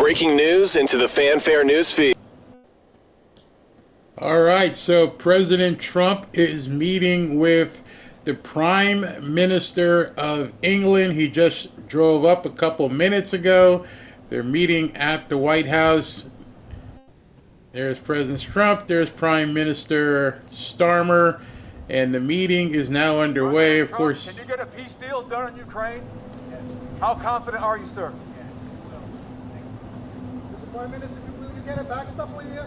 breaking news into the Fanfare newsfeed. All right, so President Trump is meeting with the Prime Minister of England. He just drove up a couple minutes ago. They're meeting at the White House. There's President Trump, there's Prime Minister Starmer, and the meeting is now underway. Of course. Can you get a peace deal done in Ukraine? Yes. How confident are you, sir? Does the Prime Minister do really get a backstop with you?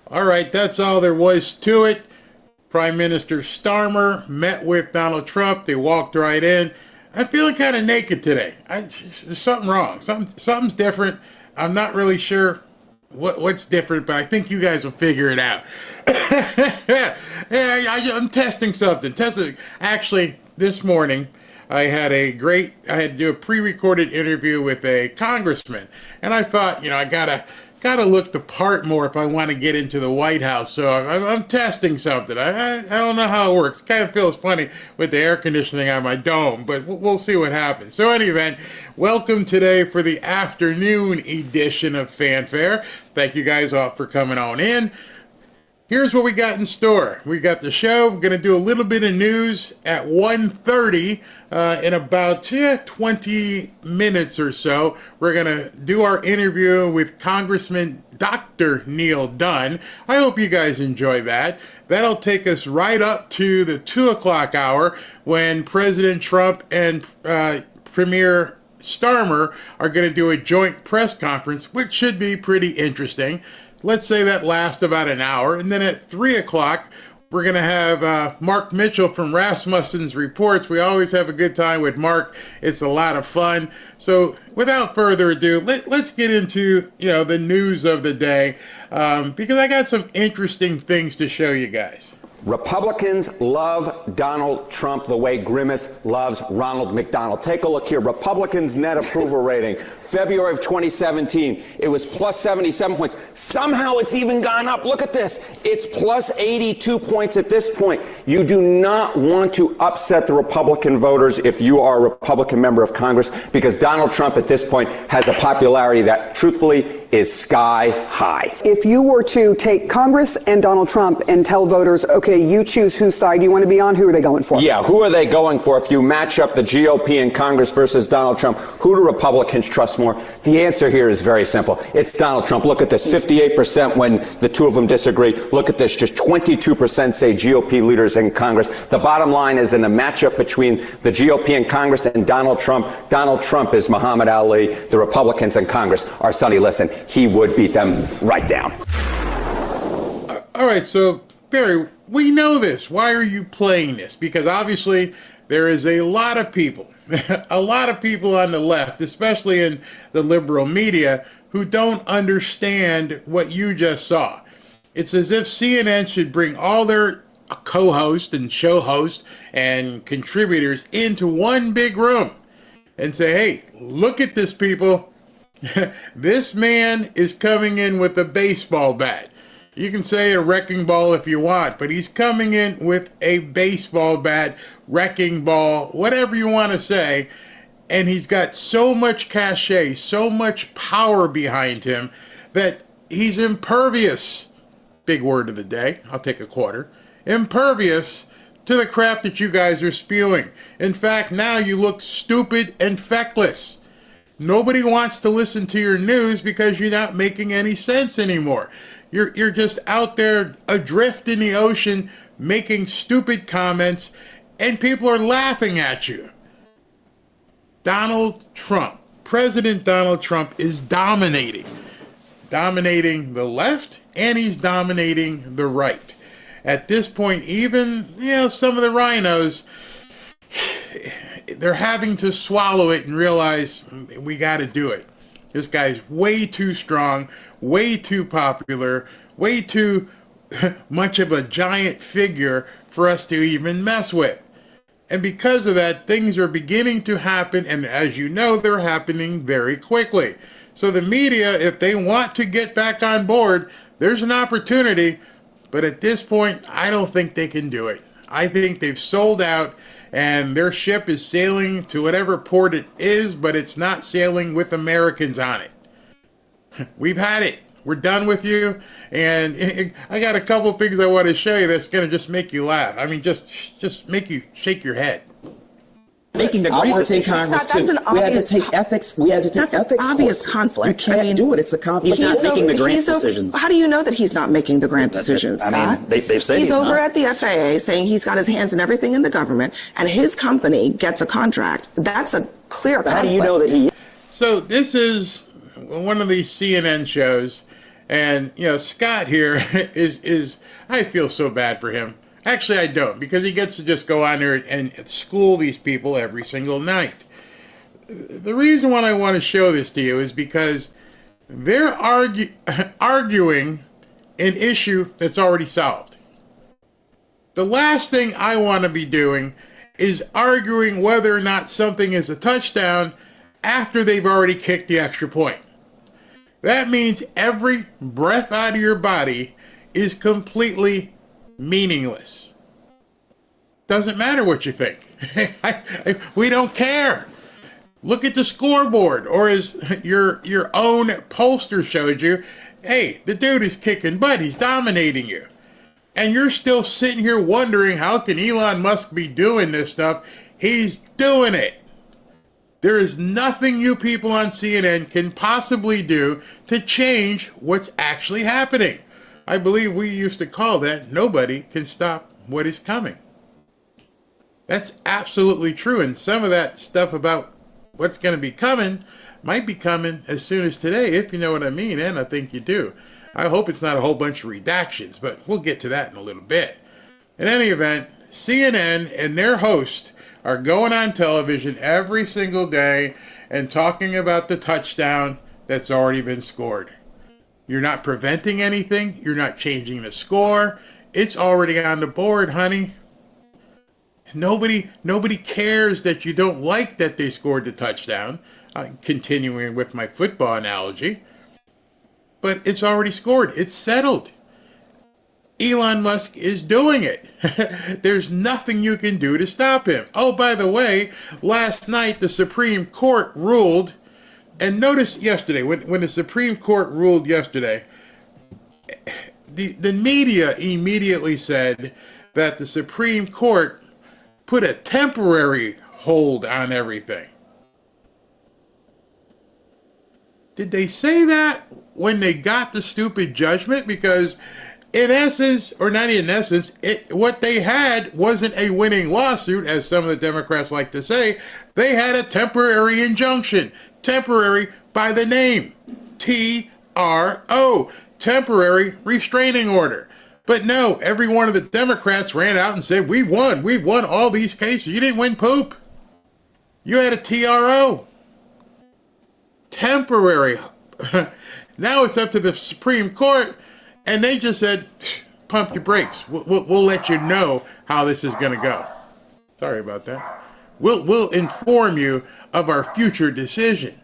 All right, that's all there was to it. Prime Minister Starmer met with Donald Trump. They walked right in. I'm feeling kind of naked today. There's something wrong. Something's different. I'm not really sure what's different, but I think you guys will figure it out. I'm testing something. Actually, this morning, I had to do a pre-recorded interview with a congressman, and I thought, I gotta look the part more if I want to get into the White House. So I'm testing something. I don't know how it works. It kind of feels funny with the air conditioning on my dome, but we'll see what happens. So anyway, welcome today for the afternoon edition of Fanfare. Thank you guys all for coming on in. Here's what we got in store. We got the show. We're going to do a little bit of news at 1:30 in about 20 minutes or so. We're going to do our interview with Congressman Dr. Neil Dunn. I hope you guys enjoy that. That'll take us right up to the 2 o'clock hour when President Trump and Premier Starmer are going to do a joint press conference, which should be pretty interesting. Let's say that lasts about an hour. And then at 3 o'clock, we're going to have Mark Mitchell from Rasmussen's Reports. We always have a good time with Mark. It's a lot of fun. So without further ado, let's get into the news of the day because I got some interesting things to show you guys. Republicans love Donald Trump the way Grimace loves Ronald McDonald. Take a look here. Republicans' net approval rating, February of 2017, it was plus 77 points. Somehow it's even gone up. Look at this. It's plus 82 points at this point. You do not want to upset the Republican voters if you are a Republican member of Congress, because Donald Trump at this point has a popularity that, truthfully, is sky high. If you were to take Congress and Donald Trump and tell voters, okay, you choose whose side you want to be on, who are they going for? Yeah, who are they going for? If you match up the GOP in Congress versus Donald Trump, who do Republicans trust more? The answer here is very simple. It's Donald Trump. Look at this, 58% when the two of them disagree. Look at this, just 22% say GOP leaders in Congress. The bottom line is in a matchup between the GOP in Congress and Donald Trump is Muhammad Ali. The Republicans in Congress are Sonny Liston. He would beat them right down. All right, so Barry, we know this. Why are you playing this? Because obviously there is a lot of people, on the left, especially in the liberal media, who don't understand what you just saw. It's as if CNN should bring all their co-hosts and show hosts and contributors into one big room and say, hey, look at this, people. This man is coming in with a baseball bat. You can say a wrecking ball if you want, but he's coming in with a baseball bat, wrecking ball, whatever you want to say. And he's got so much cachet, so much power behind him that he's impervious. Big word of the day. I'll take a quarter. Impervious to the crap that you guys are spewing. In fact, now you look stupid and feckless. Nobody wants to listen to your news because you're not making any sense anymore. You're just out there adrift in the ocean making stupid comments and people are laughing at you. Donald Trump, President Donald Trump is dominating the left and he's dominating the right. At this point, even, some of the rhinos, they're having to swallow it and realize we got to do it. This guy's way too strong, way too popular, way too much of a giant figure for us to even mess with. And because of that, things are beginning to happen, and as you know, they're happening very quickly. So the media, if they want to get back on board, there's an opportunity, but at this point, I don't think they can do it. I think they've sold out, and their ship is sailing to whatever port it is, but it's not sailing with Americans on it. We've had it. We're done with you. And I got a couple things I want to show you that's going to just make you laugh. I mean, just make you shake your head. Making the grant decisions. Congress too. We had to take ethics. We had to take ethics. That's obvious courses. conflict. You can't do it. It's a conflict. He's not making the grant decisions. How do you know that he's not making the grant decisions? I mean, they've said he's over not. at the FAA saying he's got his hands in everything in the government, and his company gets a contract. That's a clear conflict. How do you know that he? So this is one of these CNN shows, and Scott here is I feel so bad for him. Actually, I don't, because he gets to just go on there and school these people every single night. The reason why I want to show this to you is because they're arguing an issue that's already solved. The last thing I want to be doing is arguing whether or not something is a touchdown after they've already kicked the extra point. That means every breath out of your body is completely meaningless. Doesn't matter what you think. We don't care. Look at the scoreboard, or as your own pollster showed you, hey, the dude is kicking butt. He's dominating you. And you're still sitting here wondering, how can Elon Musk be doing this stuff? He's doing it. There is nothing you people on CNN can possibly do to change what's actually happening. I believe we used to call that nobody can stop what is coming. That's absolutely true. And some of that stuff about what's going to be coming might be coming as soon as today, if you know what I mean, and I think you do. I hope it's not a whole bunch of redactions, but we'll get to that in a little bit. In any event, CNN and their host are going on television every single day and talking about the touchdown that's already been scored. You're not preventing anything. You're not changing the score. It's already on the board, honey. Nobody cares that you don't like that they scored the touchdown. Continuing with my football analogy. But it's already scored. It's settled. Elon Musk is doing it. There's nothing you can do to stop him. Oh, by the way, last night the Supreme Court ruled, and notice yesterday, when the Supreme Court ruled yesterday, the media immediately said that the Supreme Court put a temporary hold on everything. Did they say that when they got the stupid judgment? Because in essence, or not in essence, what they had wasn't a winning lawsuit, as some of the Democrats like to say. They had a temporary injunction. Temporary by the name. TRO. Temporary restraining order. But no, every one of the Democrats ran out and said, we won. We've won all these cases. You didn't win poop. You had a TRO. Temporary. Now it's up to the Supreme Court, and they just said, pump your brakes. We'll let you know how this is going to go. Sorry about that. We'll inform you of our future decision.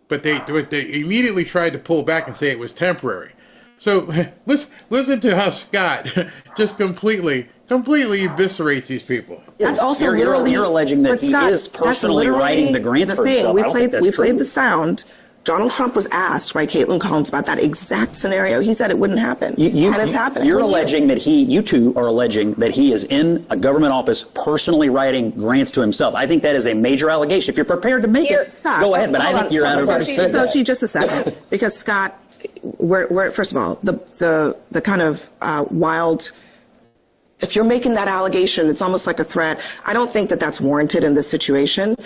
But they immediately tried to pull back and say it was temporary. So listen to how Scott just completely eviscerates these people. That's also you're alleging that he is personally writing the grants for himself. We played the sound. Donald Trump was asked by Caitlin Collins about that exact scenario. He said it wouldn't happen, and it's happening. You're alleging that you two are alleging that he is in a government office personally writing grants to himself. I think that is a major allegation. If you're prepared to make it, Scott, go ahead. But I think you're out of order. So just a second, because Scott, we're first of all the kind of wild. If you're making that allegation, it's almost like a threat. I don't think that that's warranted in this situation.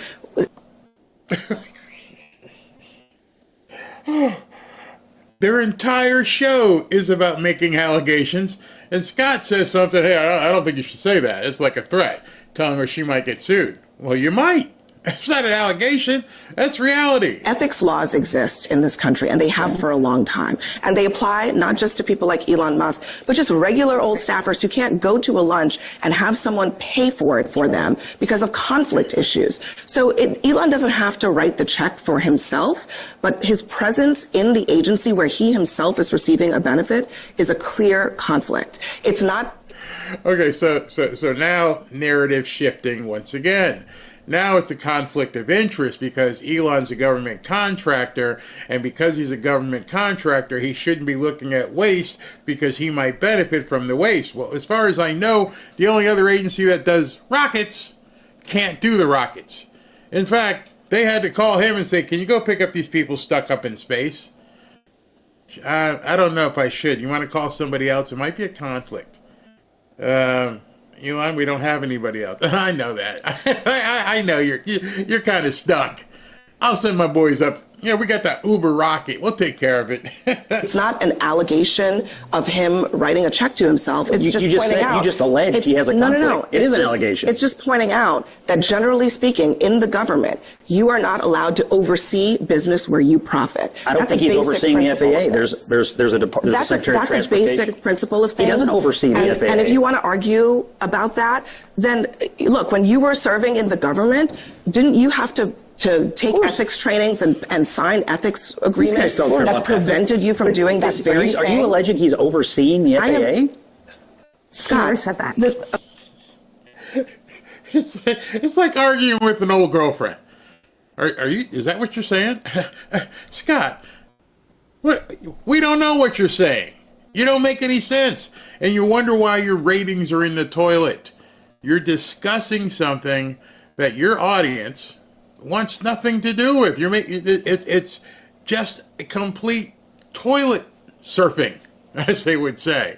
Their entire show is about making allegations, and Scott says something, hey, I don't think you should say that. It's like a threat, telling her she might get sued. Well, you might. It's not an allegation. That's reality. Ethics laws exist in this country, and they have for a long time. And they apply not just to people like Elon Musk, but just regular old staffers who can't go to a lunch and have someone pay for it for them because of conflict issues. So Elon doesn't have to write the check for himself, but his presence in the agency where he himself is receiving a benefit is a clear conflict. It's not... Okay, so now narrative shifting once again. Now it's a conflict of interest because Elon's a government contractor, and because he's a government contractor, he shouldn't be looking at waste because he might benefit from the waste. Well, as far as I know, the only other agency that does rockets can't do the rockets. In fact, they had to call him and say, can you go pick up these people stuck up in space? I don't know if I should. You want to call somebody else? It might be a conflict. Elon, we don't have anybody else. I know that. I know you're kind of stuck. I'll send my boys up. Yeah, we got that Uber rocket. We'll take care of it. It's not an allegation of him writing a check to himself. It's just pointing out. You just alleged he has a conflict. No. It is an allegation. It's just pointing out that generally speaking, in the government, you are not allowed to oversee business where you profit. I don't think he's overseeing the FAA. There's a Secretary of Transportation. That's a basic principle of things. He doesn't oversee the FAA. And if you want to argue about that, then look, when you were serving in the government, didn't you have to take ethics trainings and sign ethics agreements that prevented you from doing this very thing? Are you alleging he's overseeing the FAA? Scott said that. It's like arguing with an old girlfriend. Are you? Is that what you're saying? Scott, what? We don't know what you're saying. You don't make any sense. And you wonder why your ratings are in the toilet. You're discussing something that your audience wants nothing to do with. It's just a complete toilet surfing, as they would say.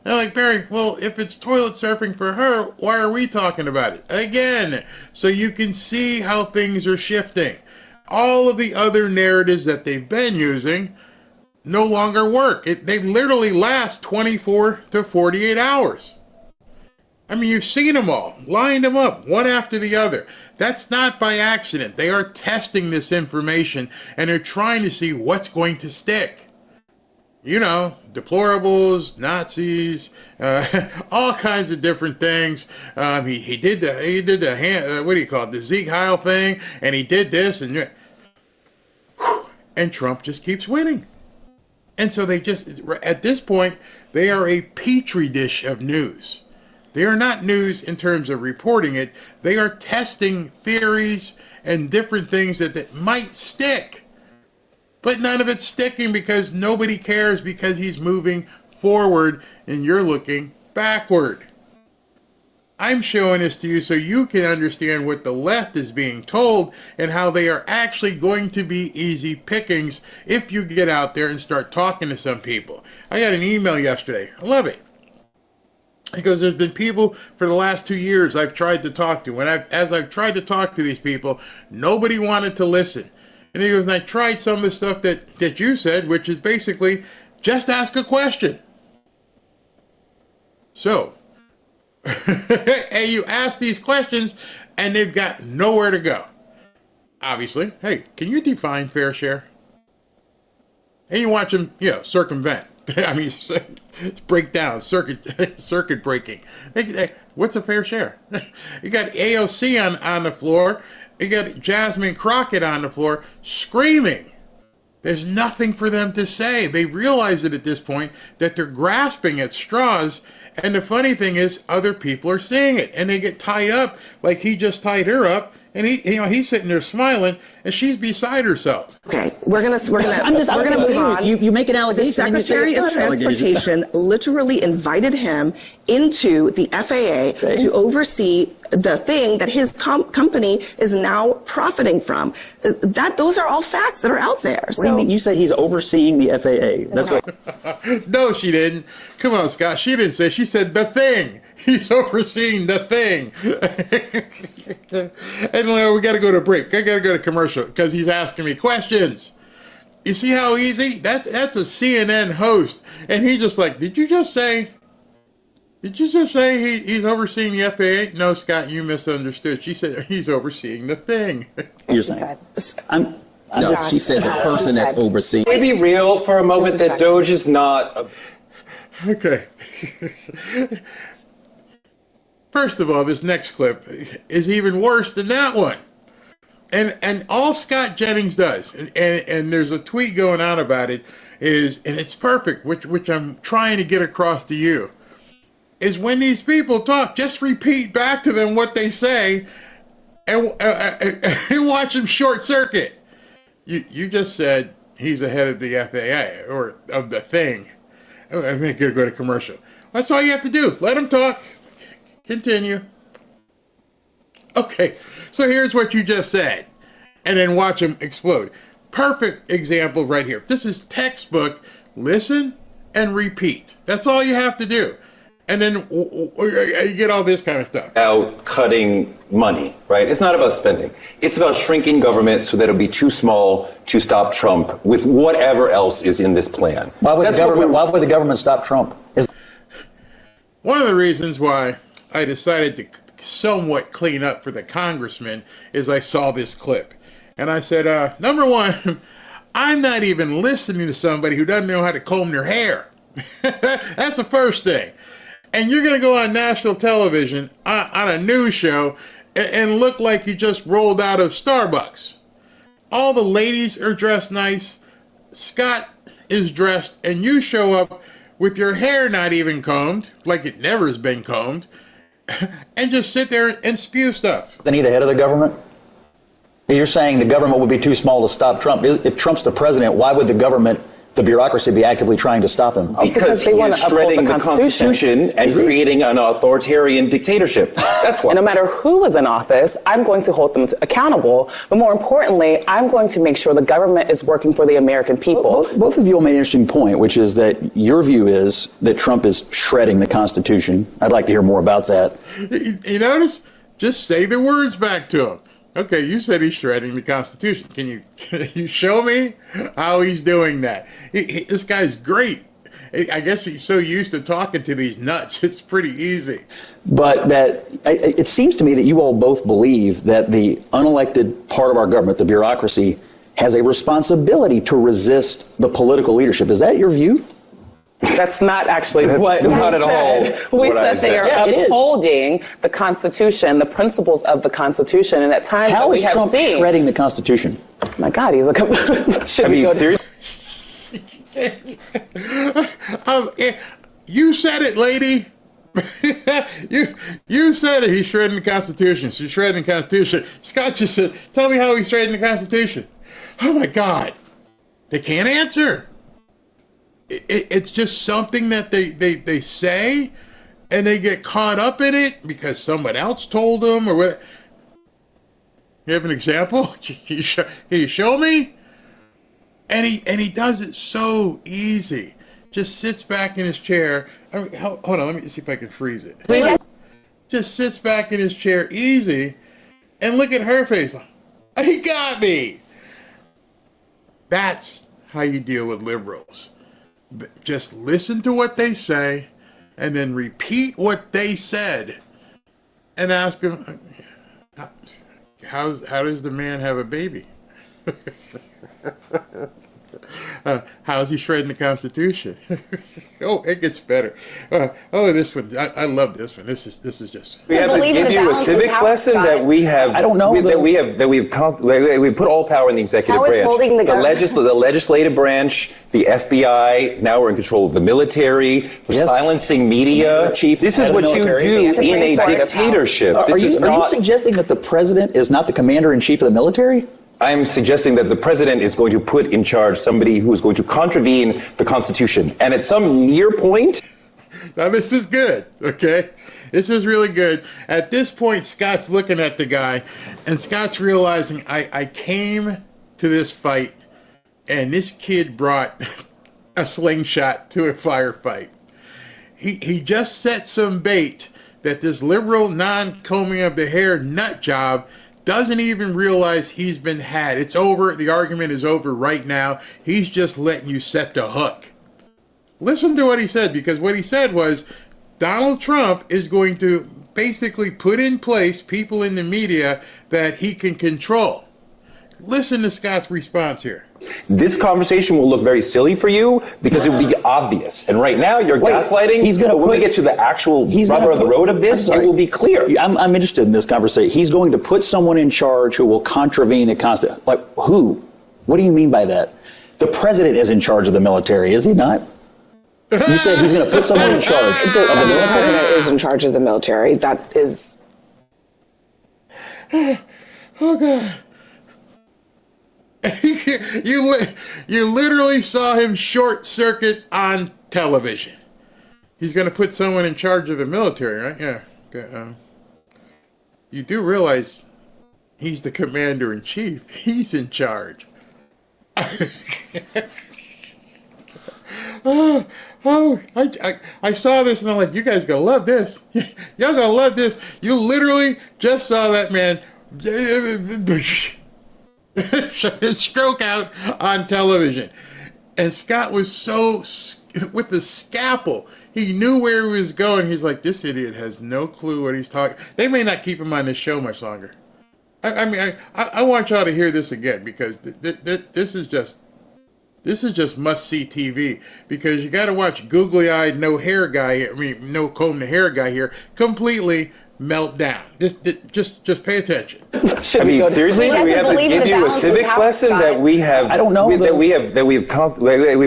They're like, Barry, well, if it's toilet surfing for her, why are we talking about it? Again, so you can see how things are shifting. All of the other narratives that they've been using no longer work. They literally last 24 to 48 hours. I mean, you've seen them all, lined them up, one after the other. That's not by accident. They are testing this information, and they're trying to see what's going to stick. You know, deplorables, Nazis, all kinds of different things. He did the what do you call it, the Zeke Heil thing, and he did this, and Trump just keeps winning. And so they just, at this point, they are a petri dish of news. They are not news in terms of reporting it. They are testing theories and different things that might stick. But none of it's sticking because nobody cares because he's moving forward and you're looking backward. I'm showing this to you so you can understand what the left is being told and how they are actually going to be easy pickings if you get out there and start talking to some people. I got an email yesterday. I love it. Because there's been people for the last 2 years I've tried to talk to. As I've tried to talk to these people, nobody wanted to listen. And he goes, and I tried some of the stuff that you said, which is basically just ask a question. So, and you ask these questions and they've got nowhere to go. Obviously, hey, can you define fair share? And you watch them, circumvent. I mean, break down, circuit breaking. What's a fair share? You got AOC on the floor. You got Jasmine Crockett on the floor screaming. There's nothing for them to say. They realize it at this point that they're grasping at straws. And the funny thing is, other people are seeing it, and they get tied up like he just tied her up. And he's sitting there smiling, and she's beside herself. Okay, we're gonna move on. You make an allegation. The Secretary of Transportation literally invited him into the FAA to oversee the thing that his company is now profiting from. Those are all facts that are out there. What do you mean? You said he's overseeing the FAA. That's what. No, she didn't. Come on, Scott. She didn't say. She said the thing. He's overseeing the thing. And we got to go to break. I got to go to commercial because he's asking me questions. You see how easy? That's a CNN host. And he just like, did you just say he's overseeing the FAA? No, Scott, you misunderstood. She said he's overseeing the thing. You're saying. She said the person that's overseeing. Can we be real for a moment that Doge is not... Okay. First of all, this next clip is even worse than that one. And all Scott Jennings does, and there's a tweet going on about it, and it's perfect, which I'm trying to get across to you. is when these people talk, just repeat back to them what they say and watch them short circuit. You just said he's the head of the FAA or of the thing. I'm going to go to commercial. That's all you have to do. Let him talk. Continue. Okay, so here's what you just said. And then watch him explode. Perfect example right here. This is textbook. Listen and repeat. That's all you have to do. And then you get all this kind of stuff. Out cutting money, right? It's not about spending. It's about shrinking government so that it'll be too small to stop Trump with whatever else is in this plan. Why would the government stop Trump? One of the reasons why I decided to somewhat clean up for the congressman is I saw this clip. And I said, number one, I'm not even listening to somebody who doesn't know how to comb their hair. That's the first thing. And you're going to go on national television on a news show and look like you just rolled out of Starbucks. All the ladies are dressed nice. Scott is dressed, and you show up with your hair not even combed, like it never has been combed, and just sit there and spew stuff. Isn't he the head of the government? You're saying the government would be too small to stop Trump. If Trump's the president, why would the government, the bureaucracy, be actively trying to stop him? Because he is shredding the Constitution and creating an authoritarian dictatorship. That's why. And no matter who is in office, I'm going to hold them accountable. But more importantly, I'm going to make sure the government is working for the American people. Both of you all made an interesting point, which is that your view is that Trump is shredding the Constitution. I'd like to hear more about that. You notice? Just say the words back to him. Okay, you said he's shredding the Constitution. Can you show me how he's doing that? This guy's great. I guess he's so used to talking to these nuts. It's pretty easy. But it seems to me that you all both believe that the unelected part of our government, the bureaucracy, has a responsibility to resist the political leadership. Is that your view? That's not actually what not at all. We said they are upholding the Constitution, the principles of the Constitution, and at times how we is have Trump seen. Shredding the Constitution? Oh my God, he's like. Seriously? You said it, lady. you said it. He's shredding the Constitution. She's shredding the Constitution. Scott just said, "Tell me how he's shredding the Constitution." Oh my God, they can't answer. It's just something that they say, and they get caught up in it because someone else told them or what. You have an example? Can you show me? And he does it so easy. Just sits back in his chair. Hold on, let me see if I can freeze it. Just sits back in his chair easy, and look at her face. He got me. That's how you deal with liberals. Just listen to what they say and then repeat what they said and ask them, how does the man have a baby? How's he shredding the Constitution? Oh, it gets better. This one, I love this one. This is just. We have to give you a civics lesson that we have. I don't know we put all power in the executive branch. The legislative branch, the FBI. Now we're in control of the military. We're silencing media. This is what you do in a dictatorship. Are you suggesting that the president is not the commander in chief of the military? I'm suggesting that the president is going to put in charge somebody who is going to contravene the Constitution. And at some near point... Now, this is good, okay? This is really good. At this point, Scott's looking at the guy, and Scott's realizing, I came to this fight, and this kid brought a slingshot to a firefight. He just set some bait that this liberal, non-combing of the hair nut job doesn't even realize he's been had. It's over. The argument is over right now. He's just letting you set the hook. Listen to what he said, because what he said was Donald Trump is going to basically put in place people in the media that he can control. Listen to Scott's response here. This conversation will look very silly for you because it will be obvious. And right now you're gaslighting. When we get to the actual rubber of the road of this, it will be clear. I'm interested in this conversation. He's going to put someone in charge who will contravene the Constitution. Like who? What do you mean by that? The president is in charge of the military, is he not? You said he's going to put someone in charge of the military? The president is in charge of the military. That is... Oh, God. You literally saw him short circuit on television. He's going to put someone in charge of the military, right? Yeah. Okay. You do realize he's the commander-in-chief. He's in charge. I saw this and I'm like, you guys gonna love this. Y'all gonna love this. You literally just saw that man stroke out on television. And Scott was so, with the scalpel, he knew where he was going. He's like, this idiot has no clue what he's talking. They may not keep him on this show much longer. I want y'all to hear this again, because this is just must-see TV, because you got to watch googly-eyed, no comb the hair guy here completely melt down. Just pay attention. I mean, seriously, do we have to give you a civics lesson that we have? I don't know. We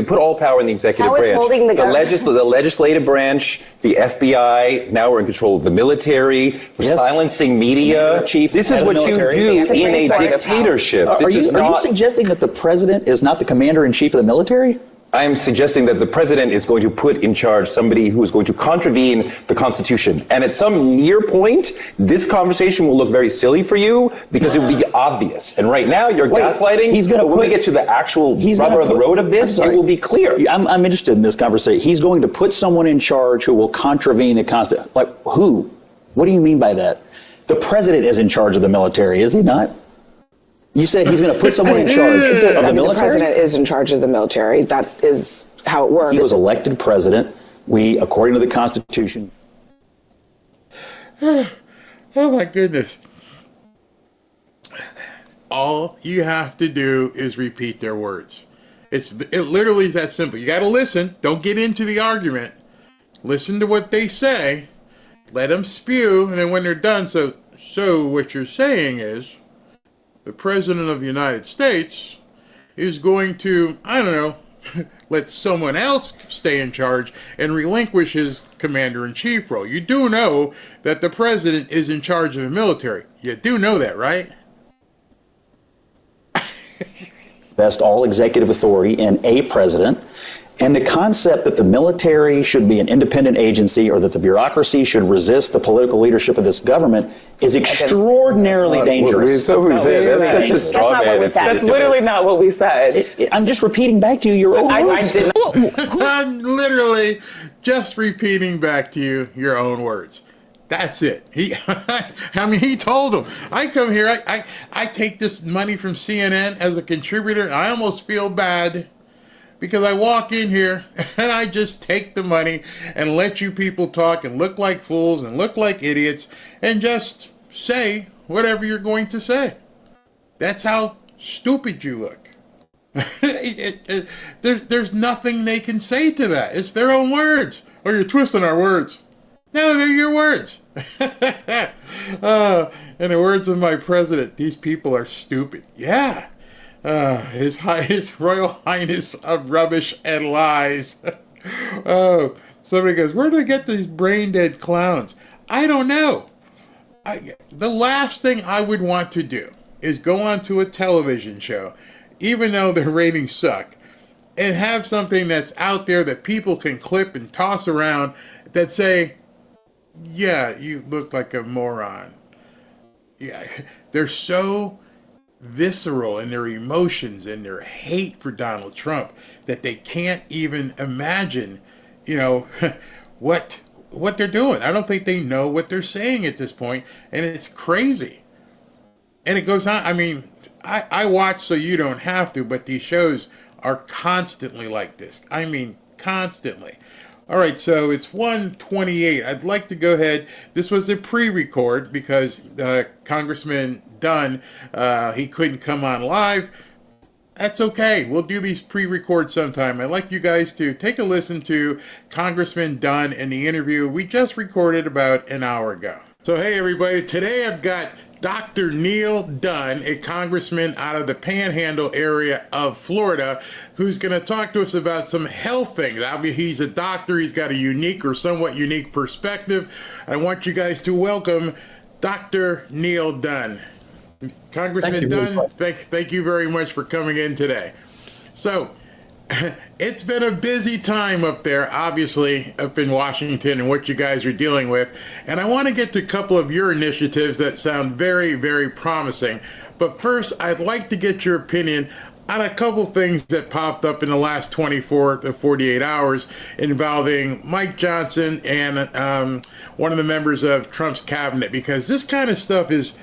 put all power in the executive branch. The legislative branch, the FBI. Now we're in control of the military. We're silencing media. This is what you do in a dictatorship. Are you suggesting that the president is not the commander-in-chief of the military? I am suggesting that the president is going to put in charge somebody who is going to contravene the Constitution. And at some near point, this conversation will look very silly for you because it will be obvious. And right now, you're gaslighting. When we get to the actual rubber of the road of this, it will be clear. I'm interested in this conversation. He's going to put someone in charge who will contravene the Constitution. Like who? What do you mean by that? The president is in charge of the military, is he not? You said he's going to put someone in charge of the military? The president is in charge of the military. That is how it works. He was elected president. We, according to the Constitution. Oh, my goodness. All you have to do is repeat their words. It literally is that simple. You got to listen. Don't get into the argument. Listen to what they say. Let them spew. And then when they're done, so what you're saying is, the President of the United States is going to, I don't know, let someone else stay in charge and relinquish his commander-in-chief role. You do know that the President is in charge of the military. You do know that, right? Vest all executive authority in a president. And the concept that the military should be an independent agency or that the bureaucracy should resist the political leadership of this government is extraordinarily dangerous. That's just straw man. That's not what we said. That's literally not what we said. I'm just repeating back to you your own words. I did not. I'm literally just repeating back to you your own words. That's it. He told them, I come here, I take this money from CNN as a contributor, and I almost feel bad because I walk in here and I just take the money and let you people talk and look like fools and look like idiots and just say whatever you're going to say. That's how stupid you look. There's nothing they can say to that. It's their own words. Oh, you're twisting our words. No, they're your words. In the words of my president, these people are stupid. Yeah. His Royal Highness of rubbish and lies. Oh, somebody goes, where do they get these brain dead clowns? I don't know. The last thing I would want to do is go onto a television show, even though their ratings suck, and have something that's out there that people can clip and toss around that say, yeah, you look like a moron. Yeah, they're so visceral in their emotions and their hate for Donald Trump that they can't even imagine, what they're doing. I don't think they know what they're saying at this point, and it's crazy. And it goes on. I mean, I watch so you don't have to, but these shows are constantly like this. I mean, constantly. All right, so it's 1:28. I'd like to go ahead. This was a pre-record because Congressman Dunn, he couldn't come on live. That's okay. We'll do these pre-records sometime. I'd like you guys to take a listen to Congressman Dunn and the interview we just recorded about an hour ago. So, hey, everybody. Today I've got Dr. Neil Dunn, a congressman out of the Panhandle area of Florida, who's going to talk to us about some health things. Obviously, he's a doctor. He's got a unique or somewhat unique perspective. I want you guys to welcome Dr. Neil Dunn. Congressman Dunn, thank you very much for coming in today. So, it's been a busy time up there, obviously, up in Washington and what you guys are dealing with. And I want to get to a couple of your initiatives that sound very, very promising. But first, I'd like to get your opinion on a couple things that popped up in the last 24 to 48 hours involving Mike Johnson and one of the members of Trump's cabinet, because this kind of stuff is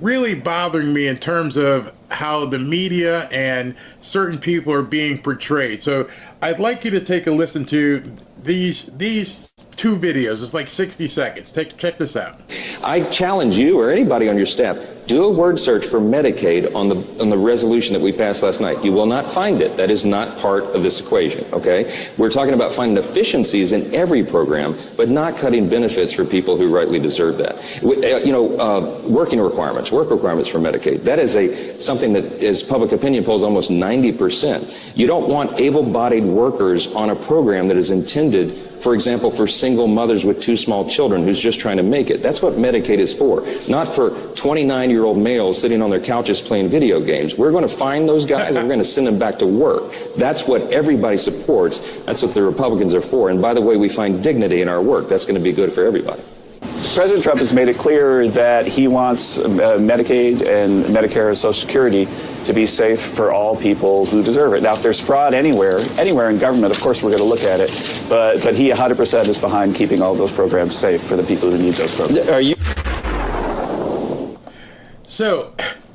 really bothering me in terms of how the media and certain people are being portrayed. So I'd like you to take a listen to these two videos. It's like 60 seconds. Check this out. I challenge you or anybody on your staff, do a word search for Medicaid on the resolution that we passed last night. You will not find it. That is not part of this equation, okay? We're talking about finding efficiencies in every program, but not cutting benefits for people who rightly deserve that. Work requirements for Medicaid. That is something that, as public opinion polls, almost 90%. You don't want able-bodied workers on a program that is intended, for example, for single mothers with 2 small children who's just trying to make it. That's what Medicaid is for, not for 29-year-old males sitting on their couches playing video games. We're going to find those guys and we're going to send them back to work. That's what everybody supports. That's what the Republicans are for. And by the way, we find dignity in our work. That's going to be good for everybody. President Trump has made it clear that he wants Medicaid and Medicare and Social Security to be safe for all people who deserve it. Now, if there's fraud anywhere in government, of course we're going to look at it. But he 100% is behind keeping all those programs safe for the people who need those programs. Are you? So,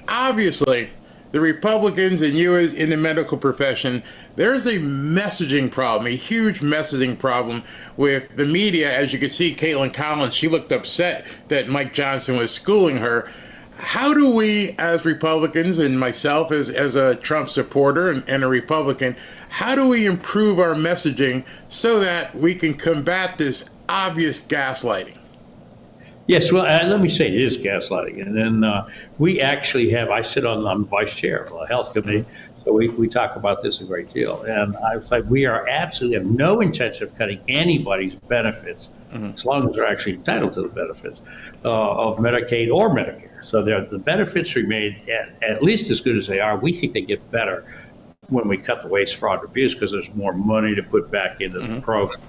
obviously, the Republicans and you as in the medical profession, there's a messaging problem, a huge messaging problem with the media. As you can see, Caitlin Collins, she looked upset that Mike Johnson was schooling her. How do we, as Republicans, and myself as a Trump supporter and a Republican, how do we improve our messaging so that we can combat this obvious gaslighting? Yes, well, let me say it is gaslighting. And then we actually have, I'm vice chair of the health committee, so we talk about this a great deal. And I was like, we are absolutely have no intention of cutting anybody's benefits, as long as they're actually entitled to the benefits of Medicaid or Medicare. So the benefits remain at least as good as they are. We think they get better when we cut the waste, fraud, and abuse, because there's more money to put back into the program.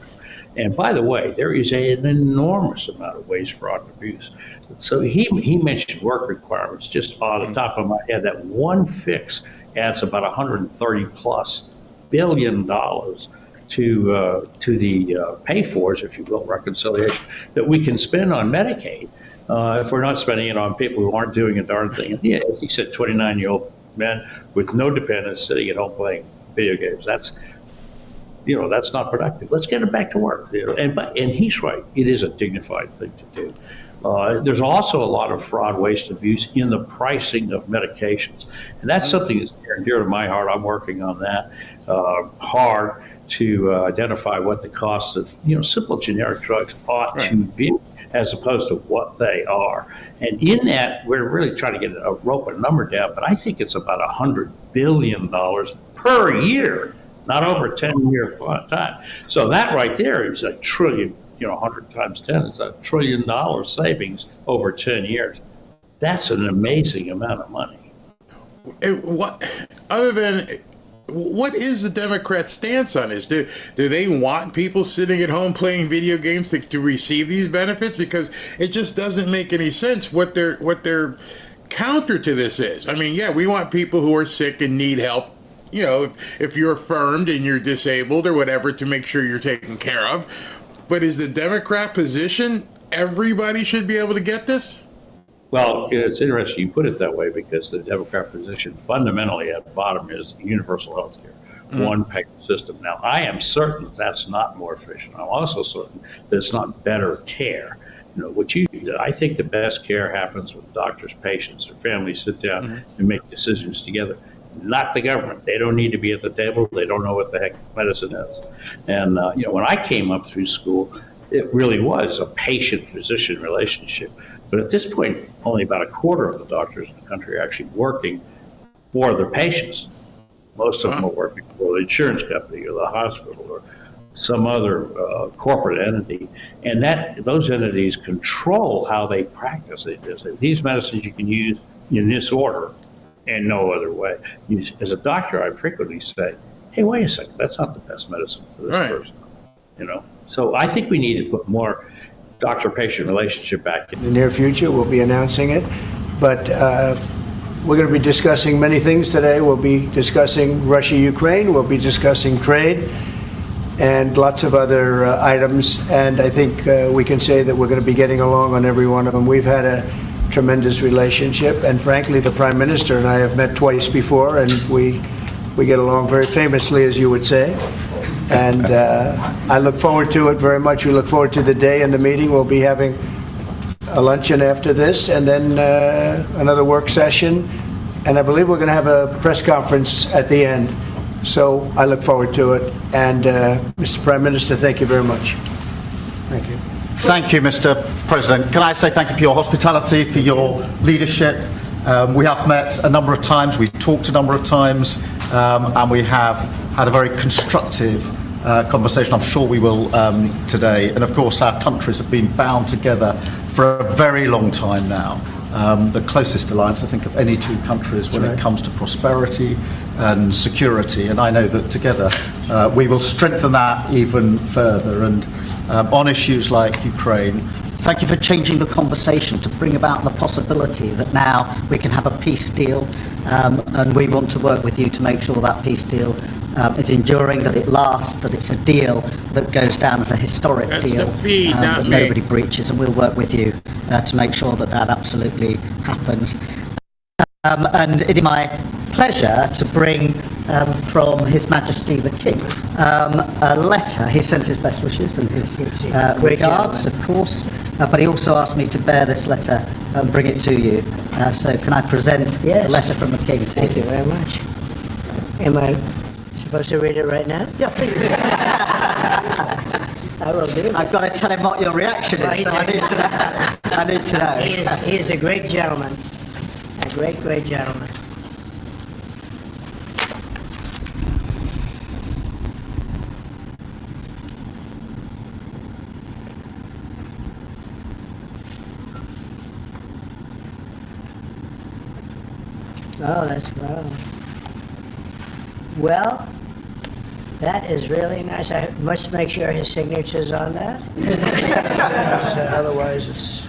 And by the way, there is an enormous amount of waste, fraud, and abuse. So he mentioned work requirements. Just on the top of my head, that one fix adds about $130+ billion to the pay-fors, if you will, reconciliation, that we can spend on Medicaid if we're not spending it on people who aren't doing a darn thing. And he said 29-year-old men with no dependents sitting at home playing video games. That's not productive. Let's get it back to work. And he's right. It is a dignified thing to do. There's also a lot of fraud, waste, and abuse in the pricing of medications. And that's something that's near and dear to my heart. I'm working on that hard to identify what the cost of simple generic drugs ought to be, as opposed to what they are. And in that, we're really trying to get a rope and number down, but I think it's about $100 billion per year, not over a 10-year time. So that right there is a trillion, 100 times 10 is $1 trillion savings over 10 years. That's an amazing amount of money. What is the Democrats' stance on this? Do they want people sitting at home playing video games to receive these benefits? Because it just doesn't make any sense what their counter to this is. I mean, yeah, we want people who are sick and need help, if you're affirmed and you're disabled or whatever, to make sure you're taken care of. But is the Democrat position everybody should be able to get this? Well, it's interesting you put it that way, because the Democrat position fundamentally at the bottom is universal health care, one payment system. Now, I am certain that's not more efficient. I'm also certain that it's not better care. I think the best care happens when doctors, patients, or families sit down and make decisions together, not the government. They don't need to be at the table. They don't know what the heck medicine is. And, when I came up through school, it really was a patient-physician relationship. But at this point, only about a quarter of the doctors in the country are actually working for their patients. Most of them are working for the insurance company or the hospital or some other corporate entity, and those entities control how they practice it. These medicines you can use in this order and no other way. As a doctor, I frequently say, hey, wait a second, that's not the best medicine for this person. So I think we need to put more doctor-patient relationship back in the near future. We'll be announcing it, but we're going to be discussing many things today. We'll be discussing Russia-Ukraine. We'll be discussing trade and lots of other items. And I think we can say that we're going to be getting along on every one of them. We've had a tremendous relationship, and frankly, the Prime Minister and I have met twice before, and we get along very famously, as you would say. And I look forward to it very much. We look forward to the day and the meeting. We'll be having a luncheon after this, and then another work session. And I believe we're going to have a press conference at the end. So I look forward to it. And Mr. Prime Minister, thank you very much. Thank you. Thank you, Mr. President. Can I say thank you for your hospitality, for your leadership. We have met a number of times, we've talked a number of times, and we have had a very constructive conversation. I'm sure we will today. And of course, our countries have been bound together for a very long time now. The closest alliance, I think, of any two countries when it comes to prosperity and security. And I know that together we will strengthen that even further. And on issues like Ukraine, thank you for changing the conversation to bring about the possibility that now we can have a peace deal. And we want to work with you to make sure that peace deal is enduring, that it lasts, that it's a deal that goes down as a historic deal that nobody breaches, and we'll work with you to make sure that that absolutely happens. And it is my pleasure to bring from His Majesty the King a letter. He sends his best wishes and his regards, of course, but he also asked me to bear this letter and bring it to you. So can I present the letter from the King to you? Thank you very much. Am I supposed to read it right now? Yeah, please do. I will do. I've got to tell him what your reaction is, so I need to know. He is a great gentleman. A great, great gentleman. Oh, that's well, that is really nice. I must make sure his signature's on that. Otherwise, it's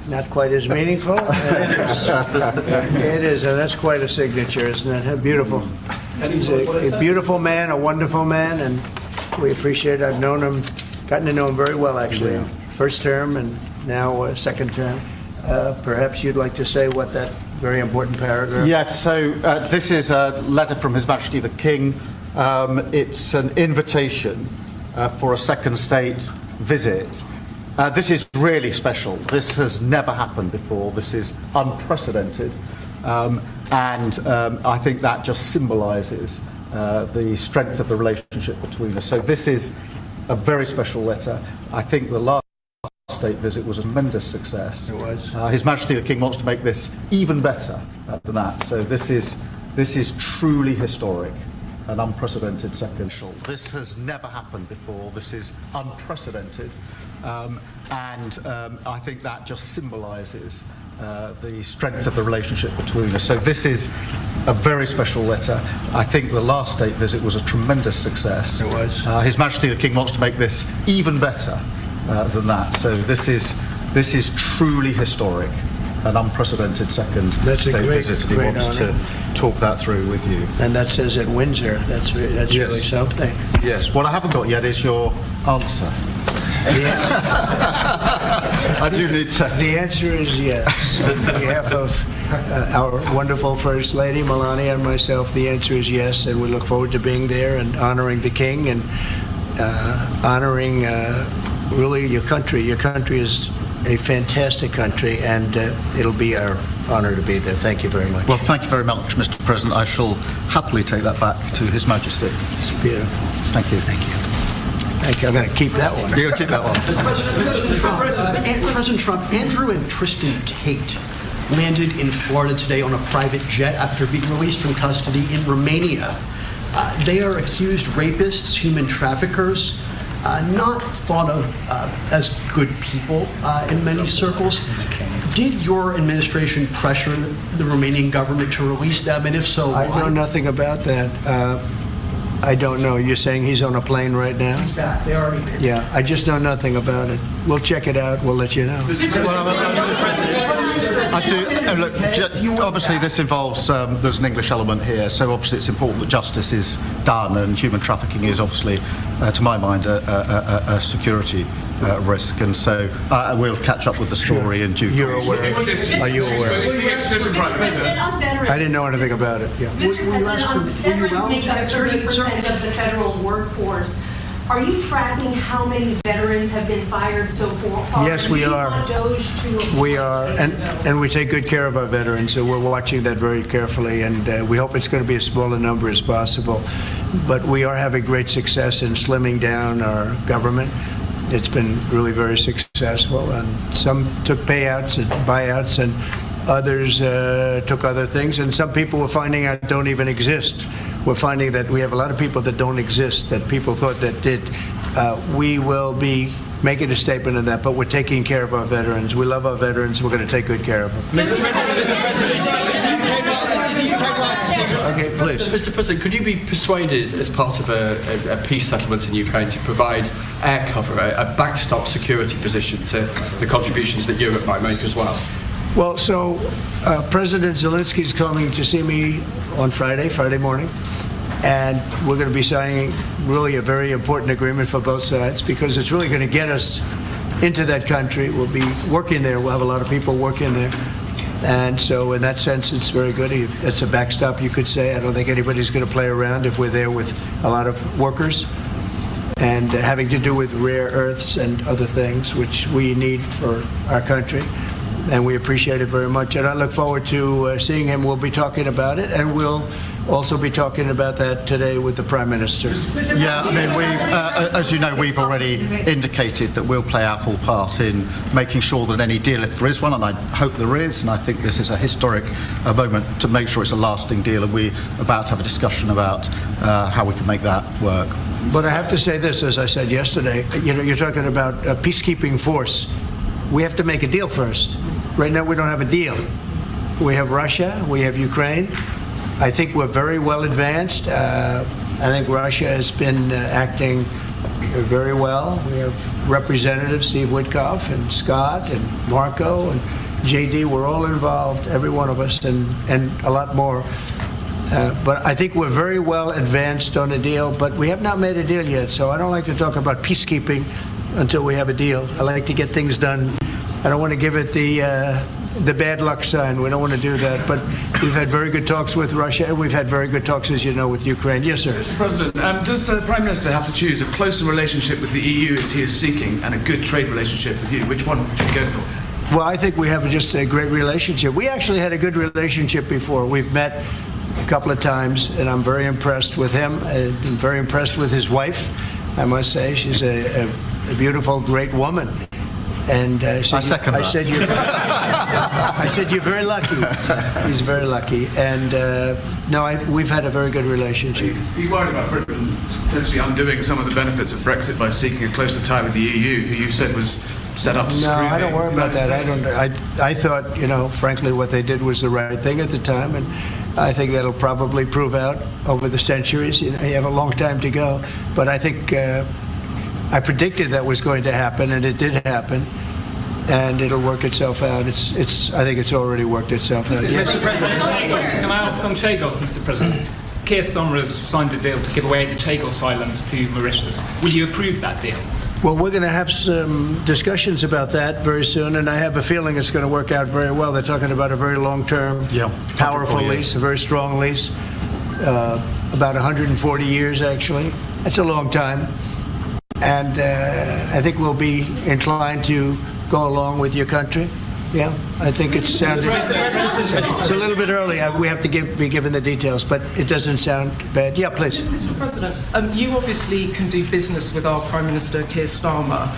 not quite as meaningful. It is, and that's quite a signature, isn't it? Beautiful. He's a beautiful man, a wonderful man, and we appreciate it. I've known him, gotten to know him very well, actually. Yeah. First term and now second term. Perhaps you'd like to say what that very important paragraph. Yes, so this is a letter from His Majesty the King. It's an invitation for a second state visit. This is really special. This has never happened before. This is unprecedented. And I think that just symbolises the strength of the relationship between us. So this is a very special letter. I think the last state visit was a tremendous success. It was. His Majesty the King wants to make this even better than that. So this is truly historic, an unprecedented second. This has never happened before. This is unprecedented, and I think that just symbolises the strength of the relationship between us. So this is a very special letter. I think the last state visit was a tremendous success. It was. His Majesty the King wants to make this even better than that. So this is truly historic, an unprecedented second state visit, and he wants to talk that through with you. And that says at Windsor. That's really something. Yes. What I haven't got yet is your answer. I do need to. The answer is yes. On behalf of our wonderful First Lady, Melania, and myself, the answer is yes, and we look forward to being there and honoring the King and honoring really your country. Your country is a fantastic country, and it'll be our honor to be there. Thank you very much. Well, thank you very much, Mr. President. I shall happily take that back to His Majesty. It's beautiful. Thank you. Thank you. Thank you. I'm going to keep that one. You're going to keep that one. Mr. President Trump, Andrew and Tristan Tate landed in Florida today on a private jet after being released from custody in Romania. They are accused rapists, human traffickers, not thought of as good people in many circles. Did your administration pressure the Romanian government to release them, and if so, why? I know nothing about that. I don't know. You're saying he's on a plane right now? He's back. They already did. Yeah, I just know nothing about it. We'll check it out. We'll let you know. I do. Look, obviously this involves, there's an English element here, so obviously it's important that justice is done, and human trafficking is obviously, to my mind, a security risk, and so we'll catch up with the story in due course. You're aware? Are you aware? I didn't know anything about it. Yeah. Mr. President, veterans make up 30% of the federal workforce. Are you tracking how many veterans have been fired so far? Yes, we are. We are, and we take good care of our veterans, so we're watching that very carefully, and we hope it's going to be as small a number as possible. But we are having great success in slimming down our government. It's been really very successful, and some took payouts and buyouts, and others took other things, and some people we're finding out don't even exist. We're finding that we have a lot of people that don't exist, that people thought that did. We will be making a statement on that, but we're taking care of our veterans. We love our veterans. We're going to take good care of them. Okay, please. Mr. President, could you be persuaded as part of a peace settlement in Ukraine to provide air cover, a backstop security position to the contributions that Europe might make as well? Well, so President Zelensky's coming to see me on Friday morning, and we're going to be signing really a very important agreement for both sides, because it's really going to get us into that country. We'll be working there. We'll have a lot of people working there. And so in that sense, it's very good. It's a backstop, you could say. I don't think anybody's going to play around if we're there with a lot of workers and having to do with rare earths and other things, which we need for our country. And we appreciate it very much. And I look forward to seeing him. We'll be talking about it, and we'll also be talking about that today with the Prime Minister. Yeah, I mean, as you know, we've already indicated that we'll play our full part in making sure that any deal, if there is one, and I hope there is, and I think this is a historic moment to make sure it's a lasting deal, and we're about to have a discussion about how we can make that work. But I have to say this, as I said yesterday, you're talking about a peacekeeping force. We have to make a deal first. Right now, we don't have a deal. We have Russia, we have Ukraine. I think we're very well advanced. I think Russia has been acting very well. We have Representatives Steve Witkoff and Scott and Marco and JD. We're all involved, every one of us, and a lot more. But I think we're very well advanced on a deal, but we have not made a deal yet. So I don't like to talk about peacekeeping until we have a deal. I like to get things done. I don't want to give it the bad luck sign. We don't want to do that. But we've had very good talks with Russia, and we've had very good talks, as you know, with Ukraine. Yes, sir. Mr. President, does the Prime Minister have to choose a closer relationship with the EU as he is seeking and a good trade relationship with you? Which one would you go for? Well, I think we have just a great relationship. We actually had a good relationship before. We've met a couple of times, and I'm very impressed with him. I'm very impressed with his wife, I must say. She's a beautiful, great woman. And I said you're very lucky. He's very lucky. And we've had a very good relationship. He's worried about Britain potentially undoing some of the benefits of Brexit by seeking a closer tie with the EU, who you said was set up to screw. No, I don't worry about that. I thought, frankly, what they did was the right thing at the time, and I think that'll probably prove out over the centuries. You have a long time to go, but I think I predicted that was going to happen, and it did happen, and it'll work itself out. I think it's already worked itself out. Mr. President, can I ask on Chagos, Mr. President? Keir Starmer has signed a deal to give away the Chagos Islands to Mauritius. Will you approve that deal? Well, we're going to have some discussions about that very soon, and I have a feeling it's going to work out very well. They're talking about a very long-term, powerful lease, a very strong lease, about 140 years, actually. That's a long time. And I think we'll be inclined to go along with your country. Yeah, I think it sounded. It's a little bit early. We have to be given the details, but it doesn't sound bad. Yeah, please. Mr. President, you obviously can do business with our Prime Minister Keir Starmer.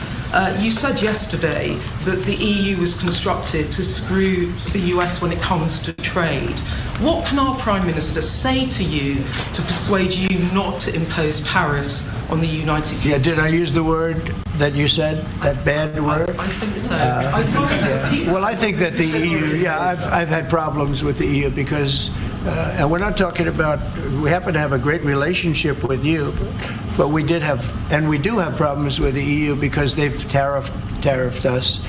You said yesterday that the EU was constructed to screw the US when it comes to trade. What can our Prime Minister say to you to persuade you not to impose tariffs on the United Kingdom? Yeah, did I use the word that you said, that bad word? I think so. Well, I think that the EU, I've had problems with the EU because, and we're not talking about, we happen to have a great relationship with you, but we did have, and we do have problems with the EU because they've tariffed us.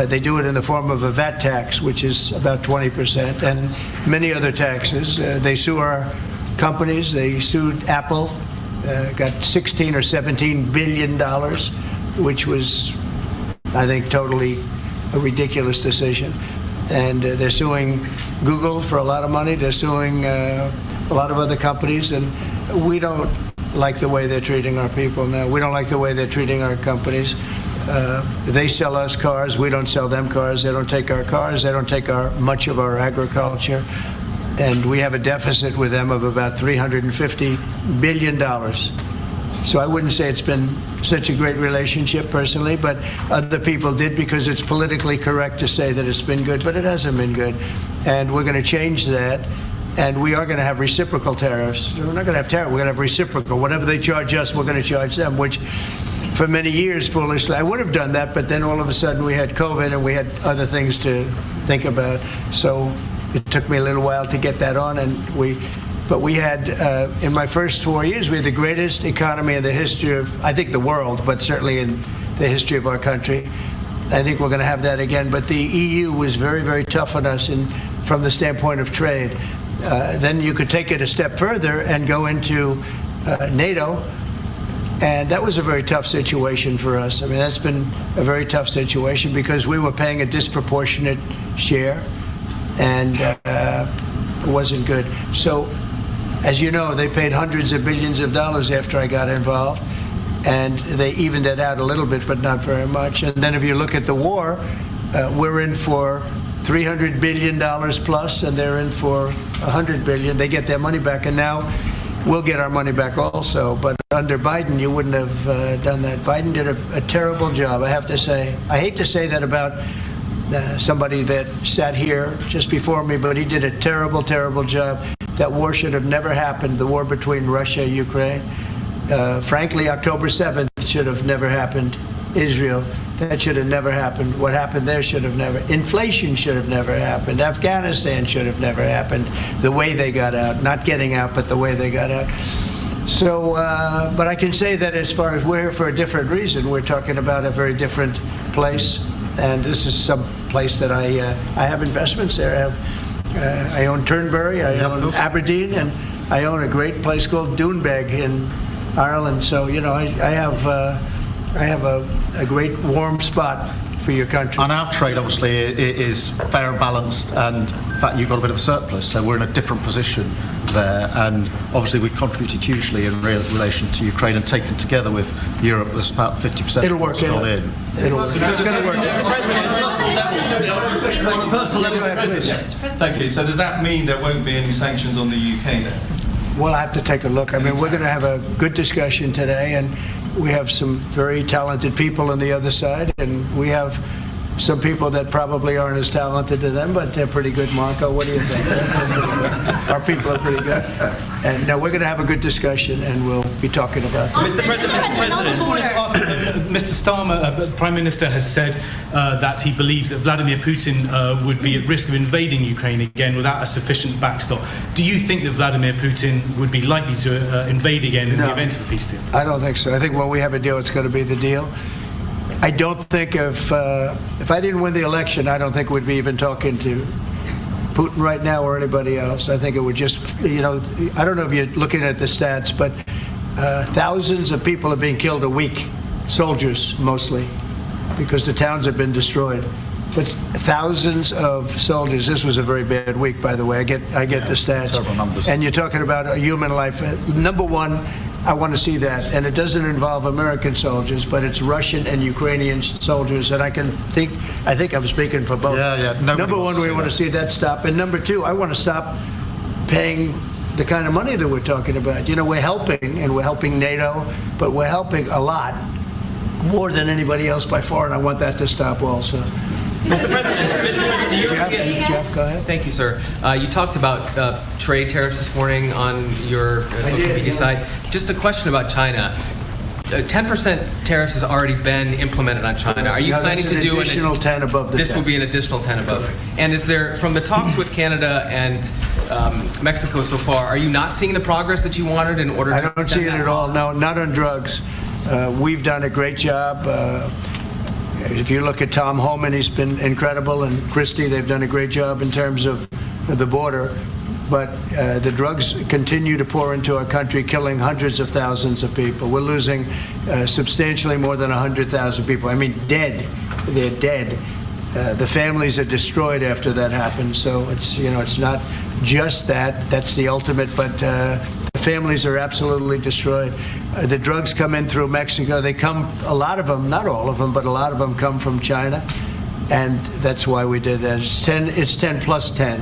They do it in the form of a VAT tax, which is about 20%, and many other taxes. They sue our companies. They sued Apple, got 16 or 17 billion dollars, which was, I think, totally a ridiculous decision. And they're suing Google for a lot of money. They're suing a lot of other companies, and we don't like the way they're treating our people now. We don't like the way they're treating our companies. They sell us cars. We don't sell them cars. They don't take our cars. They don't take much of our agriculture. And we have a deficit with them of about $350 billion. So I wouldn't say it's been such a great relationship personally, but other people did because it's politically correct to say that it's been good, but it hasn't been good. And we're going to change that. And we are going to have reciprocal tariffs. We're not going to have tariffs. We're going to have reciprocal. Whatever they charge us, we're going to charge them, which for many years, foolishly, I would have done that, but then all of a sudden we had COVID and we had other things to think about. So it took me a little while to get that on, but we had, in my first 4 years, we had the greatest economy in the history of, I think, the world, but certainly in the history of our country. I think we're going to have that again. But the EU was very, very tough on us from the standpoint of trade. Then you could take it a step further and go into NATO. And that was a very tough situation for us. I mean, that's been a very tough situation because we were paying a disproportionate share, and it wasn't good. So, as you know, they paid hundreds of billions of dollars after I got involved, and they evened it out a little bit, but not very much. And then if you look at the war, we're in for $300 billion plus, and they're in for $100 billion. They get their money back, and now we'll get our money back also. But under Biden, you wouldn't have done that. Biden did a terrible job, I have to say. I hate to say that about somebody that sat here just before me, but he did a terrible, terrible job. That war should have never happened, the war between Russia and Ukraine. Frankly, October 7th should have never happened. Israel, that should have never happened. What happened there should have never. Inflation should have never happened. Afghanistan should have never happened. The way they got out, not getting out, but the way they got out. So, but I can say that as far as we're here for a different reason, we're talking about a very different place, and this is some place that I have investments there. I own Turnberry, I own Aberdeen, and I own a great place called Doonbeg in Ireland. So, you know, I have a great warm spot for your country. And our trade, obviously, is fair and balanced, and in fact, you've got a bit of a surplus, so we're in a different position there. And obviously, we've contributed hugely in relation to Ukraine, and taken together with Europe, there's about 50% It'll work, gone in. It'll work. It's going to work. Thank you. So does that mean there won't be any sanctions on the UK then? We'll have to take a look. I mean, we're going to have a good discussion today, and we have some very talented people on the other side, and we have some people that probably aren't as talented as them, but they're pretty good. Marco, what do you think? Our people are pretty good. And no, we're going to have a good discussion, and we'll be talking about that. Mr. President, I just wanted to ask, Mr. Starmer, Prime Minister, has said that he believes that Vladimir Putin would be at risk of invading Ukraine again without a sufficient backstop. Do you think that Vladimir Putin would be likely to invade again in the event of a peace deal? I don't think so. I think when we have a deal, it's going to be the deal. I don't think if I didn't win the election, I don't think we'd be even talking to Putin right now or anybody else. I think it would just, you know, I don't know if you're looking at the stats, but thousands of people are being killed a week, soldiers mostly, because the towns have been destroyed. But thousands of soldiers. This was a very bad week, by the way. I get the stats. Terrible numbers. And you're talking about a human life. Number one, I want to see that. And it doesn't involve American soldiers, but it's Russian and Ukrainian soldiers. And I think I'm speaking for both. Number one, we want to see that stop. And number two, I want to stop paying the kind of money that we're talking about. You know, we're helping, and we're helping NATO, but we're helping a lot, more than anybody else by far, and I want that to stop also. Mr. President, Jeff, go ahead. Thank you, sir. You talked about trade tariffs this morning on your social media site. Just a question about China. 10% tariffs has already been implemented on China. Are you planning to do an additional 10 above the 10? This will be an additional 10 above. And is there, from the talks with Canada and Mexico so far, are you not seeing the progress that you wanted in order to? I don't see it at all. No, not on drugs. We've done a great job. If you look at Tom Homan, he's been incredible, and Christie, they've done a great job in terms of the border. But the drugs continue to pour into our country, killing hundreds of thousands of people. We're losing substantially more than 100,000 people. I mean, dead. They're dead. The families are destroyed after that happens. So it's, you know, it's not just that. That's the ultimate. But the families are absolutely destroyed. The drugs come in through Mexico. They come, a lot of them, not all of them, but a lot of them come from China. And that's why we did that. It's 10 plus 10.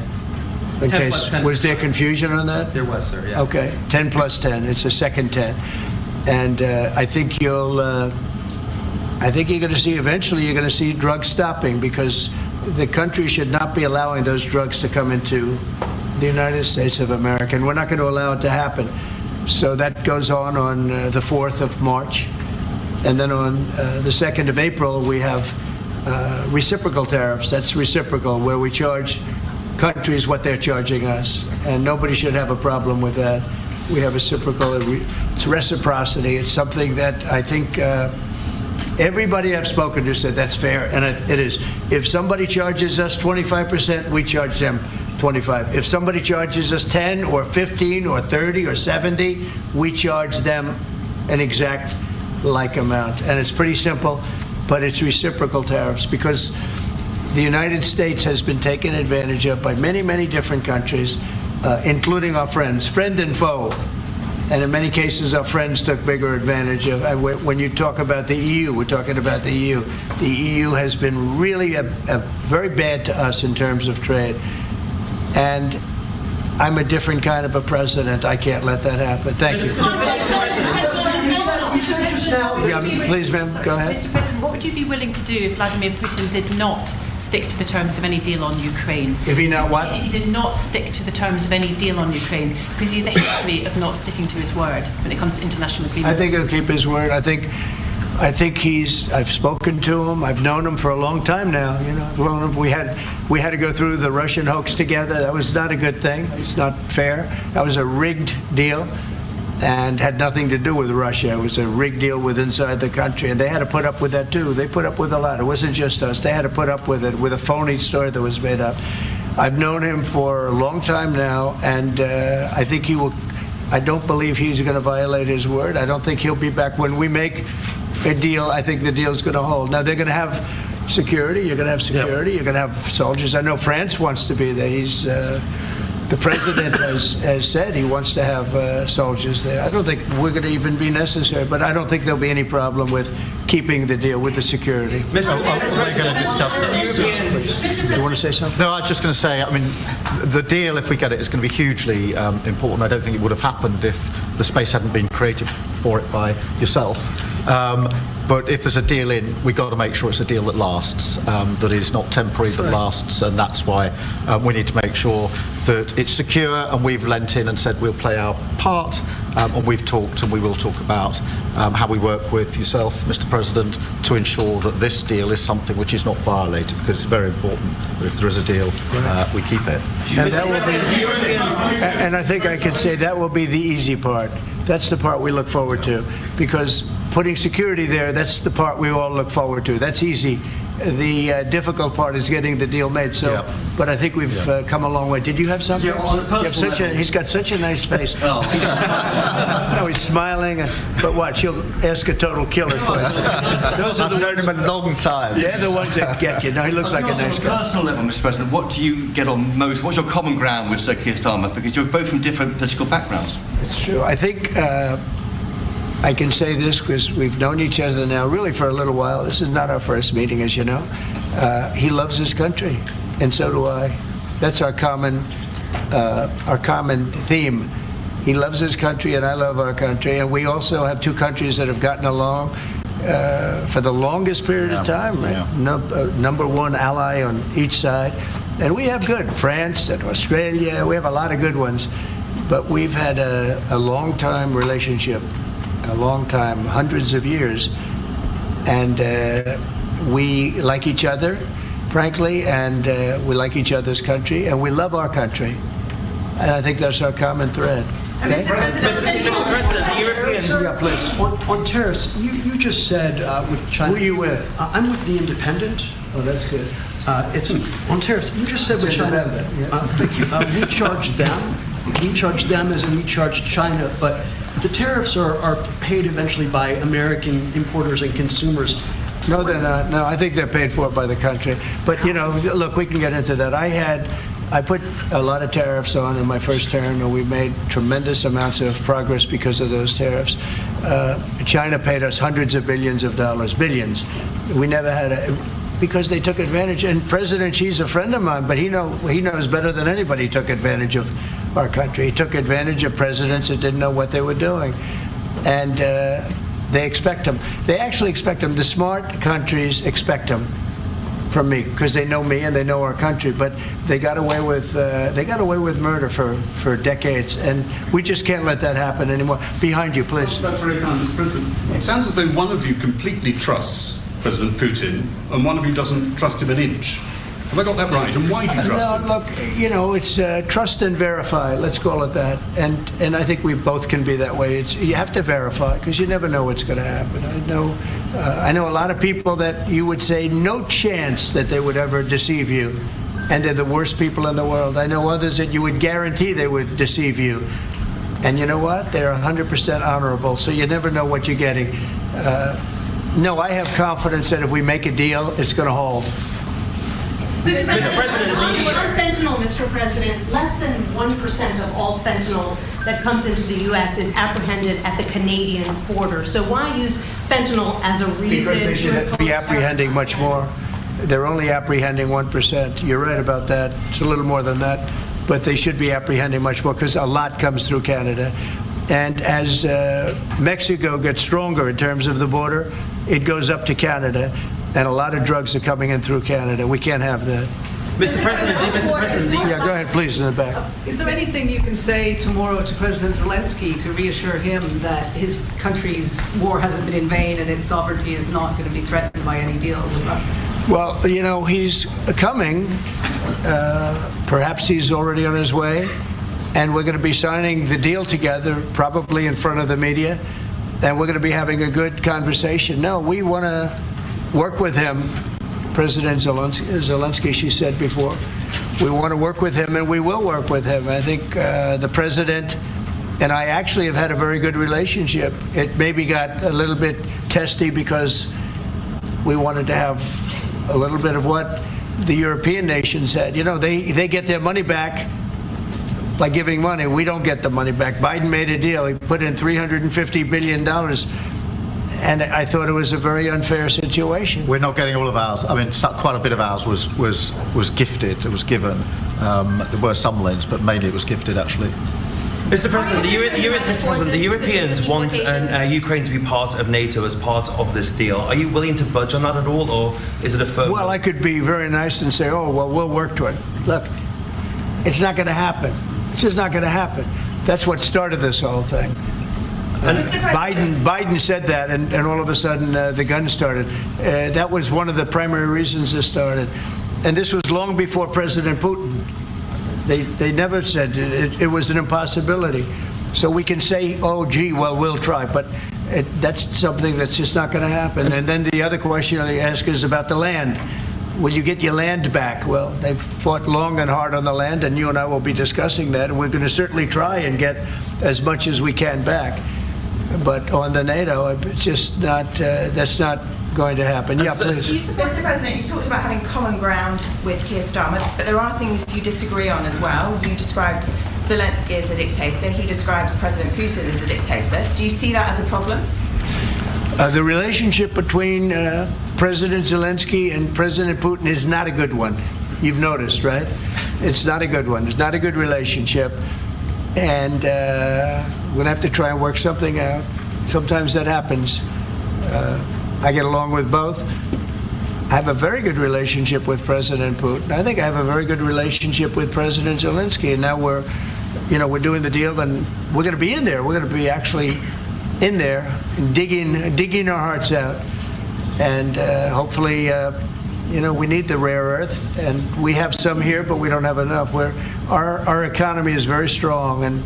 In 10 case, plus 10. was there confusion on that? There was, sir, yeah. Okay, 10 plus 10. It's a second 10. And I think you're going to see, eventually you're going to see drugs stopping, because the country should not be allowing those drugs to come into the United States of America. And we're not going to allow it to happen. So that goes on the 4th of March. And then on the 2nd of April, we have reciprocal tariffs. That's reciprocal, where we charge countries what they're charging us, and nobody should have a problem with that. We have reciprocal. It's reciprocity. It's something that I think everybody I've spoken to said that's fair, and it is. If somebody charges us 25%, we charge them 25. If somebody charges us 10 or 15 or 30 or 70, we charge them an exact like amount, and it's pretty simple, but it's reciprocal tariffs, because the United States has been taken advantage of by many, many different countries, including our friends, friend and foe. And in many cases, our friends took bigger advantage of. When you talk about the EU, we're talking about the EU. The EU has been really very bad to us in terms of trade. And I'm a different kind of a president. I can't let that happen. Thank you. Please, ma'am, go ahead. Mr. President, what would you be willing to do if Vladimir Putin did not stick to the terms of any deal on Ukraine? If he not what? If he did not stick to the terms of any deal on Ukraine, because he has a history of not sticking to his word when it comes to international agreements. I think he'll keep his word. I think I've spoken to him. I've known him for a long time now. You know, I've known him. We had to go through the Russian hoax together. That was not a good thing. It's not fair. That was a rigged deal, and had nothing to do with Russia. It was a rigged deal with inside the country, and they had to put up with that too. They put up with a lot. It wasn't just us. They had to put up with it, with a phony story that was made up. I've known him for a long time now, and I think he will. I don't believe he's going to violate his word. I don't think he'll be back. When we make a deal, I think the deal's going to hold. Now, they're going to have security. You're going to have security. You're going to have soldiers. I know France wants to be there. The president has said he wants to have soldiers there. I don't think we're going to even be necessary, but I don't think there'll be any problem with keeping the deal with the security. We're going to discuss that. You want to say something? No, I was just going to say, I mean, the deal, if we get it, is going to be hugely important. I don't think it would have happened if the space hadn't been created for it by yourself. But if there's a deal in, we've got to make sure it's a deal that lasts, that is not temporary, that lasts, and that's why we need to make sure that it's secure, and we've lent in and said we'll play our part, and we've talked and we will talk about how we work with yourself, Mr. President, to ensure that this deal is something which is not violated, because it's very important that if there is a deal, we keep it. And that will be, and I think I can say that will be the easy part. That's the part we look forward to, because putting security there, that's the part we all look forward to. That's easy. The difficult part is getting the deal made. So, but I think we've come a long way. Did you have something? Yeah, on a personal level. He's got such a nice face. He's smiling. But watch, he'll ask a total killer question. Those are the ones. I've known him a long time. They're the ones that get you. No, he looks like a nice guy. On a personal level, Mr. President, what do you get on most? What's your common ground with Sir Keir Starmer? Because you're both from different political backgrounds. It's true. I think I can say this because we've known each other now really for a little while. This is not our first meeting, as you know. He loves his country, and so do I. That's our common theme. He loves his country, and I love our country. And we also have two countries that have gotten along for the longest period of time. Right? Number one ally on each side. And we have good. France and Australia, we have a lot of good ones. But we've had a long-time relationship, a long time, hundreds of years. And we like each other, frankly, and we like each other's country, and we love our country. And I think that's our common thread. Okay? Mr. President, the Europeans... Yeah, please. On tariffs, you just said with China... Who are you with? I'm with The Independent. Oh, that's good. It's on tariffs. You just said with China... Thank you. We charge them. We charge them as in we charge China, but the tariffs are paid eventually by American importers and consumers. No, they're not. No, I think they're paid for by the country. But, you know, look, we can get into that. I put a lot of tariffs on in my first term, and we made tremendous amounts of progress because of those tariffs. China paid us hundreds of billions of dollars, billions. We never had because they took advantage. And President Xi's a friend of mine, but he knows better than anybody he took advantage of our country. He took advantage of presidents that didn't know what they were doing. And they expect them. They actually expect them. The smart countries expect them from me because they know me and they know our country. But they got away with murder for decades, and we just can't let that happen anymore. Behind you, please. That's very kind, Mr. President. It sounds as though one of you completely trusts President Putin and one of you doesn't trust him an inch. Have I got that right? And why do you trust him? Look, you know, it's trust and verify. Let's call it that. And I think we both can be that way. You have to verify because you never know what's going to happen. I know a lot of people that you would say no chance that they would ever deceive you, and they're the worst people in the world. I know others that you would guarantee they would deceive you, and you know what? They're 100% honorable. So you never know what you're getting. No, I have confidence that if we make a deal, it's going to hold. Mr. President, on fentanyl, Mr. President, less than 1% of all fentanyl that comes into the U.S. is apprehended at the Canadian border. So why use fentanyl as a reason because they should be apprehending much more. They're only apprehending 1%. You're right about that. It's a little more than that. But they should be apprehending much more because a lot comes through Canada. And as Mexico gets stronger in terms of the border, it goes up to Canada. And a lot of drugs are coming in through Canada. We can't have that. Mr. President, yeah, go ahead, please, in the back. Is there anything you can say tomorrow to President Zelensky to reassure him that his country's war hasn't been in vain and its sovereignty is not going to be threatened by any deal with Russia? Well, you know, he's coming. Perhaps he's already on his way. And we're going to be signing the deal together, probably in front of the media. And we're going to be having a good conversation. No, we want to work with him. President Zelensky, she said before, we want to work with him, and we will work with him. I think the president and I actually have had a very good relationship. It maybe got a little bit testy because we wanted to have a little bit of what the European nations had. You know, they get their money back by giving money. We don't get the money back. Biden made a deal. He put in $350 billion. And I thought it was a very unfair situation. We're not getting all of ours. I mean, quite a bit of ours was gifted. It was given. There were some loans, but mainly it was gifted, actually. Mr. President, the Europeans want Ukraine to be part of NATO as part of this deal. Are you willing to budge on that at all, or is it a firm? Well, I could be very nice and say, oh, well, we'll work to it. Look, it's not going to happen. It's just not going to happen. That's what started this whole thing. Biden said that, and all of a sudden the gun started. That was one of the primary reasons this started. And this was long before President Putin. They never said it was an impossibility. So we can say, oh, gee, well, we'll try. But that's something that's just not going to happen. And then the other question I ask is about the land. Will you get your land back? Well, they've fought long and hard on the land, and you and I will be discussing that. And we're going to certainly try and get as much as we can back. But on the NATO, it's just not, that's not going to happen. Yeah, please. Mr. President, you talked about having common ground with Keir Starmer, but there are things you disagree on as well. You described Zelensky as a dictator. He describes President Putin as a dictator. Do you see that as a problem? The relationship between President Zelensky and President Putin is not a good one. You've noticed, right? It's not a good one. It's not a good relationship. And we're going to have to try and work something out. Sometimes that happens. I get along with both. I have a very good relationship with President Putin. I think I have a very good relationship with President Zelensky. And now we're doing the deal, and we're going to be in there. We're going to be actually in there and digging our hearts out. And hopefully, we need the rare earth, and we have some here, but we don't have enough. Our economy is very strong, and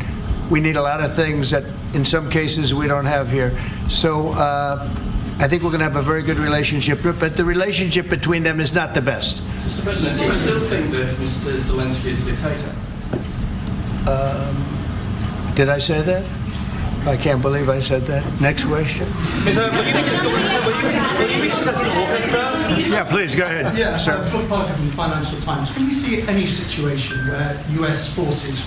we need a lot of things that, in some cases, we don't have here. So I think we're going to have a very good relationship, but the relationship between them is not the best. Mr. President, do you still think that Mr. Zelensky is a dictator? Did I say that? I can't believe I said that. Next question. Will you be discussing AUKUS, sir? Yeah, please, go ahead. Yeah, sir. George Parker from the Financial Times. Can you see any situation where US forces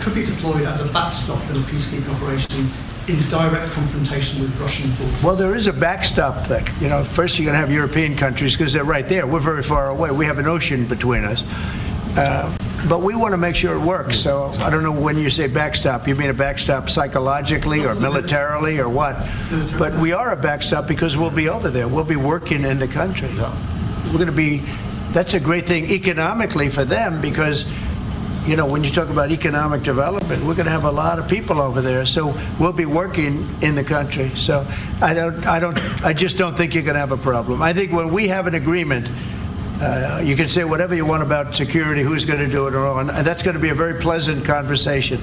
could be deployed as a backstop in a peacekeeping operation in direct confrontation with Russian forces? Well, there is a backstop thing. First you're going to have European countries because they're right there. We're very far away. We have an ocean between us. But we want to make sure it works. So I don't know when you say backstop, you mean a backstop psychologically or militarily or what? But we are a backstop because we'll be over there. We'll be working in the country. We're going to be, that's a great thing economically for them because, when you talk about economic development, we're going to have a lot of people over there. So we'll be working in the country. So I just don't think you're going to have a problem. I think when we have an agreement, you can say whatever you want about security, who's going to do it, and that's going to be a very pleasant conversation.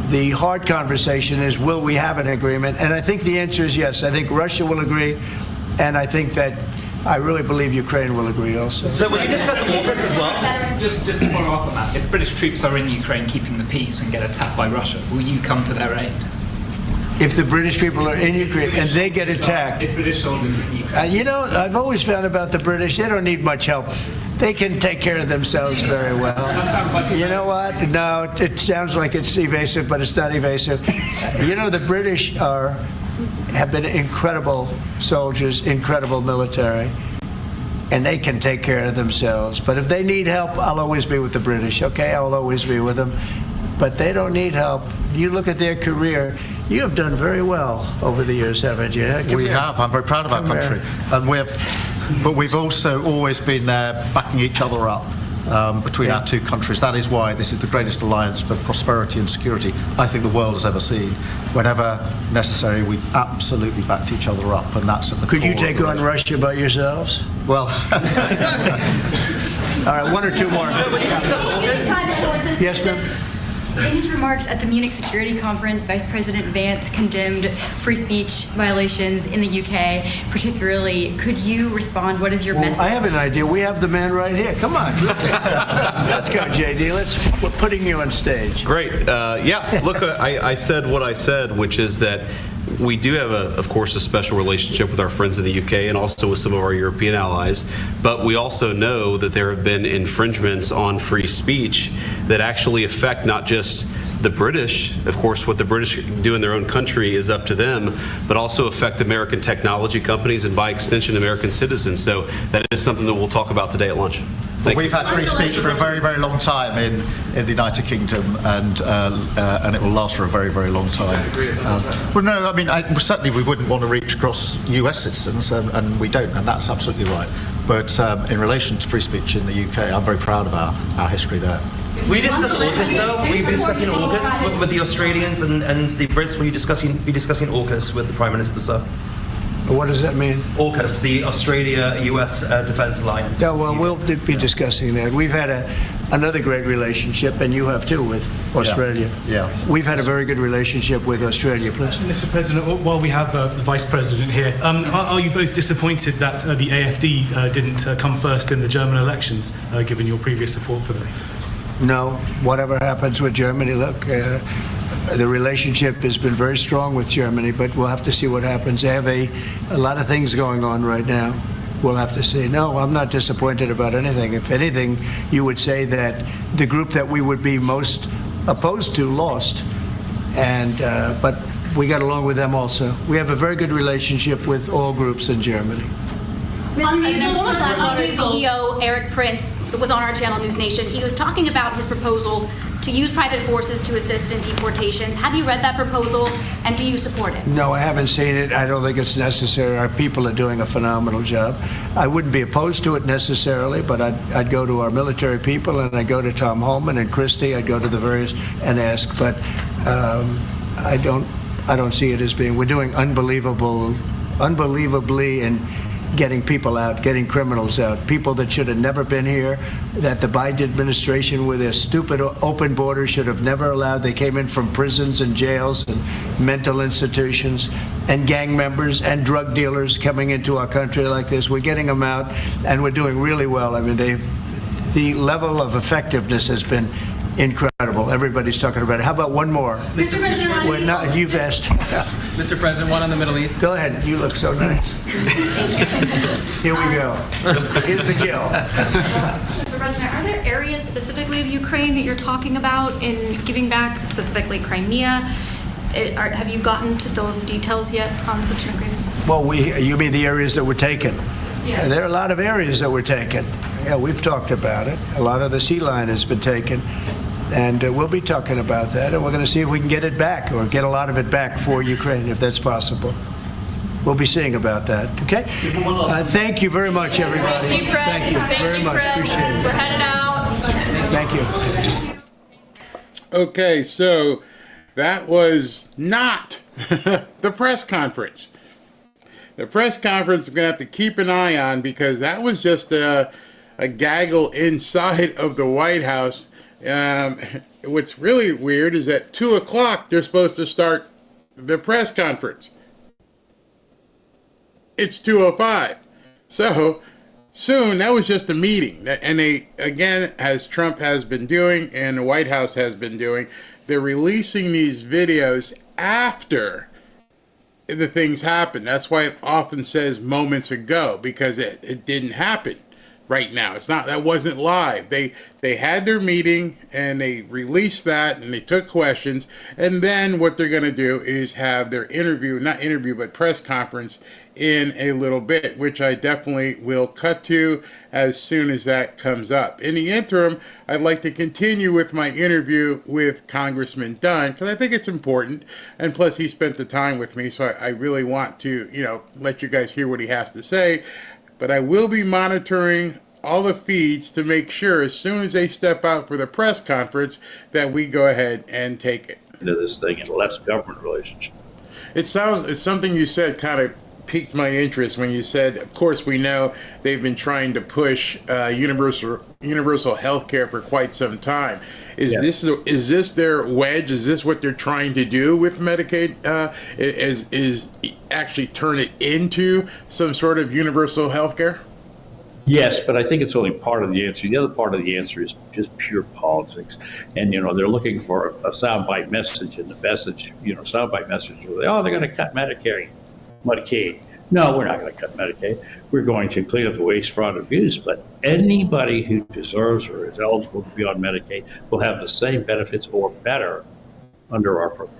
The hard conversation is, will we have an agreement? And I think the answer is yes. I think Russia will agree, and I think that I really believe Ukraine will agree also. So will you discuss AUKUS as well? Just to follow up on that, if British troops are in Ukraine keeping the peace and get attacked by Russia, will you come to their aid? If the British people are in Ukraine and they get attacked, if British soldiers are in Ukraine. I've always found about the British, they don't need much help. They can take care of themselves very well. You know what? No, it sounds like it's evasive, but it's not evasive. The British have been incredible soldiers, incredible military, and they can take care of themselves. But if they need help, I'll always be with the British, okay? I'll always be with them. But they don't need help. You look at their career, you have done very well over the years, haven't you? We have. I'm very proud of our country. And but we've also always been backing each other up between our two countries. That is why this is the greatest alliance for prosperity and security I think the world has ever seen. Whenever necessary, we've absolutely backed each other up, and that's at the Could core you take on Russia by yourselves? Well... All right, one or two more. Yes, ma'am? In his remarks at the Munich Security Conference, Vice President Vance condemned free speech violations in the UK, particularly. Could you respond? What is your message? I have an idea. We have the man right here. Come on. Let's go, JD. We're putting you on stage. Great. Look, I said what I said, which is that we do have, of course, a special relationship with our friends in the UK and also with some of our European allies. But we also know that there have been infringements on free speech that actually affect not just the British. Of course, what the British do in their own country is up to them, but also affect American technology companies and, by extension, American citizens. So that is something that we'll talk about today at lunch. We've had free speech for a very, very long time in the United Kingdom, and it will last for a very, very long time. Well, no, I mean, certainly we wouldn't want to reach across US citizens, and we don't, and that's absolutely right. But in relation to free speech in the UK, I'm very proud of our history there. We discussed AUKUS, though. We've been discussing AUKUS with the Australians and the Brits. Will you be discussing AUKUS with the Prime Minister, sir? What does that mean? AUKUS, the Australia-US Defence Alliance. Yeah, well, we'll be discussing that. We've had another great relationship, and you have too, with Australia. Yeah. We've had a very good relationship with Australia, please. Mr. President, while we have the Vice President here, are you both disappointed that the AfD didn't come first in the German elections, given your previous support for them? No. Whatever happens with Germany, look, the relationship has been very strong with Germany, but we'll have to see what happens. They have a lot of things going on right now. We'll have to see. No, I'm not disappointed about anything. If anything, you would say that the group that we would be most opposed to lost. And but we got along with them also. We have a very good relationship with all groups in Germany. Former Blackwater CEO Eric Prince was on our channel News Nation. He was talking about his proposal to use private forces to assist in deportations. Have you read that proposal, and do you support it? No, I haven't seen it. I don't think it's necessary. Our people are doing a phenomenal job. I wouldn't be opposed to it necessarily, but I'd go to our military people, and I'd go to Tom Homan and Christie. I'd go to the various and ask, but I don't see it as being. We're doing unbelievably in getting people out, getting criminals out, people that should have never been here, that the Biden administration with their stupid open borders should have never allowed. They came in from prisons and jails and mental institutions, and gang members and drug dealers coming into our country like this. We're getting them out, and we're doing really well. I mean, the level of effectiveness has been incredible. Everybody's talking about it. How about one more? Mr. President, you've asked. Mr. President, one on the Middle East. Go ahead. You look so nice. Here we go. Here's the kill. Mr. President, are there areas specifically of Ukraine that you're talking about in giving back, specifically Crimea? Have you gotten to those details yet on such an agreement? Well, you mean the areas that were taken? Yeah. There are a lot of areas that were taken. Yeah, we've talked about it. A lot of the sea line has been taken. And we'll be talking about that, and we're going to see if we can get it back, or get a lot of it back for Ukraine, if that's possible. We'll be seeing about that, okay? Thank you very much, everybody. Thank you, Chris. Thank you very much. Chris. Appreciate it. We're headed out. Thank you. Okay, so that was not the press conference. The press conference we're going to have to keep an eye on, because that was just a gaggle inside of the White House. What's really weird is at 2 o'clock they're supposed to start the press conference. It's 2:05. So soon, that was just a meeting. And they, again, as Trump has been doing and the White House has been doing, they're releasing these videos after the things happen. That's why it often says moments ago, because it didn't happen right now. It's not, that wasn't live. They had their meeting and they released that and they took questions, and then what they're going to do is have their but press conference in a little bit, which I definitely will cut to as soon as that comes up. In the interim, I'd like to continue with my interview with Congressman Dunn, because I think it's important, and plus he spent the time with me, so I really want to, let you guys hear what he has to say. But I will be monitoring all the feeds to make sure as soon as they step out for the press conference that we go ahead and take it. Into this thing in less government relationship. It's something you said kind of piqued my interest when you said, of course, we know they've been trying to push universal health care for quite some time. Is this their wedge? Is this what they're trying to do with Medicaid? Is actually turn it into some sort of universal health care? Yes, but I think it's only part of the answer. The other part of the answer is just pure politics. And, they're looking for a soundbite message, and the message, soundbite message, they're going to cut Medicaid. No, we're not going to cut Medicaid. We're going to clean up the waste, fraud, and abuse. But anybody who deserves or is eligible to be on Medicaid will have the same benefits or better under our program.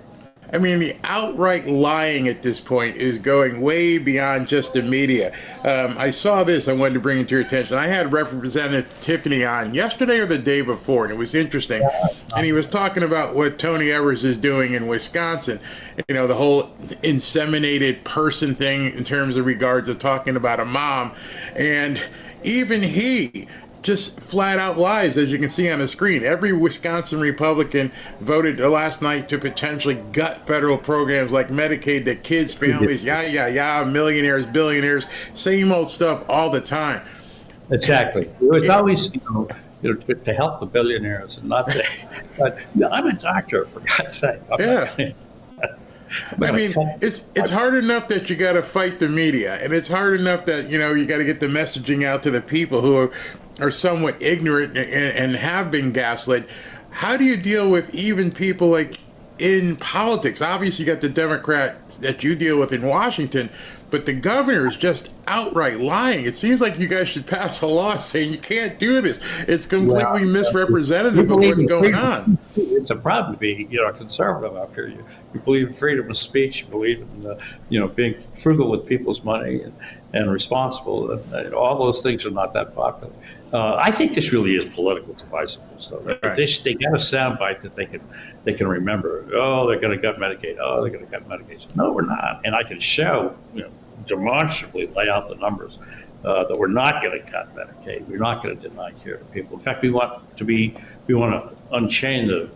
I mean, the outright lying at this point is going way beyond just the media. I saw this. I wanted to bring it to your attention. I had Representative Tiffany on yesterday or the day before, and it was interesting. And he was talking about what Tony Evers is doing in Wisconsin. The whole inseminated person thing in terms of regards of talking about a mom. And even he just flat out lies, as you can see on the screen. Every Wisconsin Republican voted last night to potentially gut federal programs like Medicaid to kids, families, millionaires, billionaires, same old stuff all the time. Exactly. It's always, to help the billionaires and not to, but I'm a doctor, for God's sake. I mean, it's hard enough that you got to fight the media, and it's hard enough that, you got to get the messaging out to the people who are somewhat ignorant and have been gaslit. How do you deal with even people like in politics? Obviously, you got the Democrat that you deal with in Washington, but the governor is just outright lying. It seems like you guys should pass a law saying you can't do this. It's completely misrepresentative of what's going on. It's a problem to be, a conservative out here. You believe in freedom of speech. You believe in, being frugal with people's money and responsible. And all those things are not that popular. I think this really is political devices. So they got a soundbite that they can remember. Oh, they're going to cut Medicaid. Oh, they're going to cut Medicaid. No, we're not. And I can show, demonstrably lay out the numbers that we're not going to cut Medicaid. We're not going to deny care to people. In fact, we want to unchain the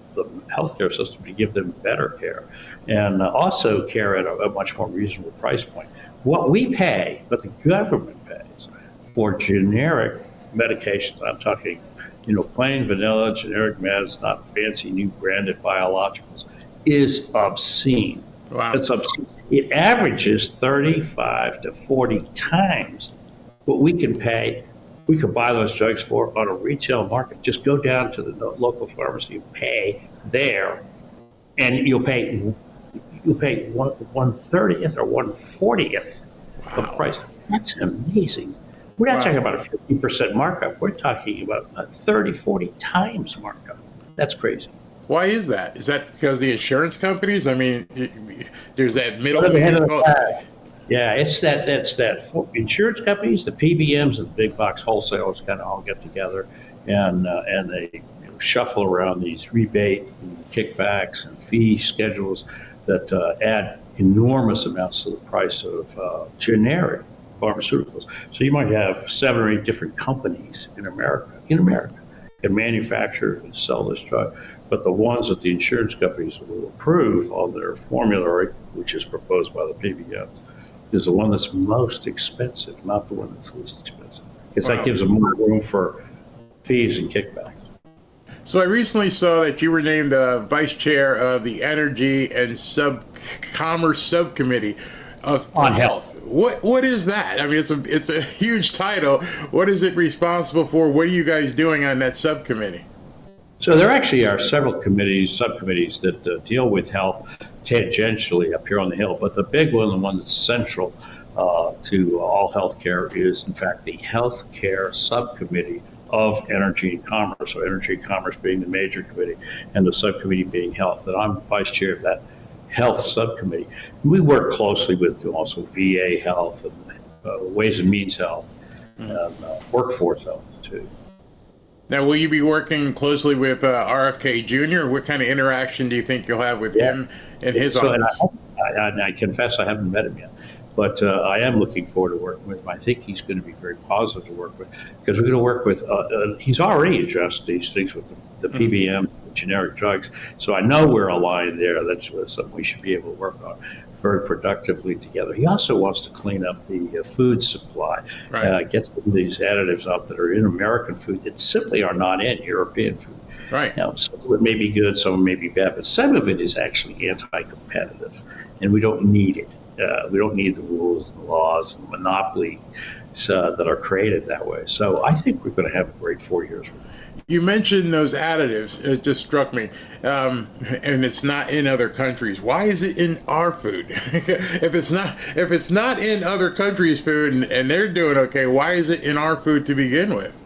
healthcare system to give them better care, and also care at a much more reasonable price point. What we pay, what the government pays for generic medications, I'm talking, plain vanilla generic meds, not fancy new branded biologicals, is obscene. Wow. It's obscene. It averages 35 to 40 times what we can pay. We could buy those drugs for on a retail market. Just go down to the local pharmacy, pay there, and you'll pay 1/30th or 1/40th of the price. That's amazing. We're not talking about a 50% markup. We're talking about a 30, 40 times markup. That's crazy. Why is that? Is that because the insurance companies? I mean, there's that middleman. Yeah, it's that insurance companies, the PBMs, and the big box wholesalers kind of all get together and they shuffle around these rebate and kickbacks and fee schedules that add enormous amounts to the price of generic pharmaceuticals. So you might have 7 or 8 different companies in America can manufacture and sell this drug, but the ones that the insurance companies will approve on their formulary, which is proposed by the PBM, is the one that's most expensive, not the one that's least expensive. Because that gives them more room for fees and kickbacks. So I recently saw that you were named vice chair of the Energy and Commerce Subcommittee on Health. What is that? I mean, it's a huge title. What is it responsible for? What are you guys doing on that subcommittee? So there actually are several subcommittees that deal with health tangentially up here on the Hill, but the big one, the one that's central to all healthcare, is in fact the Healthcare Subcommittee of Energy and Commerce. So Energy and Commerce being the major committee, and the subcommittee being Health. And I'm vice chair of that Health Subcommittee. We work closely with also VA Health and Ways and Means Health and Workforce Health too. Now, will you be working closely with RFK Jr.? What kind of interaction do you think you'll have with him in his office? And I confess I haven't met him yet, but I am looking forward to working with him. I think he's going to be very positive to work with, because we're going to work with, he's already addressed these things with the PBM, generic drugs, so I know we're aligned there. That's something we should be able to work on very productively together. He also wants to clean up the food supply, get some of these additives out that are in American food that simply are not in European food. Right. Now, some of it may be good, some of it may be bad, but some of it is actually anti-competitive, and we don't need it. We don't need the rules and the laws and the monopoly that are created that way. So I think we're going to have a great 4 years. You mentioned those additives. It just struck me. And it's not in other countries. Why is it in our food? If it's not in other countries' food and they're doing okay, why is it in our food to begin with?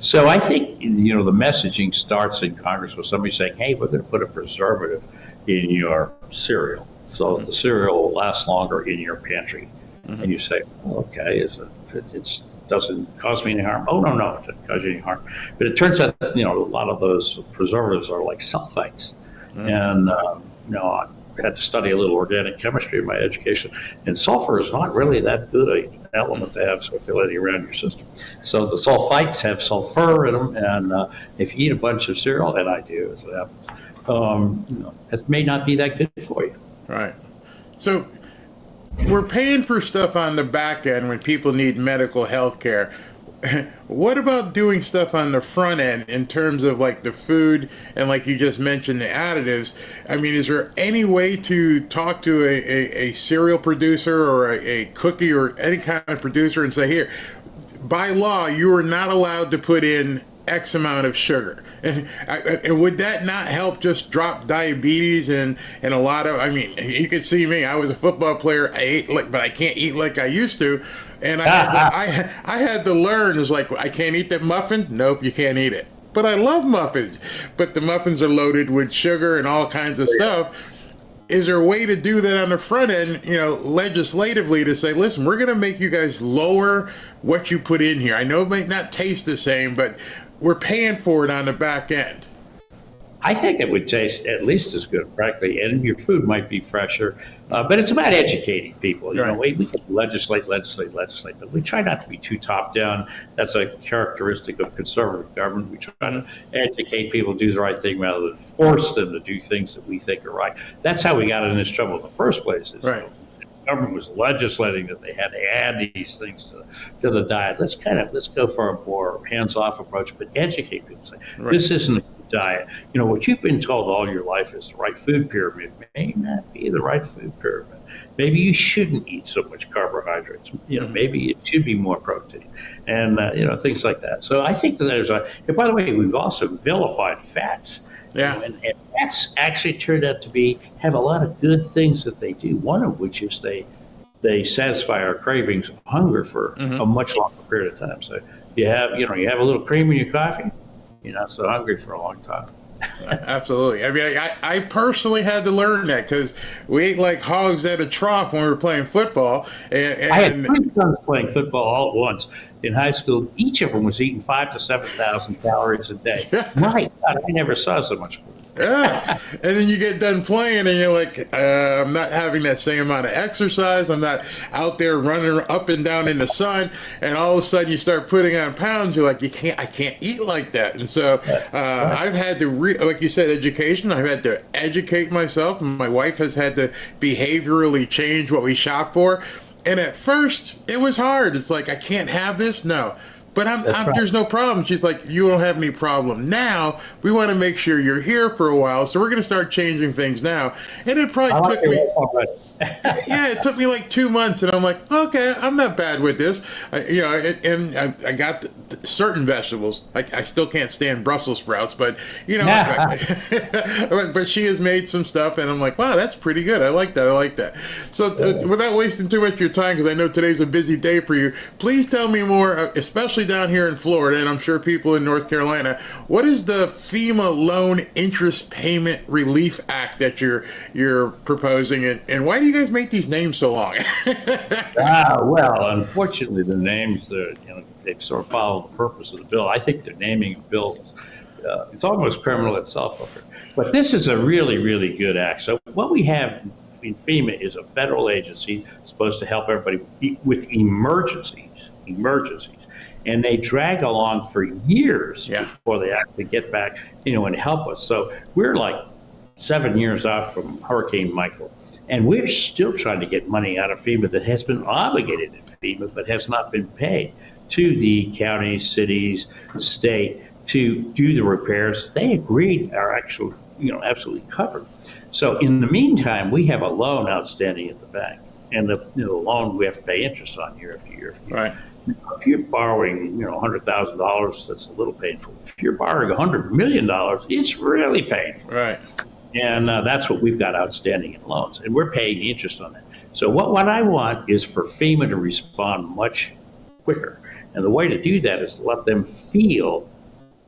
So I think, the messaging starts in Congress with somebody saying, hey, we're going to put a preservative in your cereal, so the cereal will last longer in your pantry. And you say, okay, it doesn't cause me any harm. Oh, no, it doesn't cause you any harm. But it turns out that, a lot of those preservatives are like sulfites. And, I had to study a little organic chemistry in my education, and sulfur is not really that good an element to have circulating around your system. So the sulfites have sulfur in them, and if you eat a bunch of cereal, and I do, as it happens, it may not be that good for you. Right. So we're paying for stuff on the back end when people need medical health care. What about doing stuff on the front end in terms of like the food and, like you just mentioned, the additives? I mean, is there any way to talk to a cereal producer or a cookie or any kind of producer and say, here, by law, you are not allowed to put in X amount of sugar? And would that not help just drop diabetes and a lot of, I mean, you can see me, I was a football player, I ate like, but I can't eat like I used to. And I had to learn, it's like, I can't eat that muffin? Nope, you can't eat it. But I love muffins. But the muffins are loaded with sugar and all kinds of stuff. Is there a way to do that on the front end, legislatively to say, listen, we're going to make you guys lower what you put in here. I know it might not taste the same, but we're paying for it on the back end. I think it would taste at least as good, frankly, and your food might be fresher. But it's about educating people. You know, we can legislate, but we try not to be too top down. That's a characteristic of conservative government. We try to educate people, do the right thing, rather than force them to do things that we think are right. That's how we got in this trouble in the first place. Is the government was legislating that they had to add these things to the diet. Let's go for a more hands-off approach, but educate people. Say, this isn't a diet. You know, what you've been told all your life is the right food pyramid may not be the right food pyramid. Maybe you shouldn't eat so much carbohydrates. You know, maybe it should be more protein, and things like that. So I think that there's and by the way, we've also vilified fats. Yeah, and fats actually turned out to have a lot of good things that they do. One of which is they satisfy our cravings of hunger for a much longer period of time. So you have a little cream in your coffee, you're not so hungry for a long time. Absolutely. I mean, I personally had to learn that because we ate like hogs at a trough when we were playing football. And I had 3 sons playing football all at once in high school. Each of them was eating 5,000 to 7,000 calories a day. My God, I never saw so much food. Yeah, and then you get done playing and you're like, I'm not having that same amount of exercise. I'm not out there running up and down in the sun. And all of a sudden you start putting on pounds. You're like, I can't eat like that. And so I've had to, like you said, education. I've had to educate myself. And my wife has had to behaviorally change what we shop for. And at first it was hard. It's like, I can't have this. No. But there's no problem. She's like, you don't have any problem. Now, we want to make sure you're here for a while, so we're going to start changing things now. And it probably took me... it took me like 2 months, and I'm like, okay, I'm not bad with this. I got certain vegetables. I still can't stand Brussels sprouts, but, but she has made some stuff, and I'm like, wow, that's pretty good. I like that. So without wasting too much of your time, because I know today's a busy day for you, please tell me more, especially down here in Florida, and I'm sure people in North Carolina, what is the FEMA Loan Interest Payment Relief Act that you're proposing, and why do you guys make these names so long? Well, unfortunately, the names, they sort of follow the purpose of the bill. I think the naming of bills, it's almost criminal itself. But this is a really, really good act. So what we have in FEMA is a federal agency supposed to help everybody with emergencies. And they drag along for years before they actually get back, and help us. So we're like 7 years out from Hurricane Michael. And we're still trying to get money out of FEMA that has been obligated to FEMA but has not been paid to the counties, cities, state to do the repairs. They agreed are actually, absolutely covered. So in the meantime, we have a loan outstanding at the bank, and the loan we have to pay interest on year after year after year. Right. If you're borrowing, $100,000, that's a little painful. If you're borrowing $100 million, it's really painful. Right. And that's what we've got outstanding in loans, and we're paying the interest on that. So what I want is for FEMA to respond much quicker, and the way to do that is to let them feel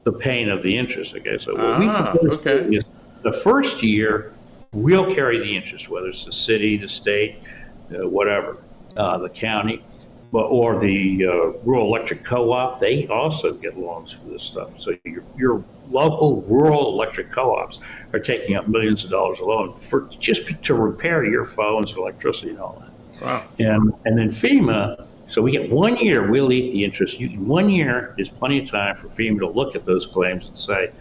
the pain of the interest. Okay, so what we propose is the first year we'll carry the interest, whether it's the city, the state, whatever, the county, or the rural electric co-op. They also get loans for this stuff. So your local rural electric co-ops are taking up millions of dollars a loan for just to repair your phones, electricity, and all that. Wow. And then FEMA, so we get 1 year, we'll eat the interest. 1 year is plenty of time for FEMA to look at those claims and say,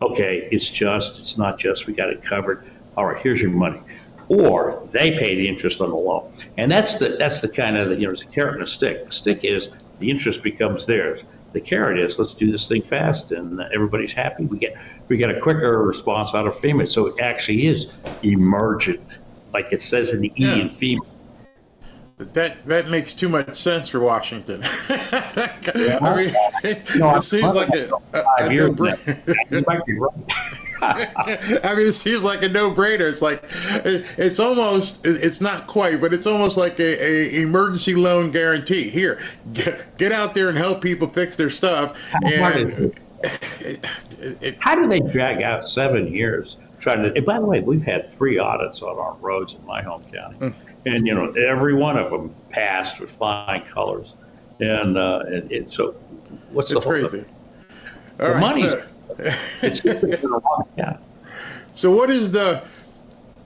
okay, it's not just, we got it covered. All right, here's your money. Or they pay the interest on the loan. And that's the kind of, it's a carrot and a stick. The stick is the interest becomes theirs. The carrot is, let's do this thing fast and everybody's happy. We get a quicker response out of FEMA. So it actually is emergent, like it says in the E in FEMA. That makes too much sense for Washington. I mean, it seems like a no-brainer. You might be right. I mean, it seems like a no-brainer. It's like it's almost, it's not quite, but it's almost like a emergency loan guarantee. Here, get out there and help people fix their stuff. How do they drag out 7 years trying to? And by the way, we've had 3 audits on our roads in my home county, and every one of them passed with flying colors. And so, what's it's the whole crazy? The money's. So what is the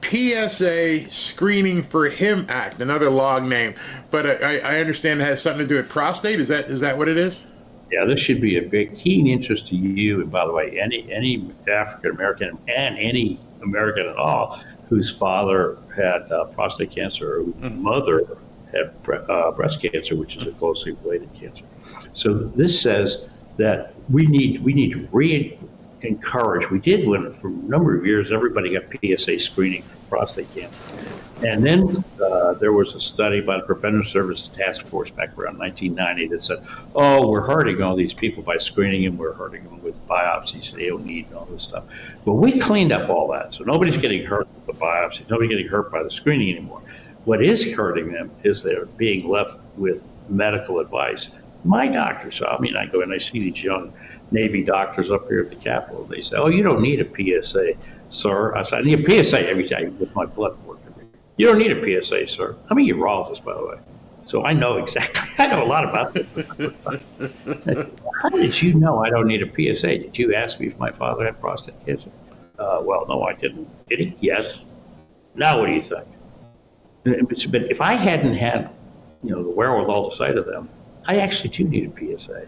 PSA Screening for Him Act? Another long name, but I understand it has something to do with prostate. Is that what it is? Yeah, this should be a big keen interest to you. And by the way, any African American and any American at all whose father had prostate cancer or whose mother had breast cancer, which is a closely related cancer. So this says that we need to re-encourage. We did when for a number of years everybody got PSA screening for prostate cancer, and then there was a study by the Preventive Services Task Force back around 1990 that said, "Oh, we're hurting all these people by screening them. We're hurting them with biopsies they don't need and all this stuff." But we cleaned up all that, so nobody's getting hurt with the biopsies. Nobody's getting hurt by the screening anymore. What is hurting them is they're being left with medical advice. My doctor saw me, and I go and I see these young Navy doctors up here at the Capitol. They say, "Oh, you don't need a PSA, sir." I said, "I need a PSA every time with my blood work." "You don't need a PSA, sir." I'm a urologist, by the way, so I know exactly. I know a lot about this. How did you know I don't need a PSA? Did you ask me if my father had prostate cancer? Well, no, I didn't. Did he? Yes. Now, what do you think? But if I hadn't had, the wherewithal to say to them, I actually do need a PSA,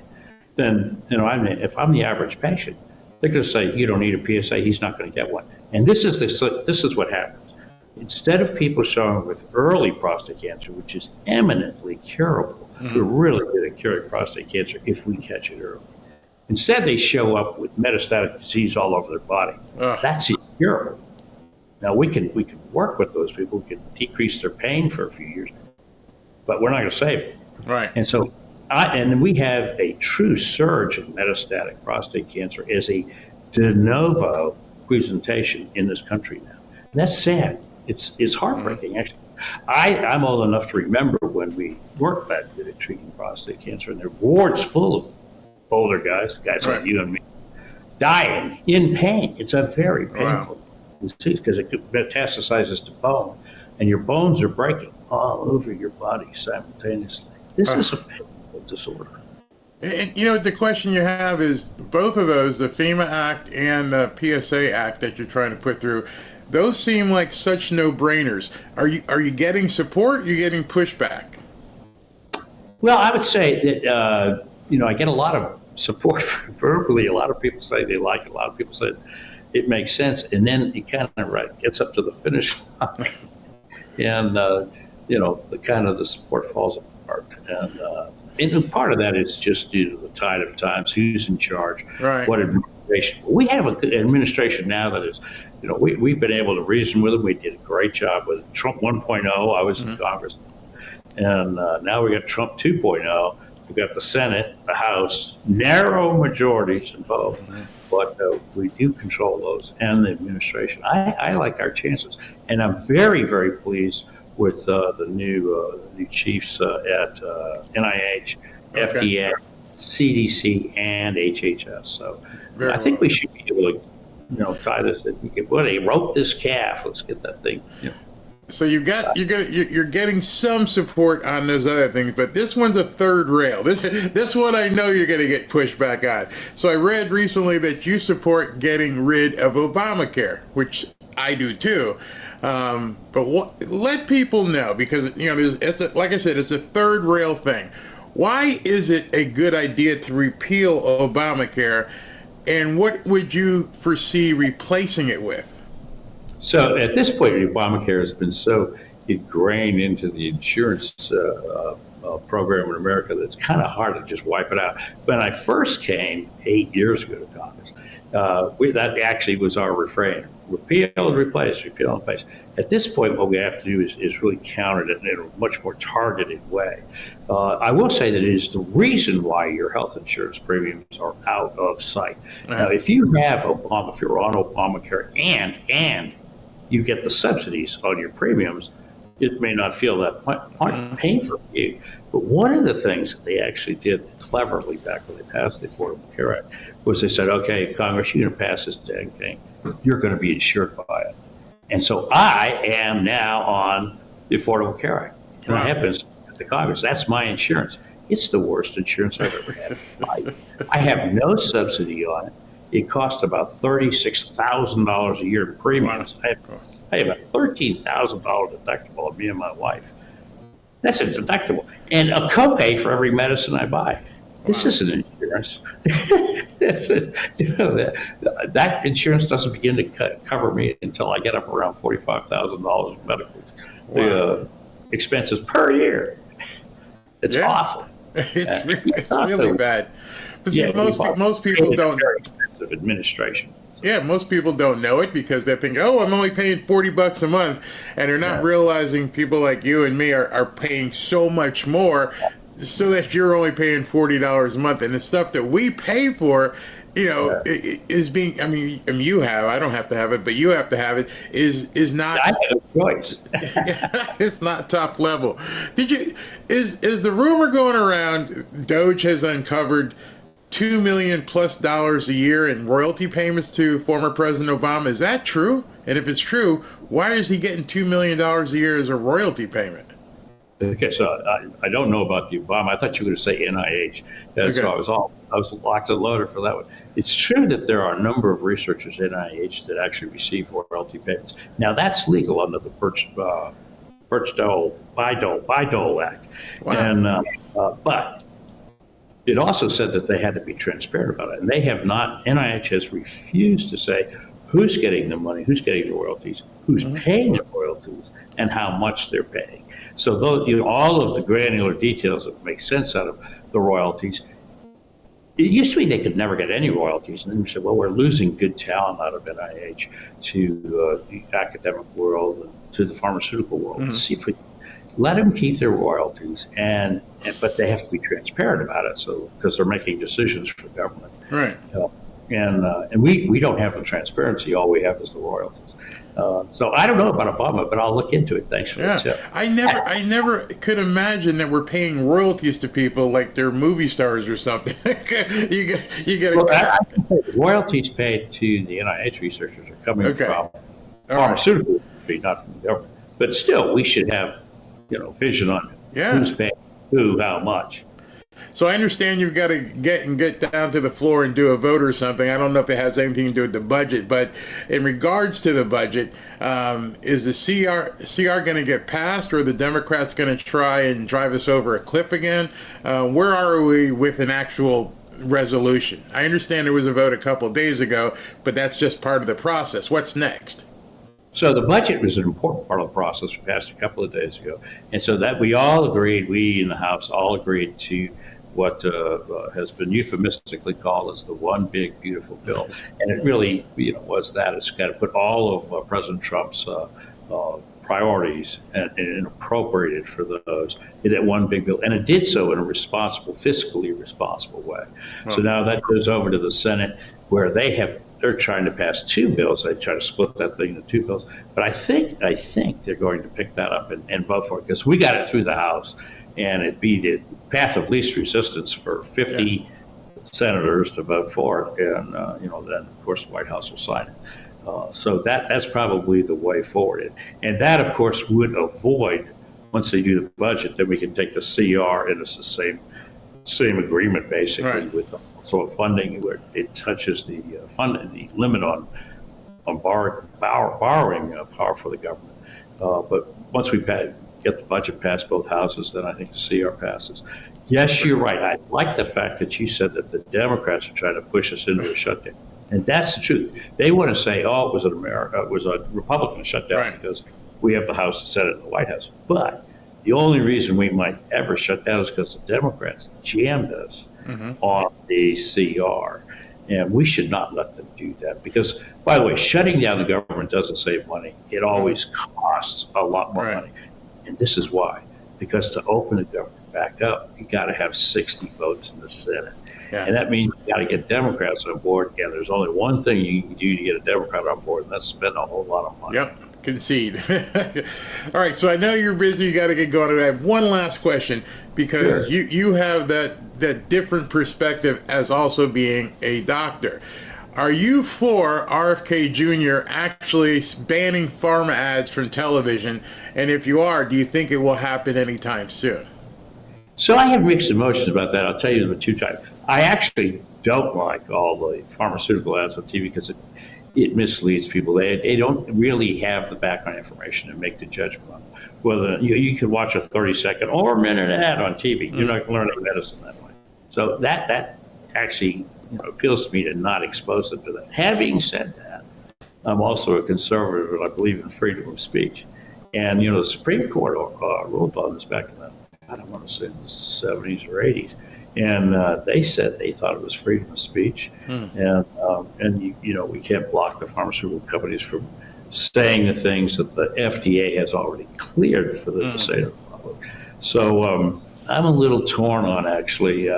then, if I'm the average patient, they're going to say, "You don't need a PSA, he's not going to get one." And this is what happens. Instead of people showing with early prostate cancer, which is eminently curable, we're really good at curing prostate cancer if we catch it early. Instead, they show up with metastatic disease all over their body. That's incurable. Now, we can work with those people. We can decrease their pain for a few years, but we're not going to save it. Right. And so, and we have a true surge in metastatic prostate cancer as a de novo presentation in this country now. And that's sad. It's heartbreaking, actually. I'm old enough to remember when we weren't that good at treating prostate cancer, and there were wards full of older guys like you and me, dying in pain. It's a very painful disease because it metastasizes to bone, and your bones are breaking all over your body simultaneously. This is a painful disorder. And, the question you have is both of those, the FEMA Act and the PSA Act that you're trying to put through, those seem like such no-brainers. Are you getting support? Are you getting pushback? Well, I would say that, I get a lot of support verbally. A lot of people say they like it. A lot of people say it makes sense. And then it kind of gets up to the finish line. And, the support falls apart. And part of that is just due to the tide of times, who's in charge, what administration. We have an administration now that is, we've been able to reason with them. We did a great job with Trump 1.0. I was in Congress. And now we got Trump 2.0. We've got the Senate, the House, narrow majorities in both. But we do control those and the administration. I like our chances. And I'm very, very pleased with the new chiefs at NIH, FDA, CDC, and HHS. So I think we should be able to, tie this. They rope this calf. Let's get that thing. So you're getting some support on those other things, but this one's a third rail. This one I know you're going to get pushback on. So I read recently that you support getting rid of Obamacare, which I do too. But let people know, because like I said, it's a third rail thing. Why is it a good idea to repeal Obamacare, and what would you foresee replacing it with? So at this point, Obamacare has been so ingrained into the insurance program in America that it's kind of hard to just wipe it out. When I first came 8 years ago to Congress, That actually was our refrain: repeal and replace, repeal and replace. At this point, what we have to do is really counter it in a much more targeted way. I will say that it is the reason why your health insurance premiums are out of sight. Now, if you have if you're on Obamacare and you get the subsidies on your premiums, it may not feel that painful for you. But one of the things that they actually did cleverly back when they passed the Affordable Care Act was they said, okay, Congress, you're going to pass this dang thing. You're going to be insured by it. And so I am now on the Affordable Care Act. And what happens at the Congress, that's my insurance. It's the worst insurance I've ever had in my life. I have no subsidy on it. It costs about $36,000 a year in premiums. I have a $13,000 deductible on me and my wife. That's a deductible. And a copay for every medicine I buy. This isn't insurance. That insurance doesn't begin to cover me until I get up around $45,000 medical expenses per year. It's awful. It's really bad. But see, most people don't. Very expensive administration. Yeah, most people don't know it because they think, oh, I'm only paying $40 a month. And they're not realizing people like you and me are paying so much more so that you're only paying $40 a month. And the stuff that we pay for, is being, I mean, you have, I don't have to have it, but you have to have it, is not. I have a choice. It's not top level. Is the rumor going around Doge has uncovered $2 million plus a year in royalty payments to former President Obama? Is that true? And if it's true, why is he getting $2 million a year as a royalty payment? Okay, so I don't know about the Obama. I thought you were going to say NIH. So I was locked and loaded for that one. It's true that there are a number of researchers at NIH that actually receive royalty payments. Now that's legal under the Bayh-Dole Act. Wow. And but it also said that they had to be transparent about it, and they have not. NIH has refused to say who's getting the money, who's getting the royalties, who's paying the royalties, and how much they're paying. So all of the granular details that make sense out of the royalties. It used to be they could never get any royalties, and then we said, well, we're losing good talent out of NIH to the academic world, and to the pharmaceutical world. See if we let them keep their royalties, but they have to be transparent about it, so because they're making decisions for government. Right. And we don't have the transparency. All we have is the royalties. So I don't know about Obama, but I'll look into it. Thanks for the tip. I never could imagine that we're paying royalties to people like they're movie stars or something. you get royalties paid to the NIH researchers are coming from pharmaceutical industry, not from the government. But still, we should have vision on who's paying who, how much. So I understand you've got to get down to the floor and do a vote or something. I don't know if it has anything to do with the budget, but in regards to the budget, is the CR going to get passed, or are the Democrats going to try and drive us over a cliff again? Where are we with an actual resolution? I understand there was a vote a couple of days ago, but that's just part of the process. What's next? So the budget was an important part of the process. We passed a couple of days ago. And so that we in the House all agreed to what has been euphemistically called as the one big beautiful bill. And it really was that. It's got to put all of President Trump's priorities and appropriated for those in that one big bill. And it did so in a fiscally responsible way. So now that goes over to the Senate, where they're trying to pass two bills. They try to split that thing into two bills. But I think they're going to pick that up and vote for it, because we got it through the House, and it'd be the path of least resistance for 50 senators to vote for it. And, then, of course, the White House will sign it. So that's probably the way forward. And that, of course, would avoid, once they do the budget, then we can take the CR, and it's the same agreement, basically, with funding, where it touches the limit on borrowing power for the government. But once we get the budget past both houses, then I think the CR passes. Yes, you're right. I like the fact that you said that the Democrats are trying to push us into a shutdown, and that's the truth. They want to say, "Oh, it was a Republican shutdown because we have the House, the Senate, and the White House." But the only reason we might ever shut down is because the Democrats jammed us on the CR. And we should not let them do that because, by the way, shutting down the government doesn't save money. It always costs a lot more money. And this is why. Because to open the government back up, you got to have 60 votes in the Senate. Yeah. And that means you got to get Democrats on board. And there's only one thing you can do to get a Democrat on board, and that's spend a whole lot of money. Yep, concede. All right, so I know you're busy. You got to get going. I have one last question because you have that different perspective as also being a doctor. Are you for RFK Jr. actually banning pharma ads from television? And if you are, do you think it will happen anytime soon? So I have mixed emotions about that. I'll tell you the two types. I actually don't like all the pharmaceutical ads on TV because it misleads people. They don't really have the background information to make the judgment on whether you can watch a 30-second or a minute ad on TV. You're not learning medicine that way. So that actually appeals to me to not expose them to that. Having said that, I'm also a conservative and I believe in freedom of speech. And, the Supreme Court ruled on this back in the, I don't want to say in the 70s or 80s. And they said they thought it was freedom of speech. And we can't block the pharmaceutical companies from saying the things that the FDA has already cleared for them to say to the public. So I'm a little torn on actually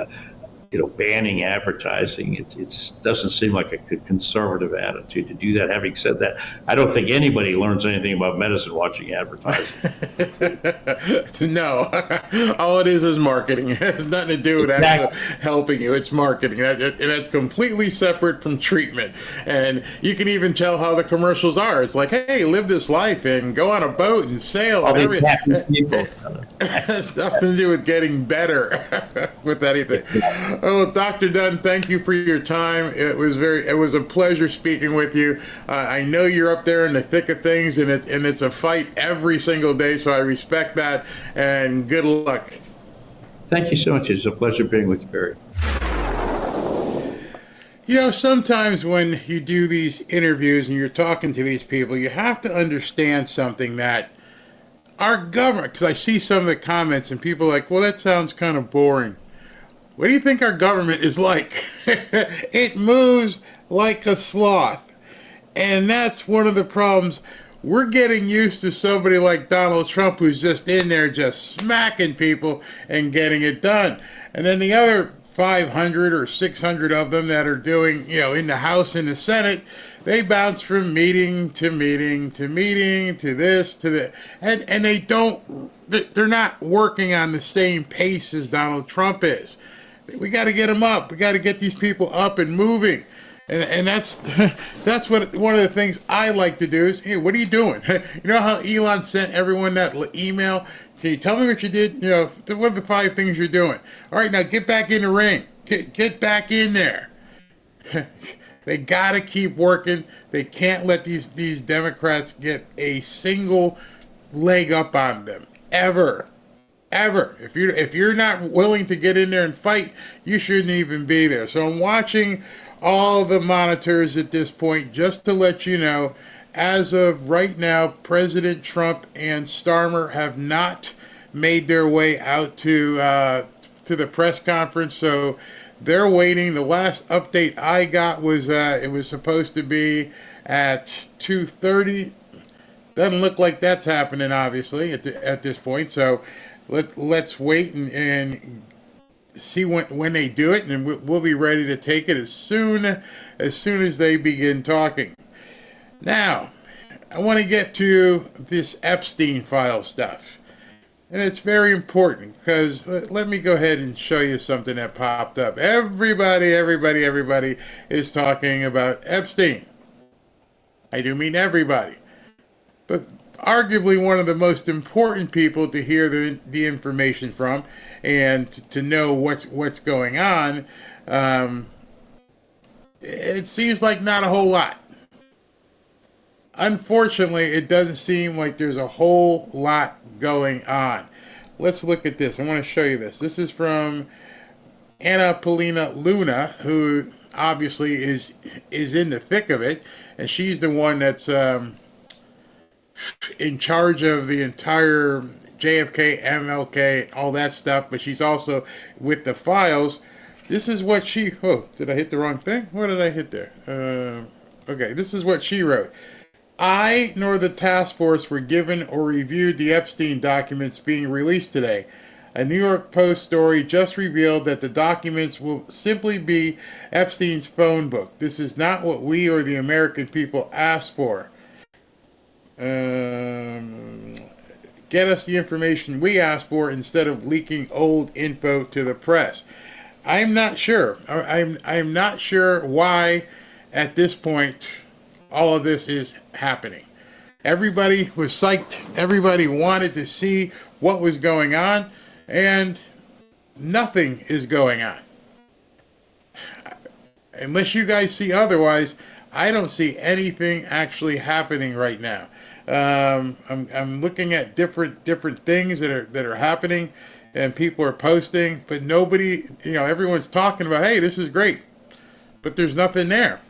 banning advertising. It doesn't seem like a conservative attitude to do that. Having said that, I don't think anybody learns anything about medicine watching advertising. No, all it is marketing. It has nothing to do with actually helping you. It's marketing. And that's completely separate from treatment. And you can even tell how the commercials are. It's like, hey, live this life and go on a boat and sail. And everything. It has nothing to do with getting better with anything. Oh, Dr. Dunn, thank you for your time. It was a pleasure speaking with you. I know you're up there in the thick of things, and it's a fight every single day, so I respect that, and good luck. Thank you so much. It's a pleasure being with you, Barry. Sometimes when you do these interviews and you're talking to these people, you have to understand something that our government, because I see some of the comments and people are like, well, that sounds kind of boring. What do you think our government is like? It moves like a sloth. And that's one of the problems. We're getting used to somebody like Donald Trump who's just in there just smacking people and getting it done. And then the other 500 or 600 of them that are doing, in the House and the Senate, they bounce from meeting to meeting to meeting to this to that. And they're not working on the same pace as Donald Trump is. We got to get them up. We got to get these people up and moving. And that's what one of the things I like to do is, hey, what are you doing? You know how Elon sent everyone that email? Can you tell me what you did? What are the 5 things you're doing? All right, now get back in the ring. Get back in there. They got to keep working. They can't let these Democrats get a single leg up on them, ever. If you're not willing to get in there and fight, you shouldn't even be there. So I'm watching all the monitors at this point just to let you know, as of right now, President Trump and Starmer have not made their way out to the press conference. So they're waiting. The last update I got was it was supposed to be at 2:30. Doesn't look like that's happening, obviously, at this point. So let's wait and see when they do it, and we'll be ready to take it as soon as they begin talking. Now, I want to get to this Epstein file stuff, and it's very important because let me go ahead and show you something that popped up. Everybody is talking about Epstein. I do mean everybody, but arguably one of the most important people to hear the information from and to know what's going on. It seems like not a whole lot. Unfortunately, it doesn't seem like there's a whole lot going on. Let's look at this. I want to show you this. This is from Anna Paulina Luna, who obviously is in the thick of it, and she's the one that's in charge of the entire JFK, MLK, all that stuff, but she's also with the files. This is what she... Oh, did I hit the wrong thing? What did I hit there? Okay, this is what she wrote. I nor the task force were given or reviewed the Epstein documents being released today. A New York Post story just revealed that the documents will simply be Epstein's phone book. This is not what we or the American people asked for. Get us the information we asked for instead of leaking old info to the press. I'm not sure. I'm not sure why at this point all of this is happening. Everybody was psyched. Everybody wanted to see what was going on, and nothing is going on. Unless you guys see otherwise, I don't see anything actually happening right now. I'm looking at different things that are happening, and people are posting, but nobody, everyone's talking about, hey, this is great, but there's nothing there.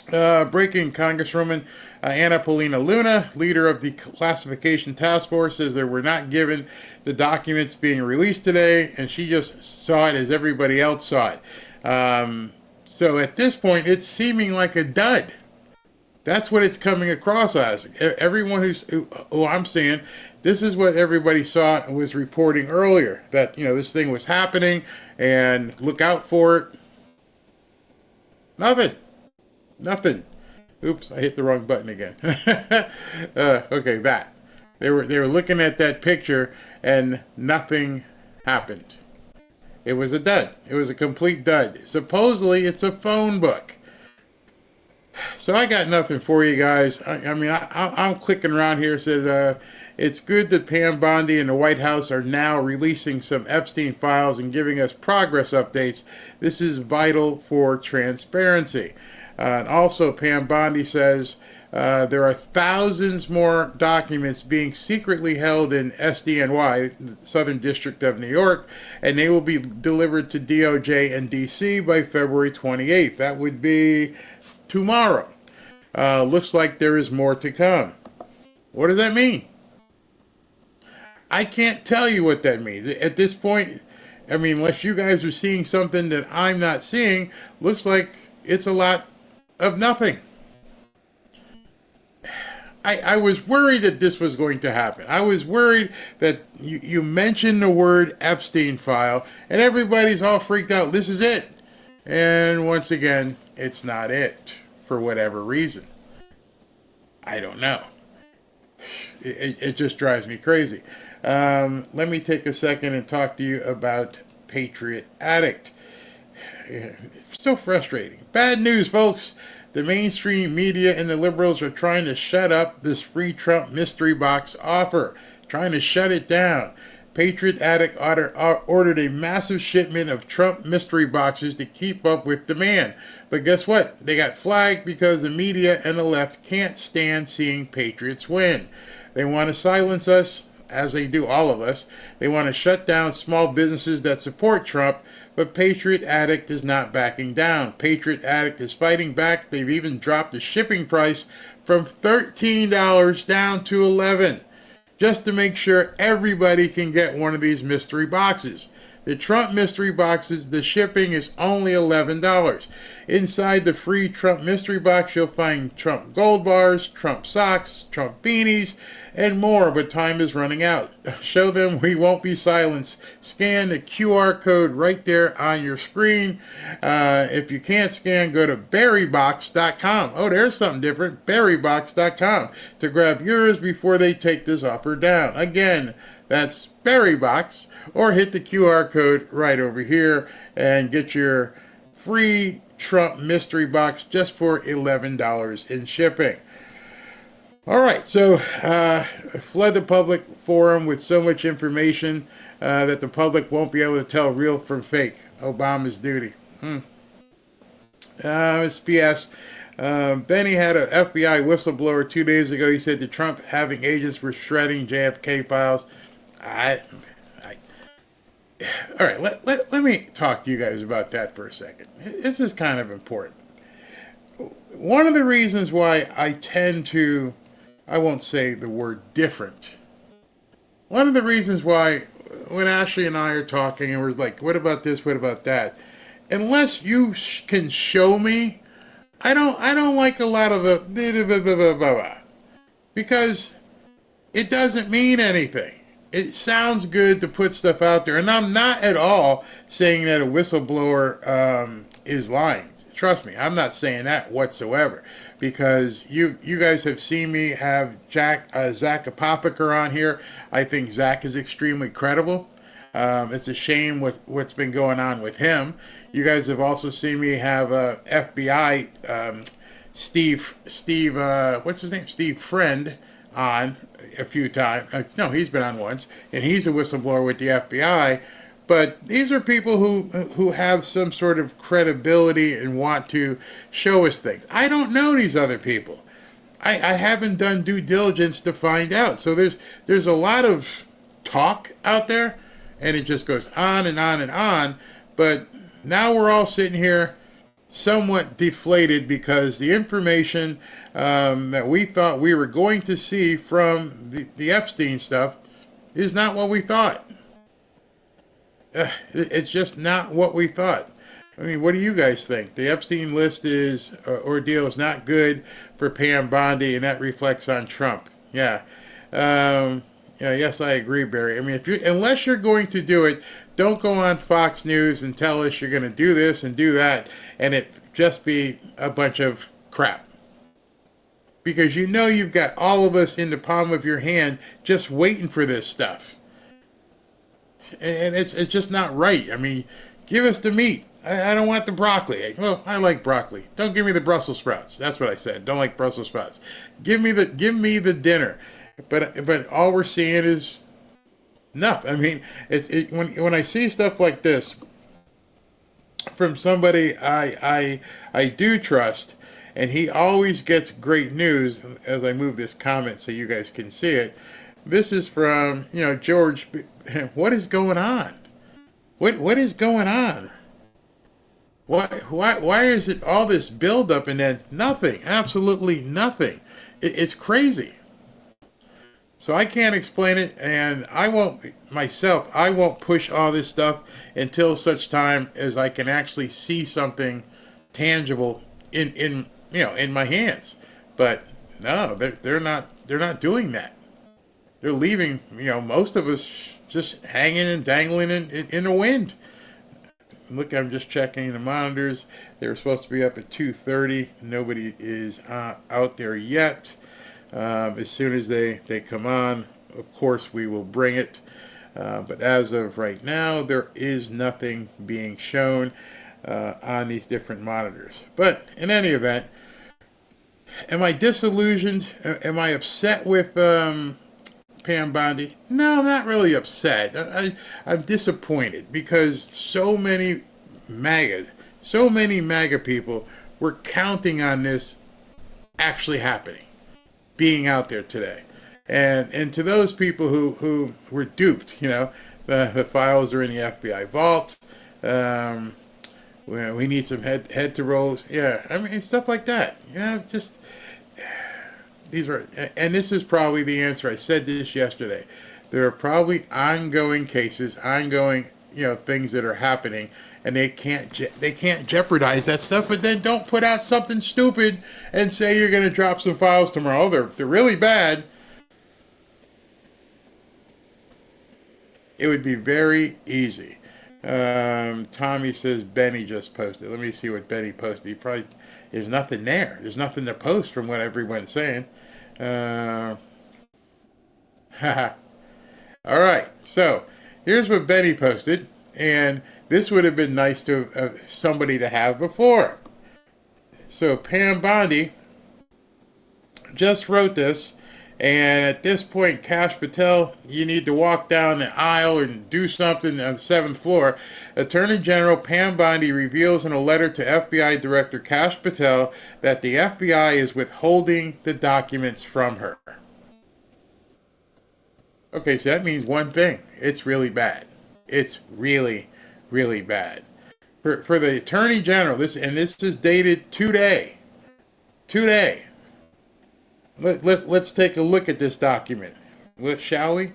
Breaking: Congresswoman Anna Paulina Luna, leader of the Classification Task Force, says they were not given the documents being released today, and she just saw it as everybody else saw it. So at this point, it's seeming like a dud. That's what it's coming across as. Everyone who I'm saying, this is what everybody saw and was reporting earlier, that, this thing was happening and look out for it. Nothing. Oops, I hit the wrong button again. Okay, that. They were looking at that picture and nothing happened. It was a dud. It was a complete dud. Supposedly, it's a phone book. So I got nothing for you guys. I'm clicking around here. It says, it's good that Pam Bondi and the White House are now releasing some Epstein files and giving us progress updates. This is vital for transparency. And also, Pam Bondi says there are thousands more documents being secretly held in SDNY, the Southern District of New York, and they will be delivered to DOJ and DC by February 28th. That would be tomorrow. Looks like there is more to come. What does that mean? I can't tell you what that means. At this point, unless you guys are seeing something that I'm not seeing, looks like it's a lot of nothing. I was worried that this was going to happen. I was worried that you mentioned the word Epstein file and everybody's all freaked out. This is it. And once again, it's not it, for whatever reason. I don't know. It just drives me crazy. Let me take a second and talk to you about Patriot Addict. So frustrating. Bad news, folks. The mainstream media and the liberals are trying to shut up this free Trump mystery box offer, trying to shut it down. Patriot Addict ordered a massive shipment of Trump mystery boxes to keep up with demand. But guess what? They got flagged because the media and the left can't stand seeing patriots win. They want to silence us, as they do all of us. They want to shut down small businesses that support Trump, but Patriot Addict is not backing down. Patriot Addict is fighting back. They've even dropped the shipping price from $13 down to $11, just to make sure everybody can get one of these mystery boxes. The Trump mystery boxes, the shipping is only $11. Inside the free Trump mystery box, you'll find Trump gold bars, Trump socks, Trump beanies, and more, but time is running out. Show them we won't be silenced. Scan the QR code right there on your screen. If you can't scan, go to berrybox.com. Oh, there's something different. Berrybox.com to grab yours before they take this offer down. Again, that's Berrybox, or hit the QR code right over here and get your free Trump mystery box just for $11 in shipping. All right, so flood the public forum with so much information that the public won't be able to tell real from fake. Obama's duty. It's BS. Benny had an FBI whistleblower 2 days ago. He said that Trump having agents were shredding JFK files. All right, let me talk to you guys about that for a second. This is kind of important. One of the reasons why I tend to, I won't say the word different. One of the reasons why when Ashley and I are talking and we're like, what about this? What about that? Unless you can show me, I don't like a lot of the because it doesn't mean anything. It sounds good to put stuff out there, and I'm not at all saying that a whistleblower is lying. Trust me, I'm not saying that whatsoever, because you guys have seen me have Zach Apotheker on here. I think Zach is extremely credible. It's a shame with what's been going on with him. You guys have also seen me have FBI Steve what's his name? Steve Friend on a few times. No, he's been on once, and he's a whistleblower with the FBI. But these are people who have some sort of credibility and want to show us things. I don't know these other people. I haven't done due diligence to find out. So there's a lot of talk out there, and it just goes on and on and on. But now we're all sitting here somewhat deflated because the information that we thought we were going to see from the Epstein stuff is not what we thought. It's just not what we thought. I mean, what do you guys think? The Epstein list ordeal is not good for Pam Bondi, and that reflects on Trump. Yeah. Yes, I agree, Barry. I mean, unless you're going to do it, don't go on Fox News and tell us you're going to do this and do that, and it just be a bunch of crap. Because you know you've got all of us in the palm of your hand just waiting for this stuff. And it's just not right. I mean, give us the meat. I don't want the broccoli. Well, I like broccoli. Don't give me the Brussels sprouts. That's what I said. Don't like Brussels sprouts. Give me the dinner. But all we're seeing is nothing. I mean, when I see stuff like this from somebody I do trust, and he always gets great news. As I move this comment so you guys can see it, this is from George. What is going on? What is going on? Why is it all this buildup and then nothing? Absolutely nothing. It's crazy. So I can't explain it, and I won't push all this stuff until such time as I can actually see something tangible in my hands. But no, they're not doing that. They're leaving most of us just hanging and dangling in the wind. Look, I'm just checking the monitors. They were supposed to be up at 2:30. Nobody is out there yet. As soon as they come on, of course, we will bring it. But as of right now, there is nothing being shown on these different monitors. But in any event, am I disillusioned? Am I upset with Pam Bondi? No, I'm not really upset. I'm disappointed because so many MAGA people were counting on this actually happening, being out there today. And to those people who were duped, the files are in the FBI vault. We need some head to rolls. Yeah, I mean, stuff like that. Just... These are, and this is probably the answer. I said this yesterday. There are probably ongoing cases, things that are happening, and they can't jeopardize that stuff. But then don't put out something stupid and say you're going to drop some files tomorrow. They're really bad. It would be very easy. Tommy says Benny just posted. Let me see what Benny posted. There's nothing there. There's nothing to post from what everyone's saying. All right, so here's what Betty posted, and this would have been nice to somebody to have before. So Pam Bondi just wrote this, and at this point, Kash Patel, you need to walk down the aisle and do something on the 7th floor. Attorney General Pam Bondi reveals in a letter to FBI Director Kash Patel that the FBI is withholding the documents from her. Okay, so that means one thing. It's really bad. It's really, really bad. For the Attorney General, this is dated today. Let's take a look at this document, shall we?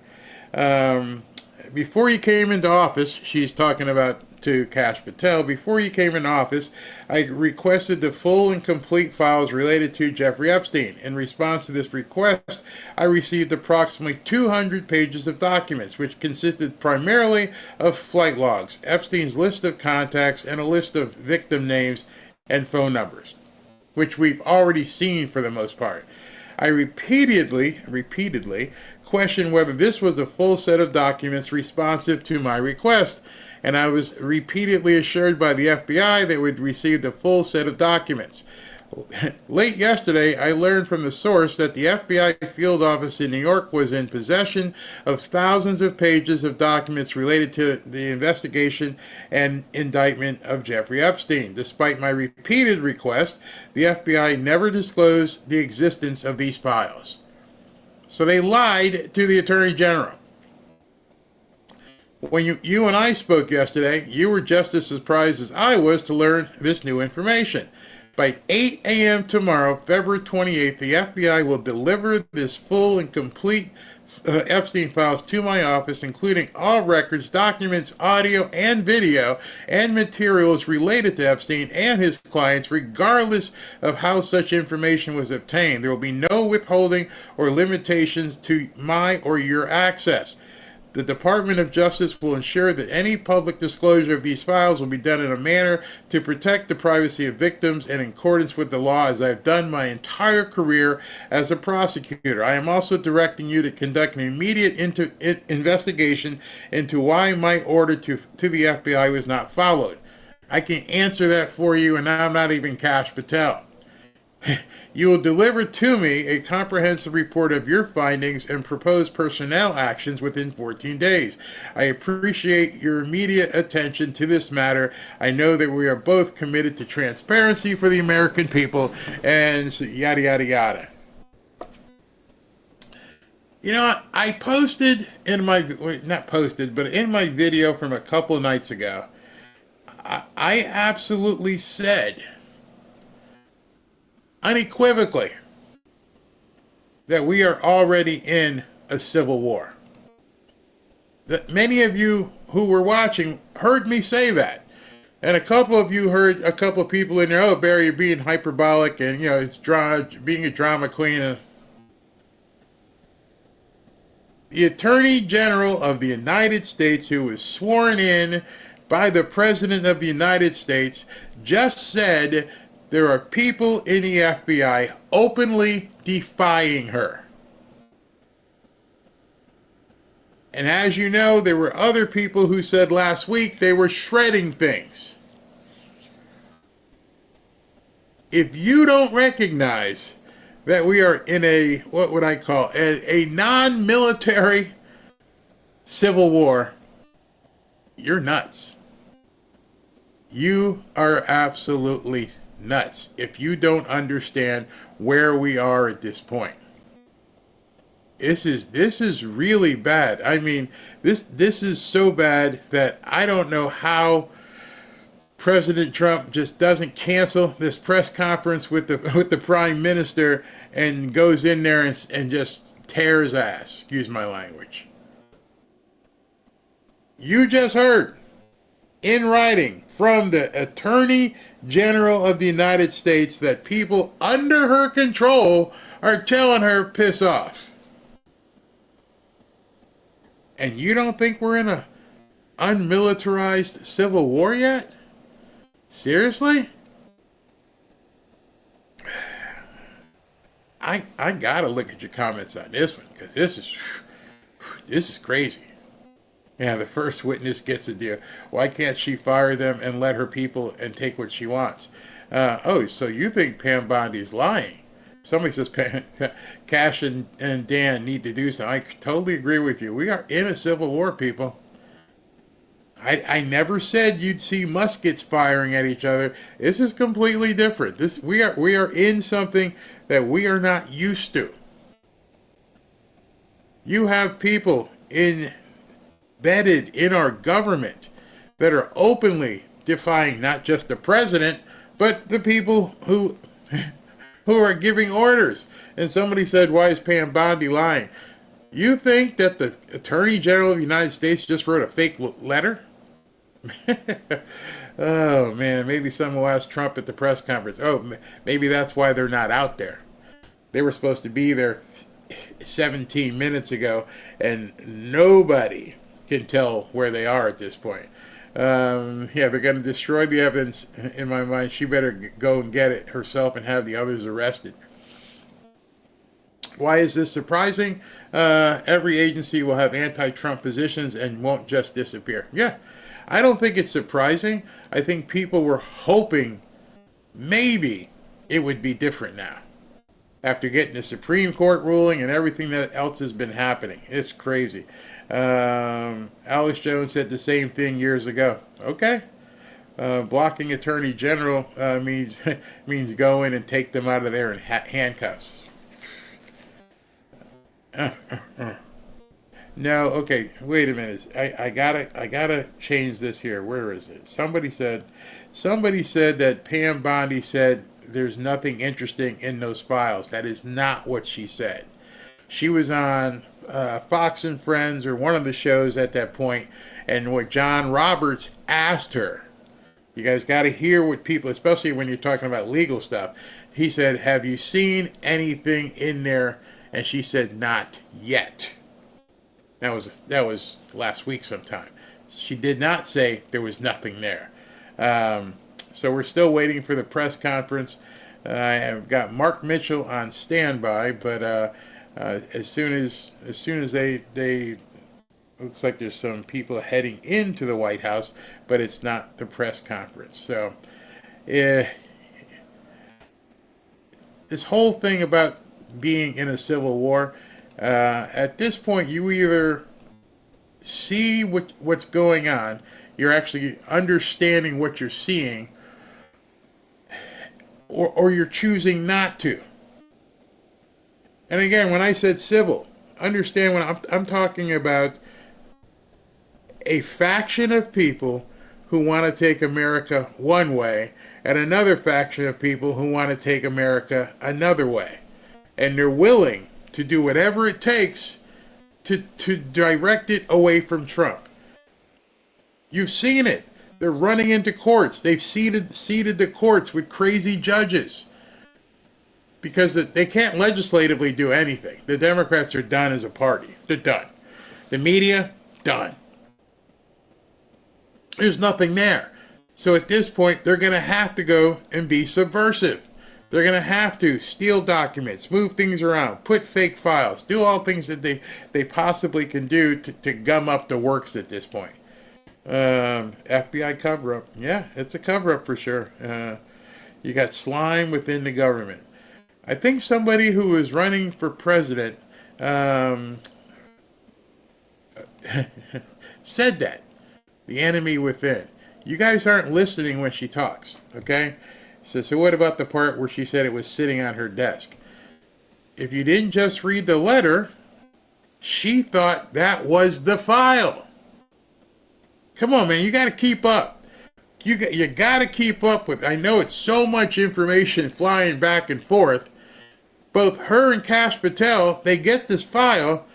before you came into office, she's talking about to Kash Patel, before you came in office, I requested the full and complete files related to Jeffrey Epstein. In response to this request, I received approximately 200 pages of documents, which consisted primarily of flight logs, Epstein's list of contacts, and a list of victim names and phone numbers, which we've already seen for the most part. I repeatedly questioned whether this was a full set of documents responsive to my request, and I was repeatedly assured by the FBI that we'd received a full set of documents. Late yesterday, I learned from the source that the FBI field office in New York was in possession of thousands of pages of documents related to the investigation and indictment of Jeffrey Epstein. Despite my repeated requests, the FBI never disclosed the existence of these files. So they lied to the Attorney General. When you and I spoke yesterday, you were just as surprised as I was to learn this new information. By 8 a.m. tomorrow, February 28th, the FBI will deliver this full and complete Epstein files to my office, including all records, documents, audio, and video, and materials related to Epstein and his clients, regardless of how such information was obtained. There will be no withholding or limitations to my or your access. The Department of Justice will ensure that any public disclosure of these files will be done in a manner to protect the privacy of victims and in accordance with the law, as I've done my entire career as a prosecutor. I am also directing you to conduct an immediate investigation into why my order to the FBI was not followed. I can answer that for you, and I'm not even Kash Patel. You will deliver to me a comprehensive report of your findings and proposed personnel actions within 14 days. I appreciate your immediate attention to this matter. I know that we are both committed to transparency for the American people, and yada, yada, yada. You know, I posted in my, not posted, but in my video from a couple of nights ago, I absolutely said unequivocally that we are already in a civil war. That many of you who were watching heard me say that. And a couple of you heard a couple of people in there, oh, Barry, you're being hyperbolic and, you know, it's being a drama queen. The Attorney General of the United States, who was sworn in by the President of the United States, just said there are people in the FBI openly defying her. And as you know, there were other people who said last week they were shredding things. If you don't recognize that we are in a, what would I call, a non-military civil war, you're nuts. You are absolutely nuts if you don't understand where we are at this point. This is really bad. I mean, this is so bad that I don't know how President Trump just doesn't cancel this press conference with the Prime Minister and goes in there and just tears ass. Excuse my language. You just heard in writing from the Attorney General of the United States that people under her control are telling her piss off. And you don't think we're in a unmilitarized civil war yet? Seriously? I gotta look at your comments on this one, because this is crazy. Yeah, the first witness gets a deal. Why can't she fire them and let her people and take what she wants? Oh, so you think Pam Bondi's lying? Somebody says Kash and Dan need to do something. I totally agree with you. We are in a civil war, people. I never said you'd see muskets firing at each other. This is completely different. We are in something that we are not used to. You have people embedded in our government that are openly defying not just the president, but the people who are giving orders. And somebody said, why is Pam Bondi lying? You think that the Attorney General of the United States just wrote a fake letter? Oh, man, maybe someone will ask Trump at the press conference. Oh, maybe that's why they're not out there. They were supposed to be there 17 minutes ago, and nobody can tell where they are at this point. Yeah, they're going to destroy the evidence. In my mind, she better go and get it herself and have the others arrested. Why is this surprising? Every agency will have anti-Trump positions and won't just disappear. Yeah, I don't think it's surprising. I think people were hoping maybe it would be different now. After getting the Supreme Court ruling and everything that else has been happening. It's crazy. Alex Jones said the same thing years ago. Okay. Blocking Attorney General means go in and take them out of there in handcuffs. No, okay, wait a minute. I gotta change this here. Where is it? Somebody said that Pam Bondi said there's nothing interesting in those files. That is not what she said. She was on Fox and Friends or one of the shows at that point, and what John Roberts asked her, you guys got to hear what people, especially when you're talking about legal stuff. He said, have you seen anything in there? And she said, not yet. That was last week sometime. She did not say there was nothing there. So we're still waiting for the press conference. I've got Mark Mitchell on standby, but as soon as they looks like there's some people heading into the White House, but it's not the press conference. So this whole thing about being in a civil war, at this point, you either see what's going on, you're actually understanding what you're seeing, or you're choosing not to. And again, when I said civil, understand when I'm talking about a faction of people who want to take America one way and another faction of people who want to take America another way. And they're willing to do whatever it takes to direct it away from Trump. You've seen it. They're running into courts. They've seated the courts with crazy judges because they can't legislatively do anything. The Democrats are done as a party. They're done. The media, done. There's nothing there. So at this point, they're going to have to go and be subversive. They're going to have to steal documents, move things around, put fake files, do all things that they possibly can do to gum up the works at this point. FBI cover-up. Yeah, it's a cover-up for sure. You got slime within the government. I think somebody who was running for president said that. The enemy within. You guys aren't listening when she talks, okay? So what about the part where she said it was sitting on her desk? If you didn't just read the letter, she thought that was the file. Come on, man, you got to keep up. You got to keep up with. I know it's so much information flying back and forth. Both her and Kash Patel, they get this file,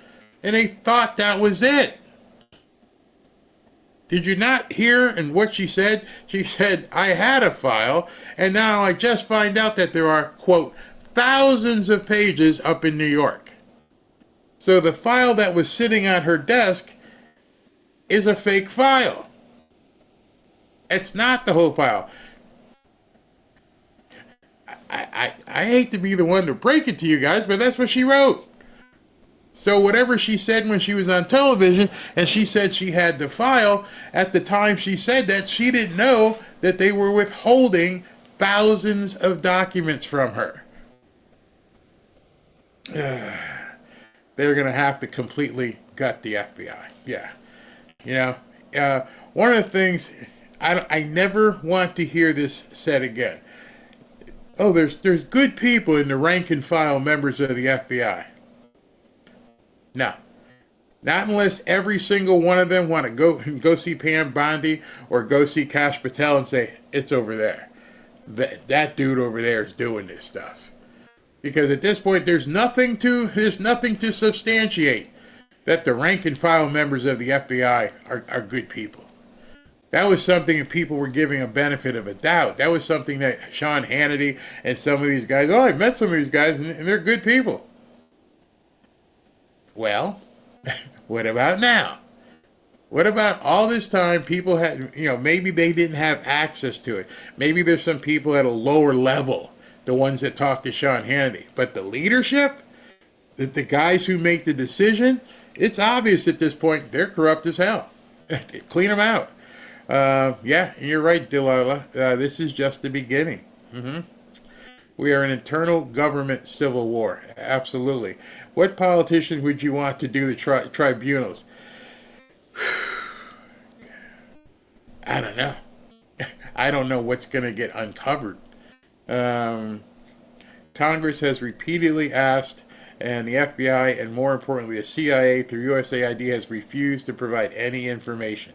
and they thought that was it. Did you not hear and what she said? She said, I had a file, and now I just find out that there are, quote, thousands of pages up in New York. So the file that was sitting on her desk is a fake file. It's not the whole file. I hate to be the one to break it to you guys, but that's what she wrote. So whatever she said when she was on television, and she said she had the file, at the time she said that, she didn't know that they were withholding thousands of documents from her. They're going to have to completely gut the FBI. Yeah. You know, one of the things, I never want to hear this said again. Oh, there's good people in the rank and file members of the FBI. No. Not unless every single one of them want to go see Pam Bondi or go see Kash Patel and say, it's over there. That dude over there is doing this stuff. Because at this point, there's nothing to substantiate. that the rank and file members of the FBI are good people. That was something that people were giving a benefit of a doubt. That was something that Sean Hannity and some of these guys, I've met some of these guys and they're good people. Well, what about now? What about all this time people had, maybe they didn't have access to it. Maybe there's some people at a lower level, the ones that talk to Sean Hannity. But the leadership, the guys who make the decision, it's obvious at this point they're corrupt as hell. Clean them out. Yeah, you're right, Delilah. This is just the beginning. We are an internal government civil war. Absolutely. What politician would you want to do the tribunals? I don't know. I don't know what's going to get uncovered. Congress has repeatedly asked, and the FBI, and more importantly, the CIA through USAID has refused to provide any information.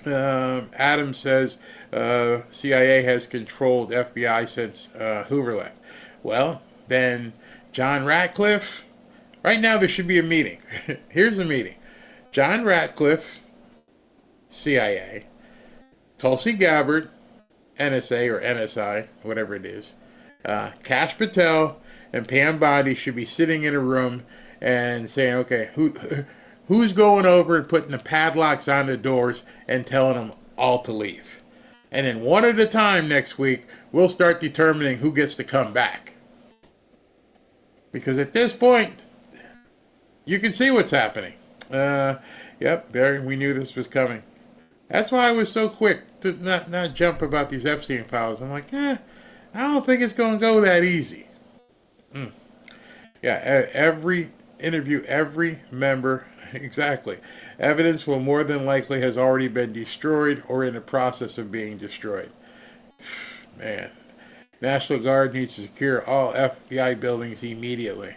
Adam says CIA has controlled FBI since Hoover left. Well, then John Ratcliffe, right now there should be a meeting. Here's a meeting. John Ratcliffe, CIA, Tulsi Gabbard, NSA or NSI, whatever it is, Kash Patel, and Pam Bondi should be sitting in a room and saying, okay, who's going over and putting the padlocks on the doors and telling them all to leave? And then one at a time next week, we'll start determining who gets to come back. Because at this point, you can see what's happening. Yep, Barry, we knew this was coming. That's why I was so quick to not jump about these Epstein files. I'm like, I don't think it's going to go that easy. Yeah, every interview, every member, exactly. Evidence will more than likely has already been destroyed or in the process of being destroyed. Man, National Guard needs to secure all FBI buildings immediately.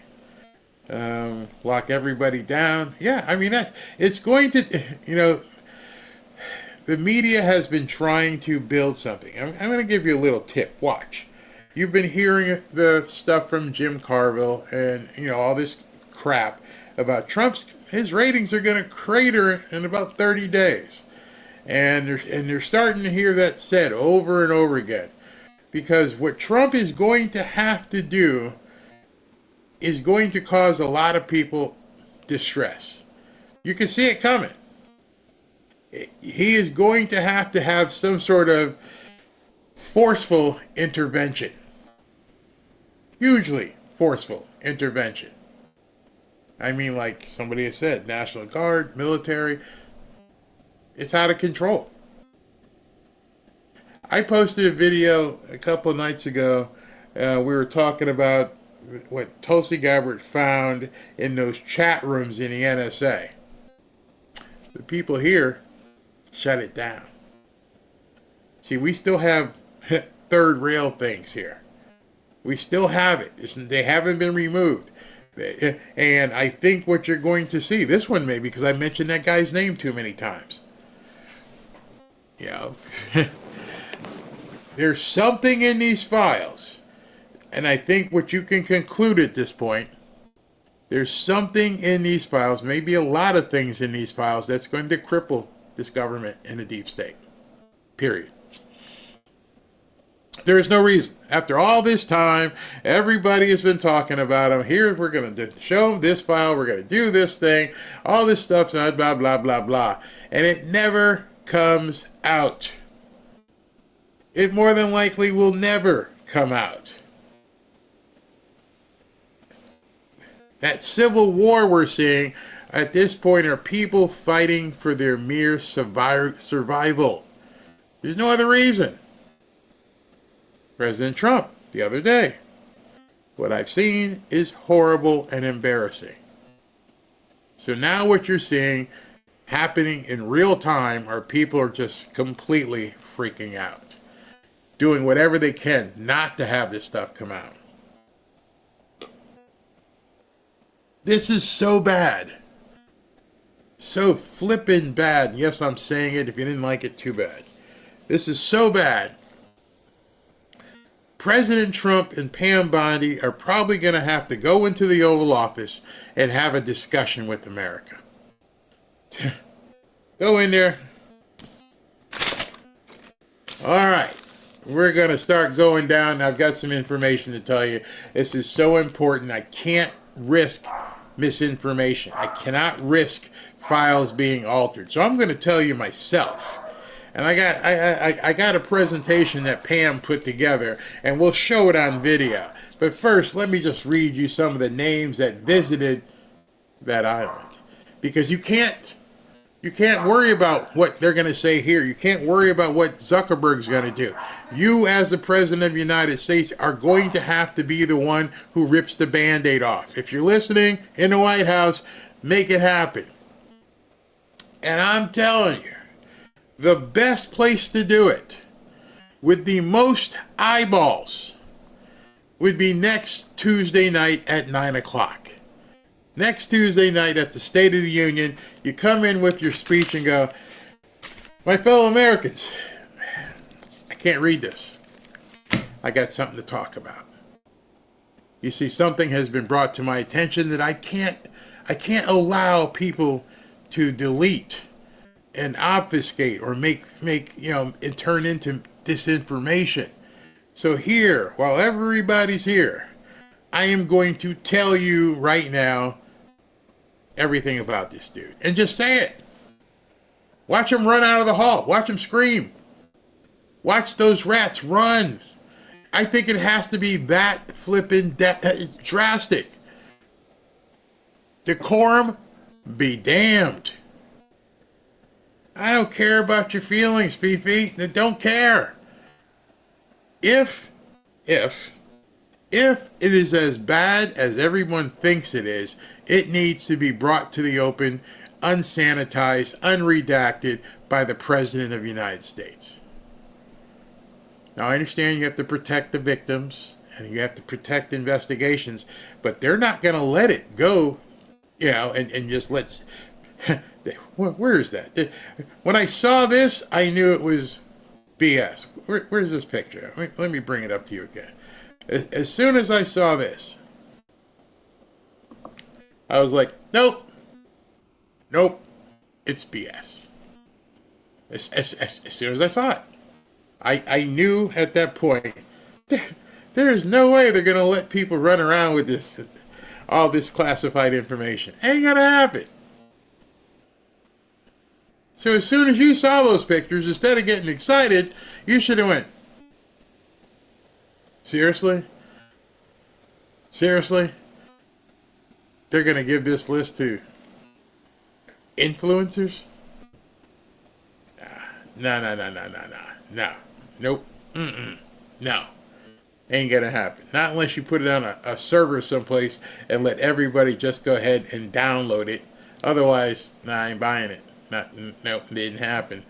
Lock everybody down. Yeah, I mean, it's going to, the media has been trying to build something. I'm going to give you a little tip. Watch. You've been hearing the stuff from Jim Carville and, all this crap about his ratings are going to crater in about 30 days. And they're starting to hear that said over and over again. Because what Trump is going to have to do is going to cause a lot of people distress. You can see it coming. He is going to have some sort of forceful intervention. Hugely forceful intervention. I mean, like somebody has said, National Guard, military. It's out of control. I posted a video a couple of nights ago. We were talking about what Tulsi Gabbard found in those chat rooms in the NSA. The people here shut it down. See, we still have third rail things here. We still have it. They haven't been removed. And I think what you're going to see, this one maybe, because I mentioned that guy's name too many times. There's something in these files. And I think what you can conclude at this point, there's something in these files, maybe a lot of things in these files, that's going to cripple this government and the deep state. Period. There is no reason. After all this time, everybody has been talking about him. Here, we're going to show him this file. We're going to do this thing. All this stuff's blah, blah, blah, blah. And it never comes out. It more than likely will never come out. That civil war we're seeing at this point are people fighting for their mere survival. There's no other reason. President Trump, the other day, what I've seen is horrible and embarrassing. So now what you're seeing happening in real time are people are just completely freaking out, doing whatever they can not to have this stuff come out. This is so bad. So flippin' bad. Yes, I'm saying it. If you didn't like it, too bad. This is so bad. President Trump and Pam Bondi are probably going to have to go into the Oval Office and have a discussion with America. Go in there. All right. We're going to start going down. I've got some information to tell you. This is so important. I can't risk misinformation. I cannot risk files being altered. So I'm going to tell you myself. And I got a presentation that Pam put together, and we'll show it on video. But first, let me just read you some of the names that visited that island. Because you can't worry about what they're going to say here. You can't worry about what Zuckerberg's going to do. You, as the President of the United States, are going to have to be the one who rips the Band-Aid off. If you're listening in the White House, make it happen. And I'm telling you, the best place to do it, with the most eyeballs, would be next Tuesday night at 9 o'clock. Next Tuesday night at the State of the Union, you come in with your speech and go, my fellow Americans, I can't read this. I got something to talk about. You see, something has been brought to my attention that I can't allow people to delete and obfuscate or make and turn into disinformation. So here, while everybody's here, I am going to tell you right now everything about this dude. And just say it. Watch him run out of the hall. Watch him scream. Watch those rats run. I think it has to be that flippin' drastic. Decorum be damned. I don't care about your feelings, Fifi. I don't care. If it is as bad as everyone thinks it is, it needs to be brought to the open, unsanitized, unredacted by the President of the United States. Now, I understand you have to protect the victims and you have to protect investigations, but they're not going to let it go, and just let's... Where is that? When I saw this, I knew it was BS. Where's this picture? Let me bring it up to you again. As soon as I saw this, I was like, nope, it's BS. As soon as I saw it, I knew at that point, there is no way they're going to let people run around with all this classified information. Ain't going to happen. So as soon as you saw those pictures, instead of getting excited, you should have went, seriously? Seriously? They're going to give this list to influencers? No. Nope. No. Ain't going to happen. Not unless you put it on a server someplace and let everybody just go ahead and download it. Otherwise, I ain't buying it. Nope, didn't happen.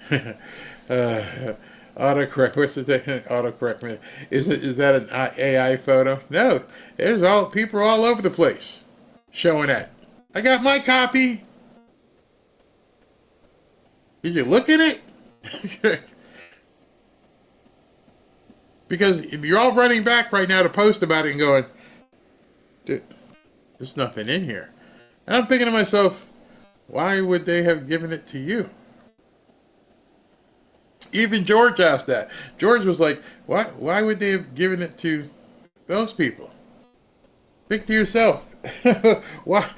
Autocorrect. What's the thing? Autocorrect. Is that an AI photo? No. There's people all over the place showing that. I got my copy. Did you look at it? Because you're all running back right now to post about it and going, dude, there's nothing in here. And I'm thinking to myself, why would they have given it to you? Even George asked that. George was like, why would they have given it to those people? Think to yourself. Why?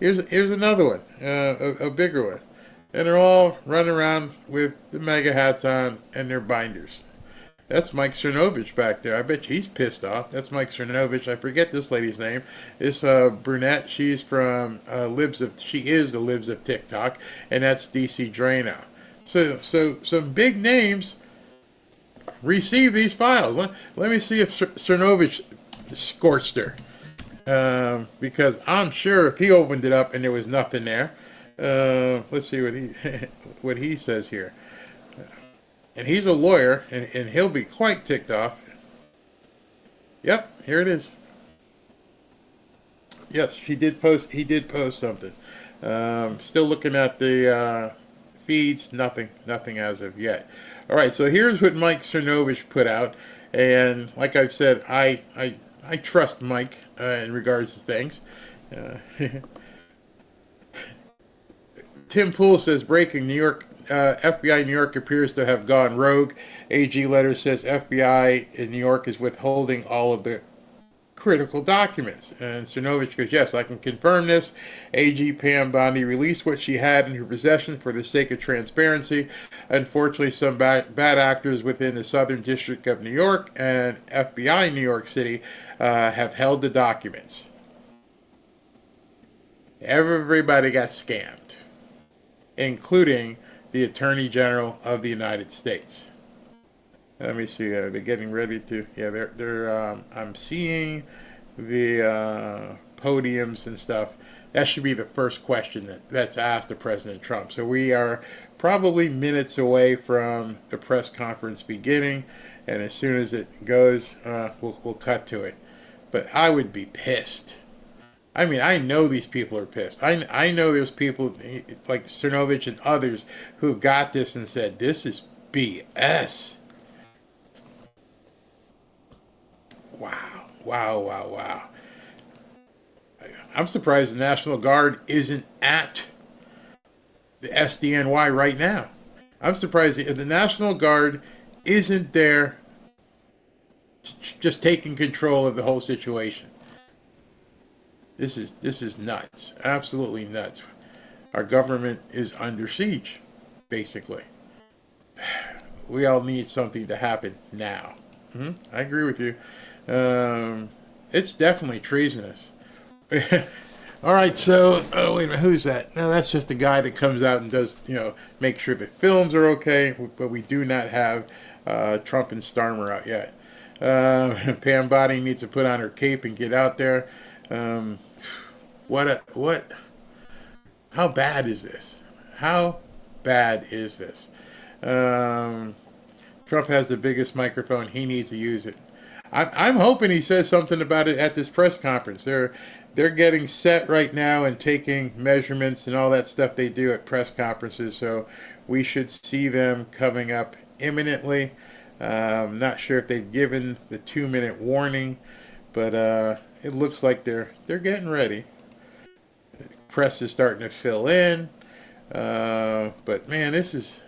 Here's another one, a bigger one. And they're all running around with the mega hats on and their binders. That's Mike Cernovich back there. I bet you he's pissed off. That's Mike Cernovich. I forget this lady's name. This brunette. She's from she is the Libs of TikTok, and that's DC Drano. So some big names receive these files. Let me see if Cernovich scorched her, because I'm sure if he opened it up and there was nothing there. Let's see what he says here. And he's a lawyer, and he'll be quite ticked off. Yep, here it is. Yes, he did post something. Still looking at the feeds, nothing as of yet. All right, so here's what Mike Cernovich put out, And like I've said, I trust Mike in regards to things. Tim Pool says, breaking, New York, FBI New York appears to have gone rogue. AG letter says FBI in New York is withholding all of the critical documents. And Cernovich goes, yes, I can confirm this. AG Pam Bondi released what she had in her possession for the sake of transparency. Unfortunately, some bad actors within the Southern District of New York and FBI New York City have held the documents. Everybody got scammed, including the Attorney General of the United States. Let me see. They're getting ready to. Yeah, they're. I'm seeing the podiums and stuff. That should be the first question that's asked of President Trump. So we are probably minutes away from the press conference beginning, and as soon as it goes, we'll cut to it. But I would be pissed. I mean, I know these people are pissed. I know there's people like Cernovich and others who got this and said, this is BS. Wow. I'm surprised the National Guard isn't at the SDNY right now. I'm surprised the National Guard isn't there just taking control of the whole situation. This is nuts. Absolutely nuts. Our government is under siege, basically. We all need something to happen now. I agree with you. It's definitely treasonous. All right, so, wait a minute, who's that? No, that's just the guy that comes out and does, make sure the films are okay, but we do not have Trump and Starmer out yet. Pam Bondi needs to put on her cape and get out there. How bad is this? How bad is this? Trump has the biggest microphone. He needs to use it. I'm hoping he says something about it at this press conference. They're getting set right now and taking measurements and all that stuff they do at press conferences. So we should see them coming up imminently. I'm not sure if they've given the 2-minute warning, but it looks like they're getting ready. The press is starting to fill in, but man, this is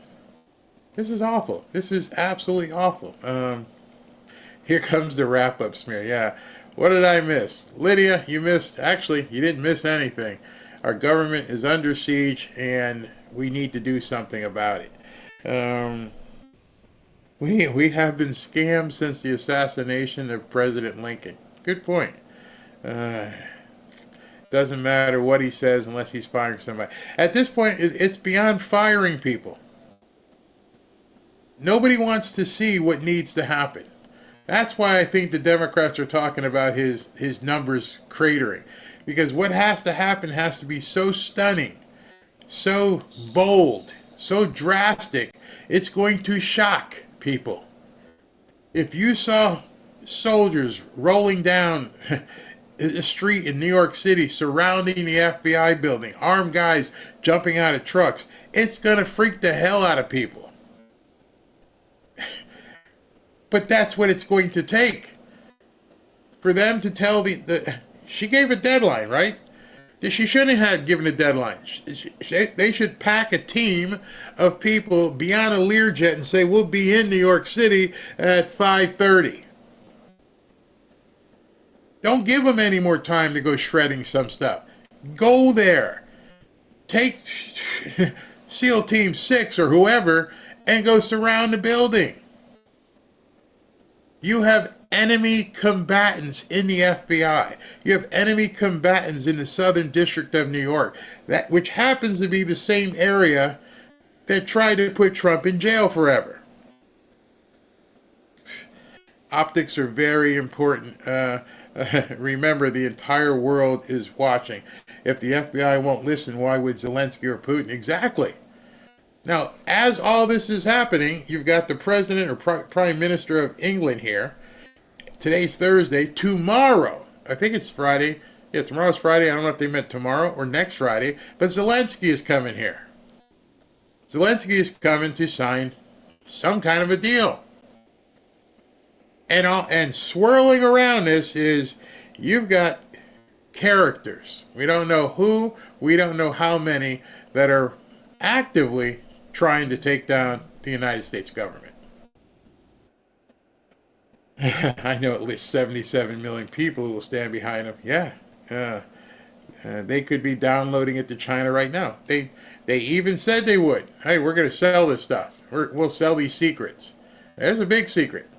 awful. This is absolutely awful. Here comes the wrap-up smear. Yeah, what did I miss? Lydia, you missed. Actually, you didn't miss anything. Our government is under siege, and we need to do something about it. We have been scammed since the assassination of President Lincoln. Good point. Doesn't matter what he says unless he's firing somebody. At this point, it's beyond firing people. Nobody wants to see what needs to happen. That's why I think the Democrats are talking about his numbers cratering. Because what has to happen has to be so stunning, so bold, so drastic, it's going to shock people. If you saw soldiers rolling down a street in New York City surrounding the FBI building, armed guys jumping out of trucks, it's going to freak the hell out of people. But that's what it's going to take for them to tell she gave a deadline, right? She shouldn't have given a deadline. They should pack a team of people, be on a Lear jet and say, we'll be in New York City at 5:30. Don't give them any more time to go shredding some stuff. Go there. Take SEAL Team 6 or whoever and go surround the building. You have enemy combatants in the FBI. You have enemy combatants in the Southern District of New York, which happens to be the same area that tried to put Trump in jail forever. Optics are very important. Remember, the entire world is watching. If the FBI won't listen, why would Zelensky or Putin? Exactly. Now, as all this is happening, you've got the president or prime minister of England here. Today's Thursday. Tomorrow, I think it's Friday. Yeah, tomorrow's Friday. I don't know if they meant tomorrow or next Friday. But Zelensky is coming here. Zelensky is coming to sign some kind of a deal. And swirling around this is you've got characters. We don't know who, we don't know how many that are actively trying to take down the United States government. I know at least 77 million people who will stand behind them. Yeah. They could be downloading it to China right now. They even said they would. Hey, we're going to sell this stuff. We'll sell these secrets. There's a big secret.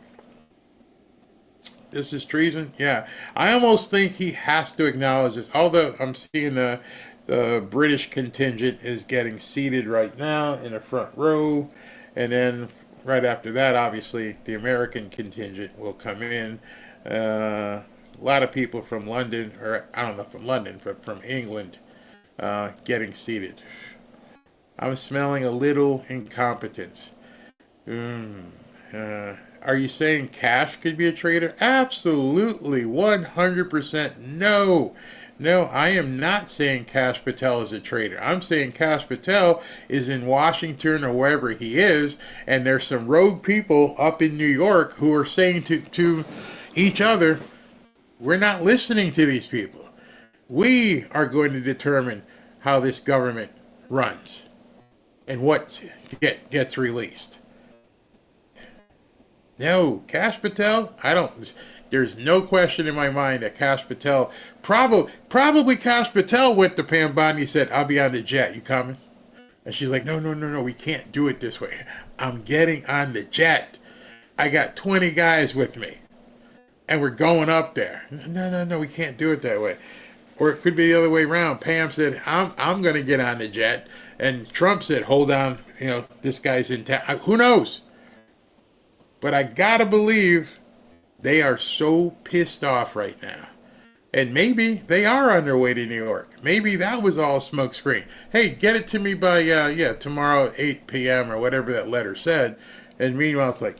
This is treason? Yeah. I almost think he has to acknowledge this. Although I'm seeing the British contingent is getting seated right now in the front row. And then right after that, obviously, the American contingent will come in. A lot of people from London, or I don't know from London, but from England, getting seated. I'm smelling a little incompetence. Are you saying Cash could be a traitor? Absolutely, 100% no. No, I am not saying Kash Patel is a traitor. I'm saying Kash Patel is in Washington or wherever he is, and there's some rogue people up in New York who are saying to each other, we're not listening to these people. We are going to determine how this government runs and what gets released. No, Kash Patel, there's no question in my mind that Kash Patel, probably Kash Patel went to Pam Bondi and said, I'll be on the jet, you coming? And she's like, no, we can't do it this way. I'm getting on the jet. I got 20 guys with me. And we're going up there. No, we can't do it that way. Or it could be the other way around. Pam said, I'm going to get on the jet. And Trump said, hold on, this guy's in town. Who knows? But I gotta believe they are so pissed off right now. And maybe they are on their way to New York. Maybe that was all smokescreen. Hey, get it to me by, tomorrow at 8 p.m. or whatever that letter said. And meanwhile, it's like,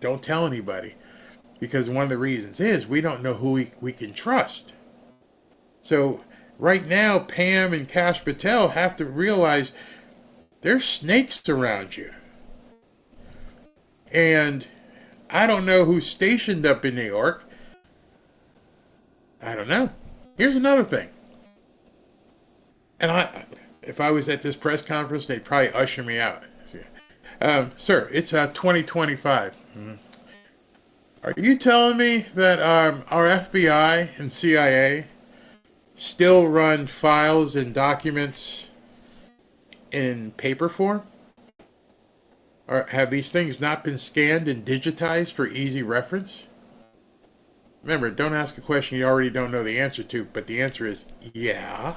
don't tell anybody. Because one of the reasons is we don't know who we can trust. So right now, Pam and Kash Patel have to realize there's snakes around you. And I don't know who's stationed up in New York. I don't know. Here's another thing. And if I was at this press conference, they'd probably usher me out. Sir, it's 2025. Mm-hmm. Are you telling me that our FBI and CIA still run files and documents in paper form? Or have these things not been scanned and digitized for easy reference? Remember, don't ask a question you already don't know the answer to, but the answer is yeah.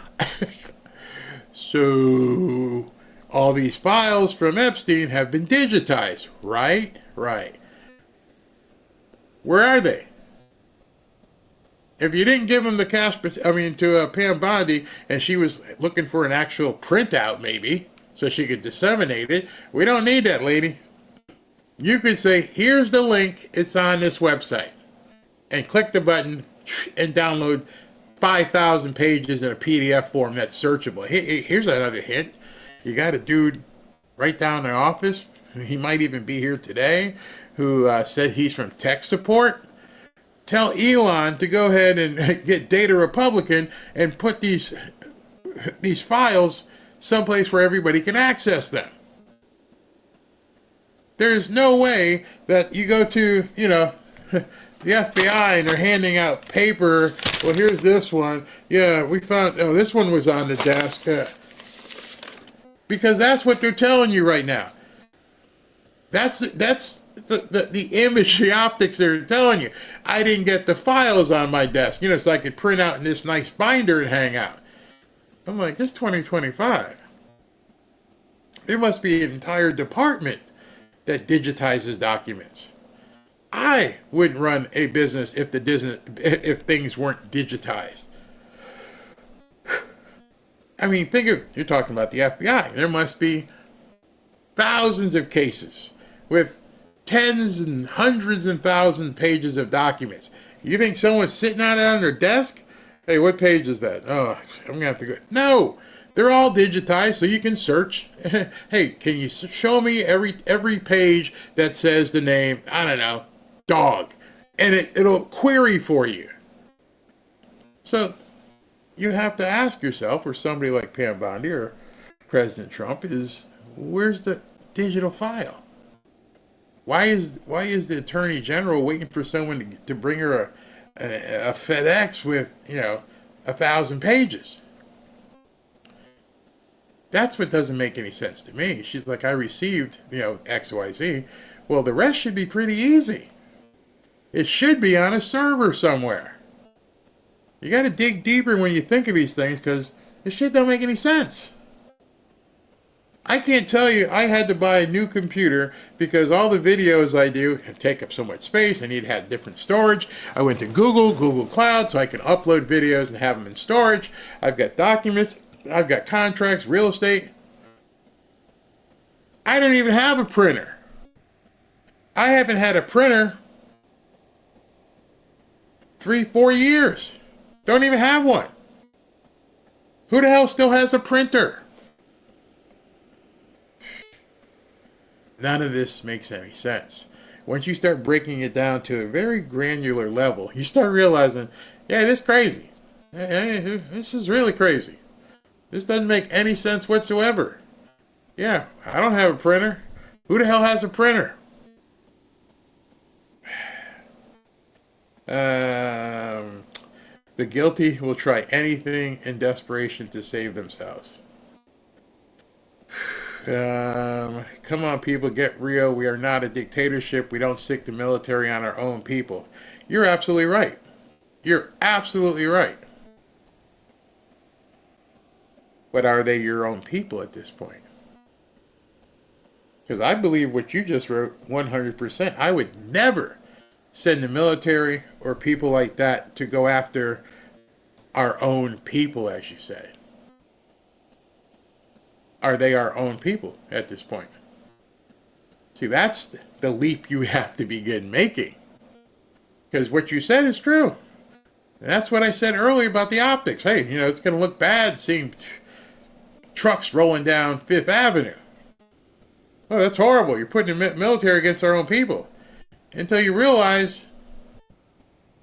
So, all these files from Epstein have been digitized, right? Right. Where are they? If you didn't give them to Pam Bondi, and she was looking for an actual printout, maybe, so she could disseminate it. We don't need that, lady. You could say, here's the link, it's on this website. And click the button and download 5,000 pages in a PDF form that's searchable. Here's another hint. You got a dude right down in the office, he might even be here today, who said he's from tech support. Tell Elon to go ahead and get Data Republican and put these files someplace where everybody can access them. There's no way that you go to, the FBI and they're handing out paper. Well, here's this one. Yeah, we found, this one was on the desk. Because that's what they're telling you right now. That's the image, the optics they're telling you. I didn't get the files on my desk, so I could print out in this nice binder and hang out. I'm like, it's 2025. There must be an entire department that digitizes documents. I wouldn't run a business if things weren't digitized. I mean, you're talking about the FBI. There must be thousands of cases with tens and hundreds and thousands pages of documents. You think someone's sitting on it on their desk? Hey, what page is that? Oh, I'm going to have to go. No, they're all digitized so you can search. Hey, can you show me every page that says the name, I don't know, dog? and it'll query for you. So you have to ask yourself, or somebody like Pam Bondi or President Trump, is where's the digital file? Why is the Attorney General waiting for someone to bring her a FedEx with 1,000 pages? That's what doesn't make any sense to me. She's like, I received XYZ. Well, the rest should be pretty easy. It should be on a server somewhere. You got to dig deeper when you think of these things, because this shit don't make any sense. I can't tell you, I had to buy a new computer because all the videos I do take up so much space. I need to have different storage. I went to Google Cloud, so I can upload videos and have them in storage. I've got documents, I've got contracts, real estate. I don't even have a printer. I haven't had a printer 3-4 years. Don't even have one. Who the hell still has a printer? None of this makes any sense. Once you start breaking it down to a very granular level, you start realizing, yeah, it is crazy. This is really crazy. This doesn't make any sense whatsoever. Yeah, I don't have a printer. Who the hell has a printer? The guilty will try anything in desperation to save themselves. Come on, people, get real. We are not a dictatorship. We don't stick the military on our own people. You're absolutely right. You're absolutely right. But are they your own people at this point? Because I believe what you just wrote 100%. I would never send the military or people like that to go after our own people, as you say. Are they our own people at this point? See, that's the leap you have to begin making. Because what you said is true. And that's what I said earlier about the optics. Hey, it's going to look bad seeing trucks rolling down Fifth Avenue. Oh, that's horrible. You're putting the military against our own people. Until you realize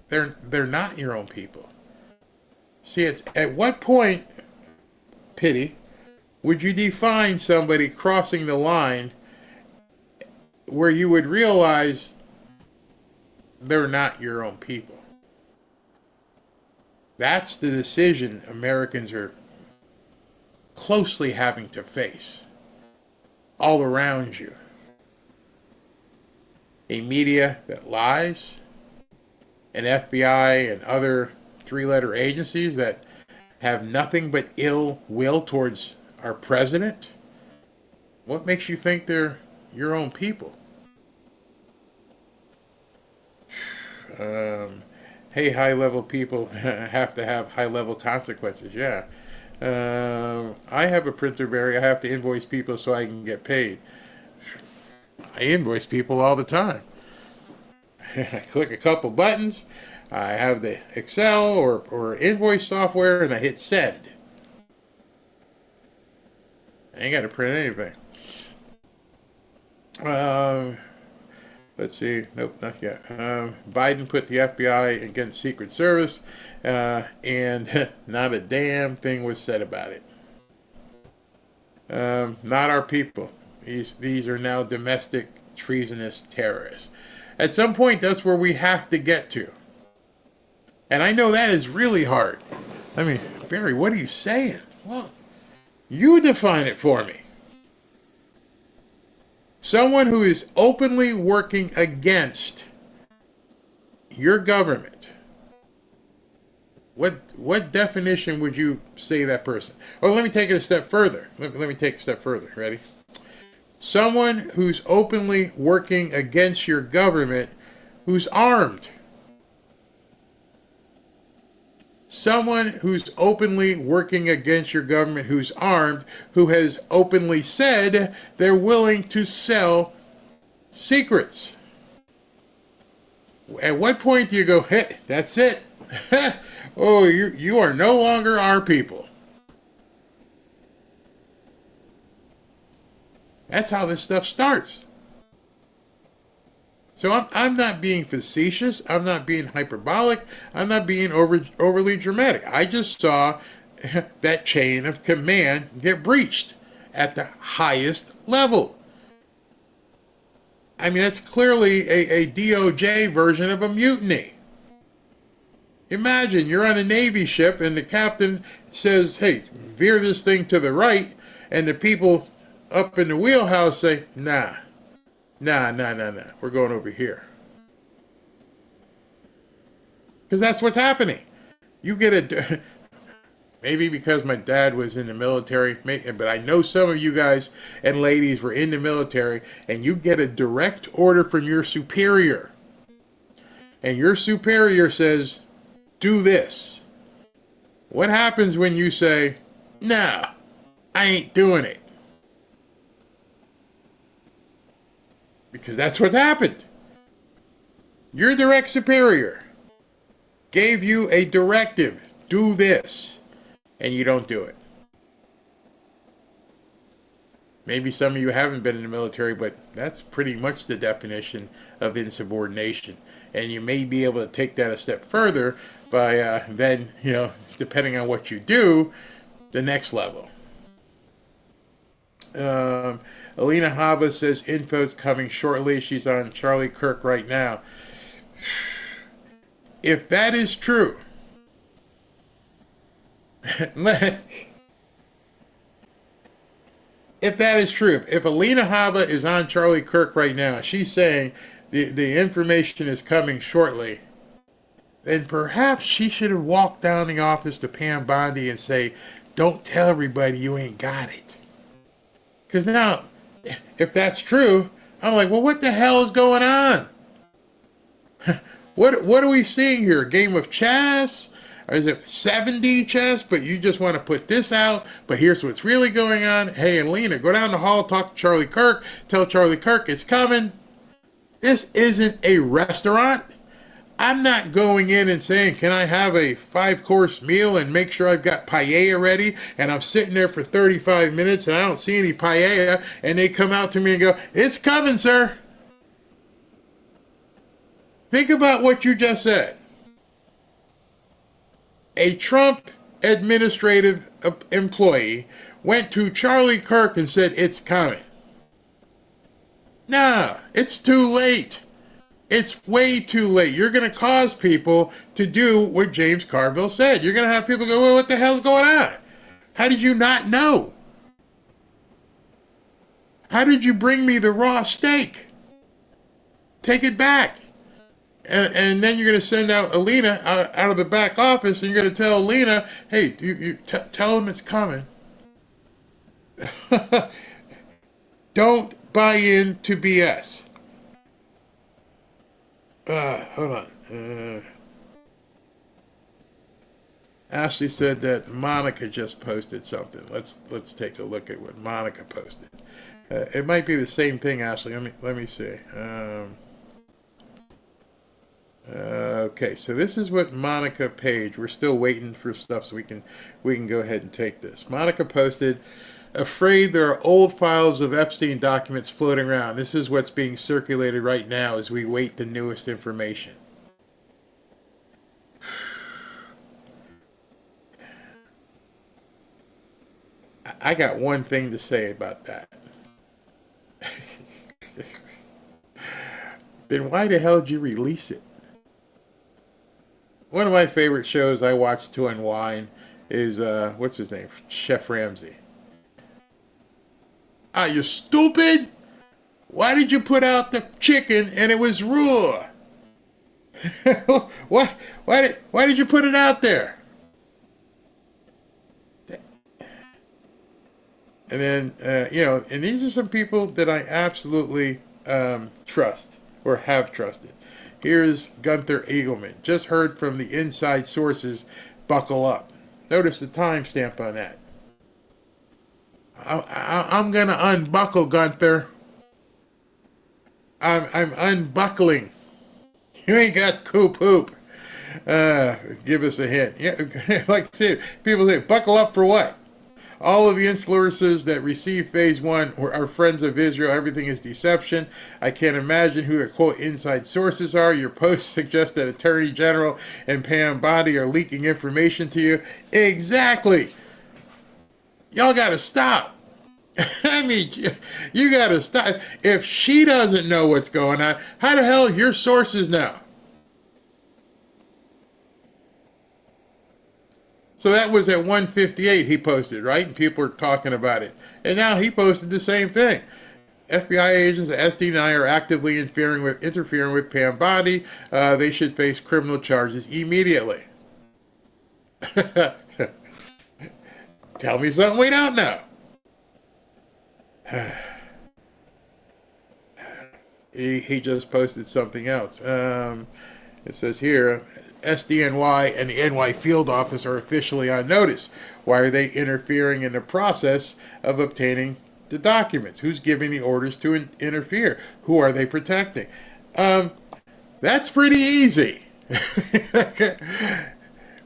they're not your own people. See, it's at what point, pity, would you define somebody crossing the line where you would realize they're not your own people? That's the decision Americans are closely having to face all around you. A media that lies, an FBI and other three-letter agencies that have nothing but ill will towards our president. What makes you think they're your own people? Hey, high-level people have to have high-level consequences. Yeah. I have a printer, Barry. I have to invoice people so I can get paid. I invoice people all the time. I click a couple buttons. I have the Excel or invoice software, and I hit send. I ain't got to print anything. Let's see. Nope, not yet. Biden put the FBI against Secret Service, and not a damn thing was said about it. Not our people. These are now domestic treasonous terrorists. At some point, that's where we have to get to. And I know that is really hard. I mean, Barry, what are you saying? Well, you define it for me. Someone who is openly working against your government. What definition would you say that person? Oh, let me take it a step further. Let me take a step further. Ready? Someone who's openly working against your government, who's armed. Someone who's openly working against your government, who's armed, who has openly said they're willing to sell secrets. At what point do you go, hey, that's it? Oh, you are no longer our people. That's how this stuff starts. So I'm not being facetious. I'm not being hyperbolic. I'm not being overly dramatic. I just saw that chain of command get breached at the highest level. I mean, that's clearly a DOJ version of a mutiny. Imagine you're on a Navy ship and the captain says, hey, veer this thing to the right, and the people up in the wheelhouse say, nah, we're going over here. Because that's what's happening. You get a... Maybe because my dad was in the military, but I know some of you guys and ladies were in the military, and you get a direct order from your superior. And your superior says, do this. What happens when you say, no, I ain't doing it? Because that's what's happened. Your direct superior gave you a directive, do this. And you don't do it. Maybe some of you haven't been in the military, but that's pretty much the definition of insubordination. And you may be able to take that a step further by then, depending on what you do, the next level. Alina Haba says info's coming shortly. She's on Charlie Kirk right now. If that is true, if that is true, if Alina Haba is on Charlie Kirk right now, she's saying the information is coming shortly, then perhaps she should have walked down the office to Pam Bondi and say, don't tell everybody you ain't got it. Because now, if that's true, I'm like, well, what the hell is going on? What are we seeing here? A game of chess? Or is it 7D chess, but you just want to put this out, but here's what's really going on. Hey, and Lena, go down the hall, talk to Charlie Kirk, tell Charlie Kirk it's coming. This isn't a restaurant. I'm not going in and saying, can I have a 5-course meal and make sure I've got paella ready, and I'm sitting there for 35 minutes and I don't see any paella, and they come out to me and go, it's coming, sir. Think about what you just said. A Trump administrative employee went to Charlie Kirk and said, it's coming. No, it's too late. It's way too late. You're going to cause people to do what James Carville said. You're going to have people go, well, what the hell's going on? How did you not know? How did you bring me the raw steak? Take it back. And then you're going to send out Alina out of the back office, and you're going to tell Alina, hey, tell them it's coming. Don't buy into BS. Hold on. Ashley said that Monica just posted something. Let's take a look at what Monica posted. It might be the same thing, Ashley. Let me see. Okay, so this is what Monica Page. We're still waiting for stuff, so we can go ahead and take this. Monica posted, afraid there are old files of Epstein documents floating around. This is what's being circulated right now as we wait the newest information. I got one thing to say about that. Then why the hell did you release it? One of my favorite shows I watch to unwind is, what's his name? Chef Ramsay. Ah, you stupid? Why did you put out the chicken and it was raw? Why did you put it out there? And then, and these are some people that I absolutely trust or have trusted. Here's Gunther Eagleman. Just heard from the inside sources. Buckle up. Notice the timestamp on that. I'm going to unbuckle, Gunther. I'm unbuckling. You ain't got poop. Give us a hint. Yeah, like people say, buckle up for what? All of the influencers that received phase 1 are friends of Israel. Everything is deception. I can't imagine who the quote inside sources are. Your post suggests that Attorney General and Pam Bondi are leaking information to you. Exactly. Y'all got to stop. I mean, you got to stop. If she doesn't know what's going on, how the hell are your sources know? So that was at 1:58 he posted, right? And people were talking about it. And now he posted the same thing. FBI agents at SD9 are actively interfering with Pam Bondi. They should face criminal charges immediately. Tell me something we don't know. He just posted something else. It says here, SDNY and the NY field office are officially on notice. Why are they interfering in the process of obtaining the documents? Who's giving the orders to interfere? Who are they protecting? That's pretty easy.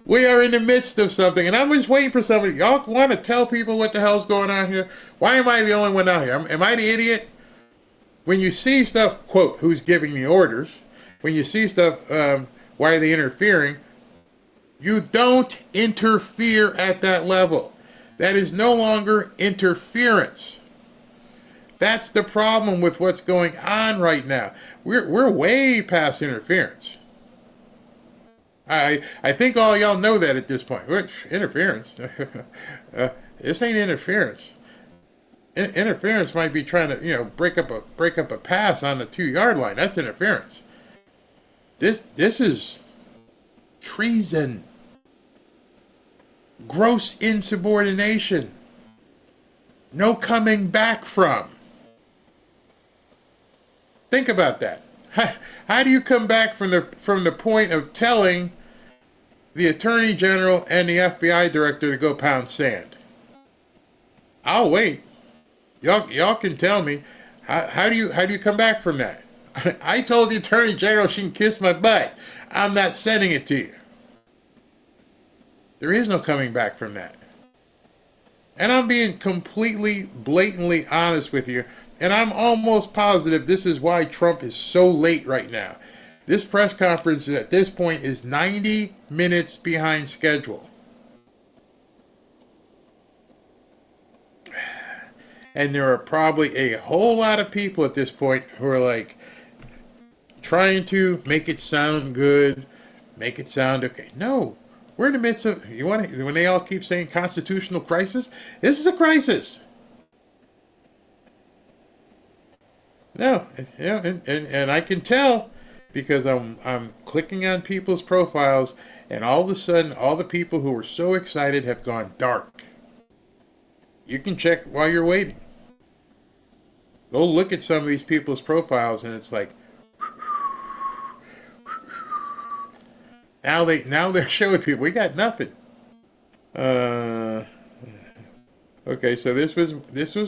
We are in the midst of something, and I'm just waiting for somebody. Y'all want to tell people what the hell's going on here? Why am I the only one out here? Am I the idiot? When you see stuff, quote, who's giving the orders? When you see stuff, why are they interfering? You don't interfere at that level. That is no longer interference. That's the problem with what's going on right now. We're way past interference. I think all y'all know that at this point. Interference? This ain't interference. Interference might be trying to, break up a pass on the 2-yard line. That's interference. This is treason. Gross insubordination. No coming back from. Think about that. How do you come back from the point of telling the Attorney General and the FBI Director to go pound sand? I'll wait. Y'all can tell me. How do you come back from that? I told the Attorney General she can kiss my butt. I'm not sending it to you. There is no coming back from that. And I'm being completely, blatantly honest with you. And I'm almost positive this is why Trump is so late right now. This press conference at this point is 90 minutes behind schedule. And there are probably a whole lot of people at this point who are like trying to make it sound good, make it sound okay. No, we're in the midst of, when they all keep saying constitutional crisis, this is a crisis. No, and I can tell because I'm clicking on people's profiles, and all of a sudden, all the people who were so excited have gone dark. You can check while you're waiting. Go look at some of these people's profiles, and it's like, now they're showing people we got nothing. Okay, so this was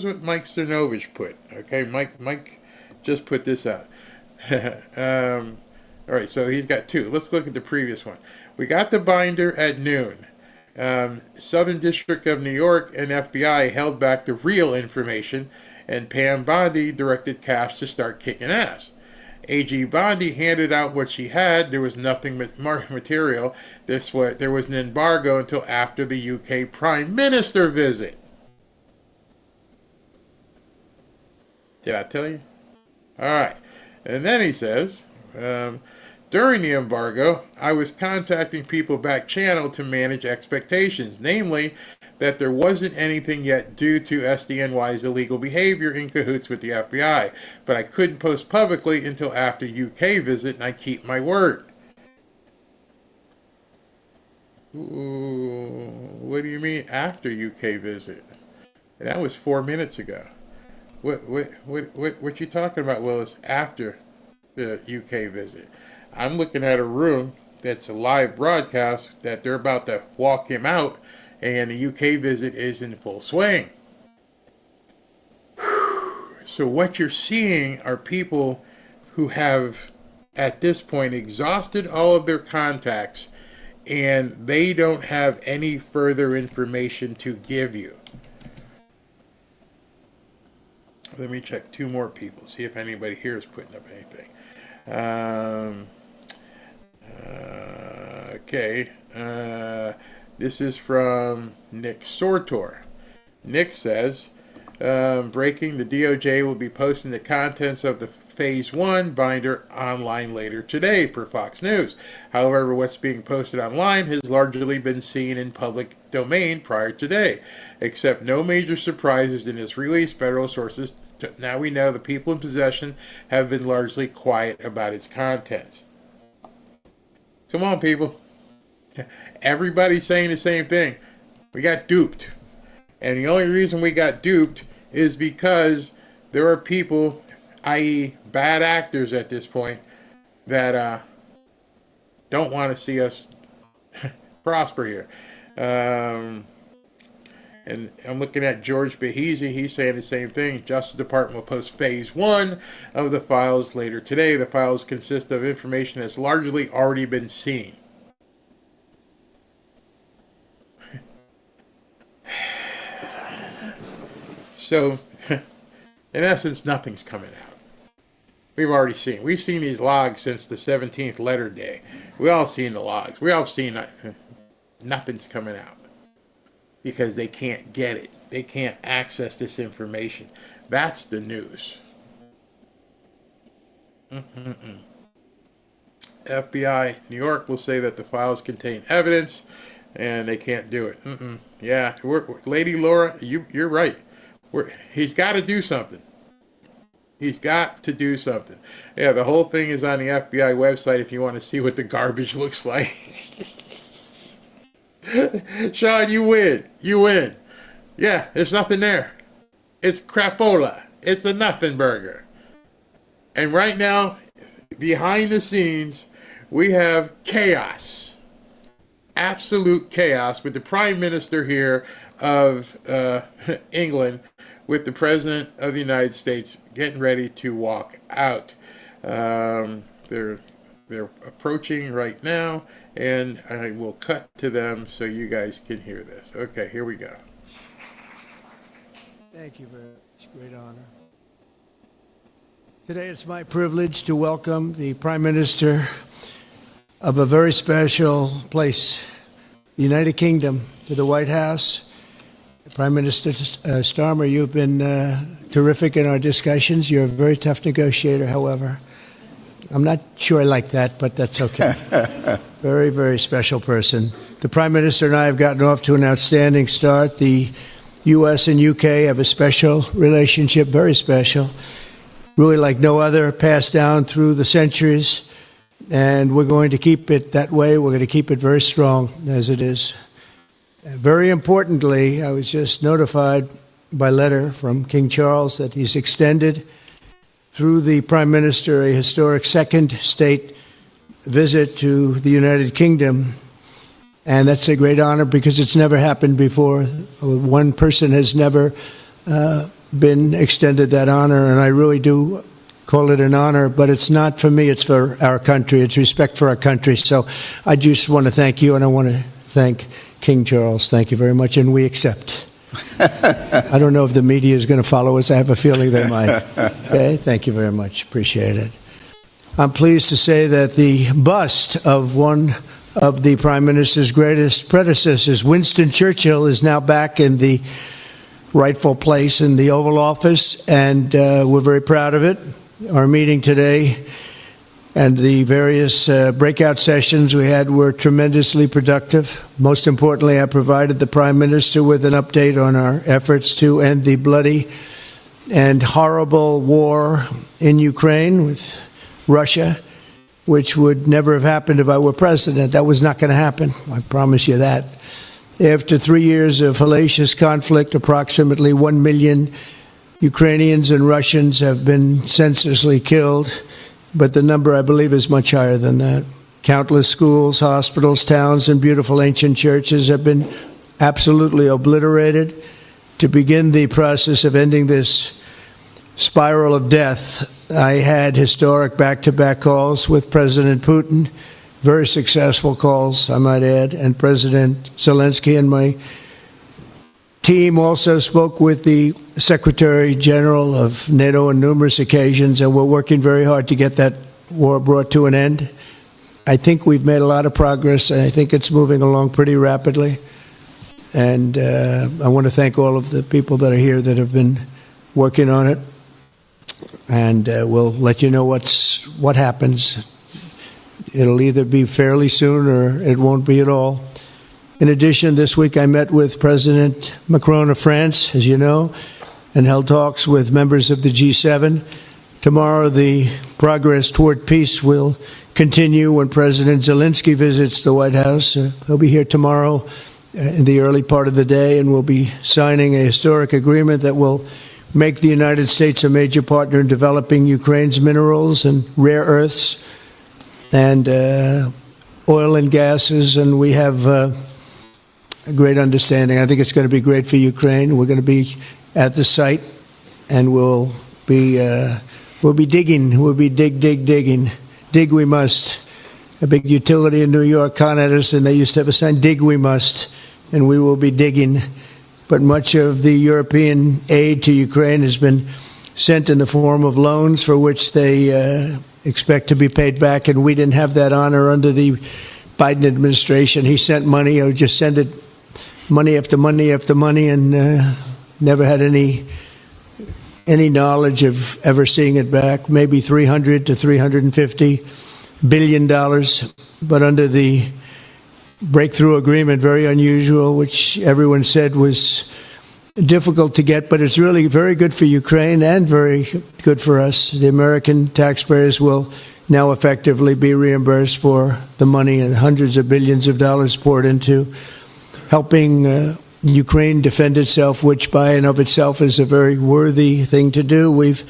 what Mike Cernovich put. Okay, Mike just put this out. All right, so he's got two. Let's look at the previous one. We got the binder at noon. Southern District of New York and FBI held back the real information, and Pam Bondi directed Cash to start kicking ass. AG Bondi handed out what she had. There was nothing material. There was an embargo until after the UK Prime Minister visit. Did I tell you? All right. And then he says, during the embargo, I was contacting people back channel to manage expectations, namely that there wasn't anything yet due to SDNY's illegal behavior in cahoots with the FBI, but I couldn't post publicly until after UK visit, and I keep my word. Ooh, what do you mean after UK visit? That was 4 minutes ago. What you talking about, Willis? After the UK visit? I'm looking at a room that's a live broadcast that they're about to walk him out, and the UK visit is in full swing. So what you're seeing are people who have, at this point, exhausted all of their contacts, and they don't have any further information to give you. Let me check two more people, see if anybody here is putting up anything. Okay. This is from Nick Sortor. Nick says, breaking, the DOJ will be posting the contents of the Phase 1 binder online later today, per Fox News. However, what's being posted online has largely been seen in public domain prior to today, except no major surprises in this release. Federal sources, now we know the people in possession have been largely quiet about its contents. Come on, people. Everybody's saying the same thing. We got duped. And the only reason we got duped is because there are people, i.e. bad actors at this point, that don't want to see us prosper here. And I'm looking at George Behezy. He's saying the same thing. Justice Department will post Phase 1 of the files later today. The files consist of information that's largely already been seen. So, in essence, nothing's coming out. We've seen these logs since the 17th letter day. We all seen the logs. We all seen nothing's coming out. Because they can't get it. They can't access this information. That's the news. FBI New York will say that the files contain evidence, and they can't do it. Yeah, Lady Laura, you're right. He's got to do something. He's got to do something. Yeah, the whole thing is on the FBI website if you want to see what the garbage looks like. Sean, you win. You win. Yeah, there's nothing there. It's crapola. It's a nothing burger. And right now, behind the scenes, we have chaos. Absolute chaos with the Prime Minister here of England, with the President of the United States getting ready to walk out. They're approaching right now, and I will cut to them so you guys can hear this. Okay, here we go. Thank you very much. Great honor. Today it's my privilege to welcome the Prime Minister of a very special place, the United Kingdom, to the White House. Prime Minister Starmer, you've been terrific in our discussions. You're a very tough negotiator, however. I'm not sure I like that, but that's okay. Very, very special person. The Prime Minister and I have gotten off to an outstanding start. The U.S. and U.K. have a special relationship, very special, really like no other, passed down through the centuries. And we're going to keep it that way. We're going to keep it very strong as it is. Very importantly, I was just notified by letter from King Charles that he's extended through the Prime Minister a historic second state visit to the United Kingdom. And that's a great honor because it's never happened before. One person has never been extended that honor, and I really do call it an honor, but it's not for me, it's for our country. It's respect for our country. So I just want to thank you, and I want to thank King Charles. Thank you very much, and we accept. I don't know if the media is going to follow us. I have a feeling they might. Okay, thank you very much. Appreciate it. I'm pleased to say that the bust of one of the Prime Minister's greatest predecessors, Winston Churchill, is now back in the rightful place in the Oval Office, and we're very proud of it. Our meeting today and the various breakout sessions we had were tremendously productive. Most importantly, I provided the Prime Minister with an update on our efforts to end the bloody and horrible war in Ukraine with Russia, which would never have happened if I were president. That was not going to happen. I promise you that. After 3 years of hellacious conflict, approximately 1 million Ukrainians and Russians have been senselessly killed, but the number, I believe, is much higher than that. Countless schools, hospitals, towns, and beautiful ancient churches have been absolutely obliterated. To begin the process of ending this spiral of death, I had historic back-to-back calls with President Putin, very successful calls, I might add, and President Zelensky, and my team also spoke with the Secretary General of NATO on numerous occasions, and we're working very hard to get that war brought to an end. I think we've made a lot of progress, and I think it's moving along pretty rapidly. And I want to thank all of the people that are here that have been working on it. And we'll let you know what happens. It'll either be fairly soon or it won't be at all. In addition, this week I met with President Macron of France, as you know, and held talks with members of the G7. Tomorrow, the progress toward peace will continue when President Zelensky visits the White House. He'll be here tomorrow in the early part of the day, and we'll be signing a historic agreement that will make the United States a major partner in developing Ukraine's minerals and rare earths and oil and gases, and we have a great understanding. I think it's going to be great for Ukraine. We're going to be at the site, and we'll be digging. We'll be digging. Dig we must. A big utility in New York con at us, and they used to have a sign, dig we must, and we will be digging. But much of the European aid to Ukraine has been sent in the form of loans for which they expect to be paid back, and we didn't have that honor under the Biden administration. He sent money, or just sent it money after money after money, and never had any knowledge of ever seeing it back. Maybe $300 to $350 billion, but under the breakthrough agreement, very unusual, which everyone said was difficult to get, but it's really very good for Ukraine and very good for us. The American taxpayers will now effectively be reimbursed for the money, and hundreds of billions of dollars poured into helping Ukraine defend itself, which by and of itself is a very worthy thing to do. We've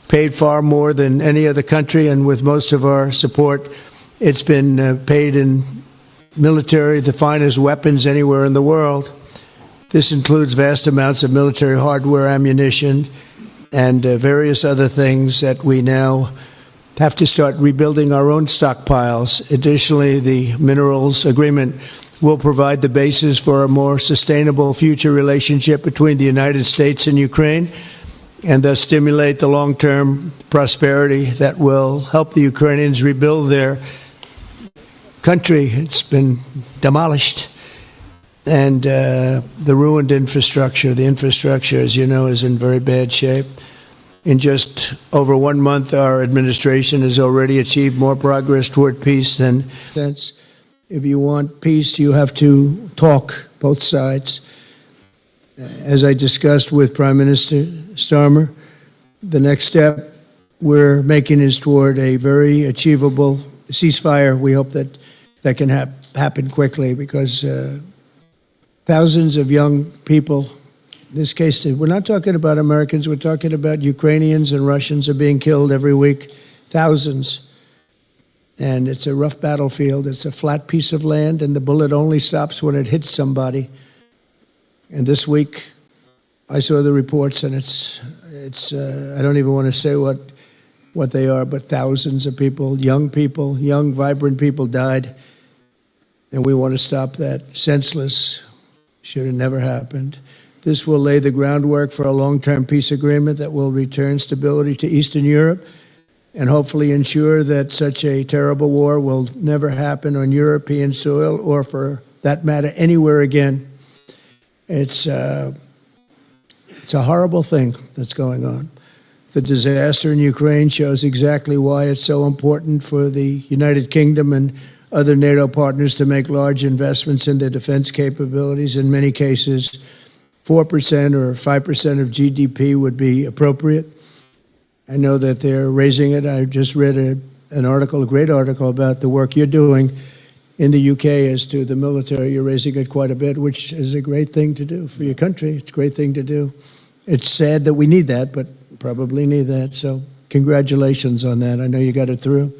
paid far more than any other country, and with most of our support, it's been paid in military, the finest weapons anywhere in the world. This includes vast amounts of military hardware, ammunition, and various other things that we now have to start rebuilding our own stockpiles. Additionally, the minerals agreement will provide the basis for a more sustainable future relationship between the United States and Ukraine, and thus stimulate the long-term prosperity that will help the Ukrainians rebuild their country. It's been demolished. And the ruined infrastructure. The infrastructure, as you know, is in very bad shape. In just over 1 month, our administration has already achieved more progress toward peace than since. If you want peace, you have to talk, both sides. As I discussed with Prime Minister Starmer, the next step we're making is toward a very achievable ceasefire. We hope that that can happen quickly, because thousands of young people, in this case, we're not talking about Americans, we're talking about Ukrainians and Russians are being killed every week, thousands. And it's a rough battlefield. It's a flat piece of land, and the bullet only stops when it hits somebody. And this week, I saw the reports, and it's I don't even want to say what they are, but thousands of people, young, vibrant people died. And we want to stop that. Senseless. Should have never happened. This will lay the groundwork for a long-term peace agreement that will return stability to Eastern Europe and hopefully ensure that such a terrible war will never happen on European soil, or for that matter, anywhere again. It's a horrible thing that's going on. The disaster in Ukraine shows exactly why it's so important for the United Kingdom and other NATO partners to make large investments in their defense capabilities. In many cases, 4% or 5% of GDP would be appropriate. I know that they're raising it. I just read an article, a great article, about the work you're doing in the UK as to the military. You're raising it quite a bit, which is a great thing to do for your country. It's a great thing to do. It's sad that we need that, but probably need that. So congratulations on that. I know you got it through.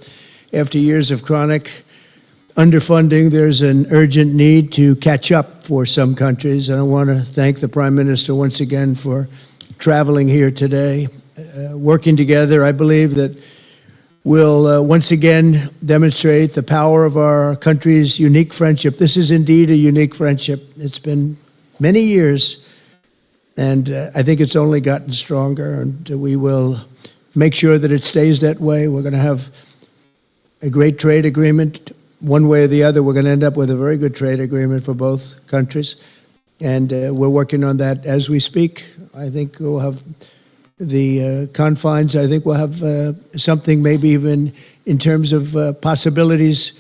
After years of chronic underfunding, there's an urgent need to catch up for some countries. And I want to thank the Prime Minister once again for traveling here today. Working together, I believe that we'll once again demonstrate the power of our country's unique friendship. This is indeed a unique friendship. It's been many years And I think it's only gotten stronger, and we will make sure that it stays that way. We're going to have a great trade agreement. One way or the other, we're going to end up with a very good trade agreement for both countries. And we're working on that as we speak. I think we'll have the confines. I think we'll have something maybe even in terms of possibilities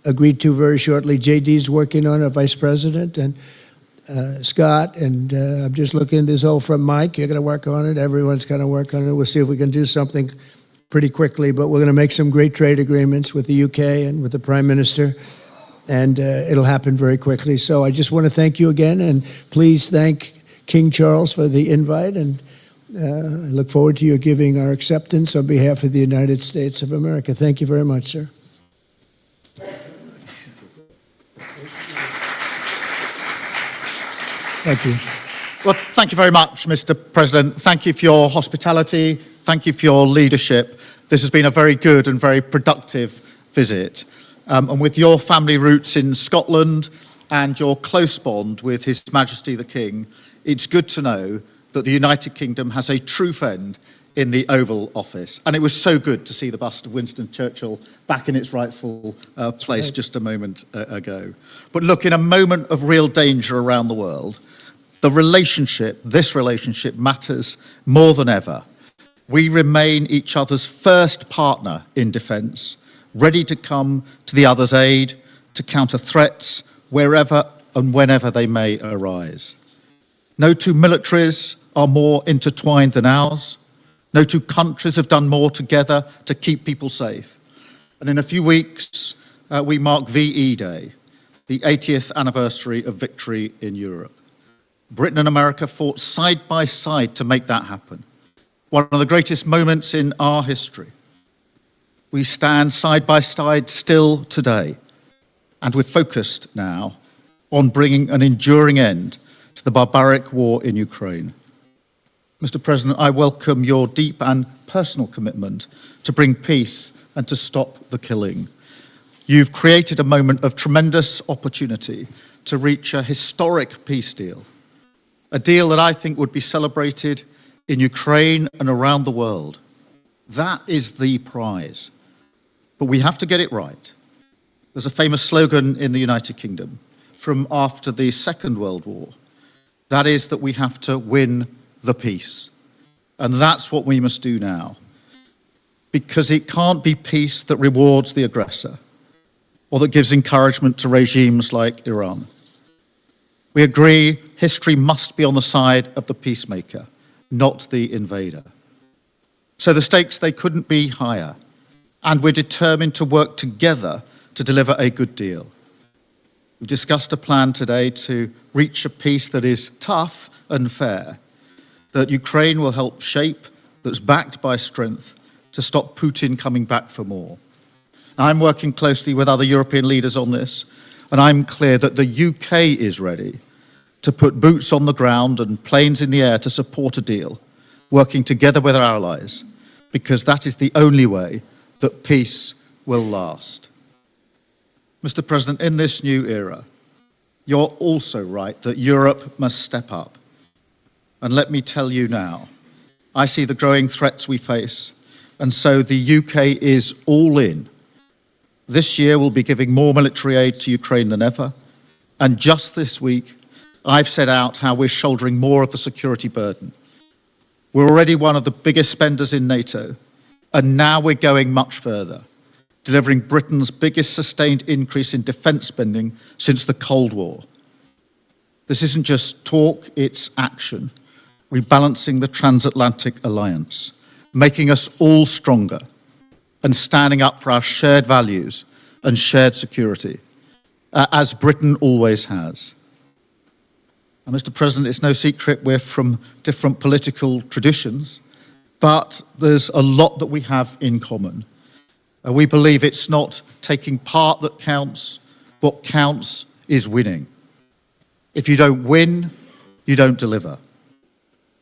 agreed to very shortly. JD's working on it, Vice President, and Scott, and I'm just looking this whole from Mike. You're going to work on it. Everyone's going to work on it. We'll see if we can do something pretty quickly, but we're going to make some great trade agreements with the UK and with the Prime Minister, and it'll happen very quickly. So I just want to thank you again, and please thank King Charles for the invite, and I look forward to you giving our acceptance on behalf of the United States of America. Thank you very much, sir. Thank you. Well, thank you very much, Mr. President. Thank you for your hospitality. Thank you for your leadership. This has been a very good and very productive visit. And with your family roots in Scotland and your close bond with His Majesty the King, it's good to know that the United Kingdom has a true friend in the Oval Office. And it was so good to see the bust of Winston Churchill back in its rightful place just a moment ago. But look, in a moment of real danger around the world, this relationship matters more than ever. We remain each other's first partner in defence, ready to come to the other's aid, to counter threats wherever and whenever they may arise. No two militaries are more intertwined than ours. No two countries have done more together to keep people safe. And in a few weeks, we mark VE Day, the 80th anniversary of victory in Europe. Britain and America fought side by side to make that happen. One of the greatest moments in our history. We stand side by side still today, and we're focused now on bringing an enduring end to the barbaric war in Ukraine. Mr. President, I welcome your deep and personal commitment to bring peace and to stop the killing. You've created a moment of tremendous opportunity to reach a historic peace deal, a deal that I think would be celebrated in Ukraine and around the world. That is the prize. But we have to get it right. There's a famous slogan in the United Kingdom from after the Second World War. That is that we have to win the peace. And that's what we must do now. Because it can't be peace that rewards the aggressor or that gives encouragement to regimes like Iran. We agree history must be on the side of the peacemaker, not the invader. So the stakes, they couldn't be higher. And we're determined to work together to deliver a good deal. We've discussed a plan today to reach a peace that is tough and fair, that Ukraine will help shape, that's backed by strength, to stop Putin coming back for more. I'm working closely with other European leaders on this, and I'm clear that the UK is ready to put boots on the ground and planes in the air to support a deal, working together with our allies, because that is the only way that peace will last. Mr. President, in this new era, you're also right that Europe must step up. And let me tell you now, I see the growing threats we face, and so the UK is all in. This year we'll be giving more military aid to Ukraine than ever, and just this week I've set out how we're shouldering more of the security burden. We're already one of the biggest spenders in NATO, and now we're going much further, delivering Britain's biggest sustained increase in defence spending since the Cold War. This isn't just talk, it's action, rebalancing the transatlantic alliance, making us all stronger, and standing up for our shared values and shared security, as Britain always has. And Mr. President, it's no secret we're from different political traditions, but there's a lot that we have in common. We believe it's not taking part that counts. What counts is winning. If you don't win, you don't deliver.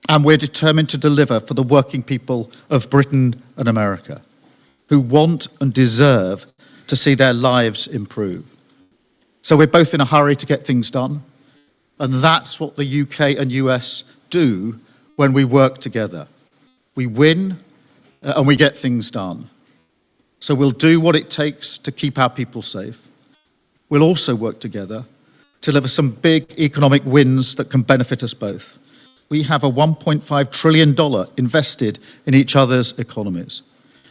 And we're determined to deliver for the working people of Britain and America, who want and deserve to see their lives improve. So we're both in a hurry to get things done. And that's what the UK and US do when we work together. We win and we get things done. So we'll do what it takes to keep our people safe. We'll also work together to deliver some big economic wins that can benefit us both. We have a $1.5 trillion invested in each other's economies,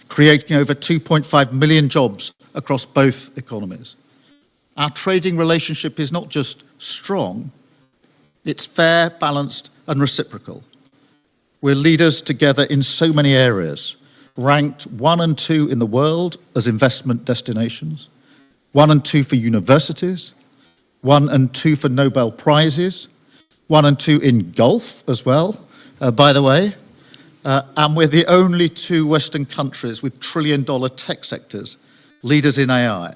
creating over 2.5 million jobs across both economies. Our trading relationship is not just strong, it's fair, balanced, and reciprocal. We're leaders together in so many areas, ranked 1 and 2 in the world as investment destinations, 1 and 2 for universities, 1 and 2 for Nobel Prizes, 1 and 2 in golf as well, by the way. And we're the only 2 Western countries with trillion-dollar tech sectors, leaders in AI.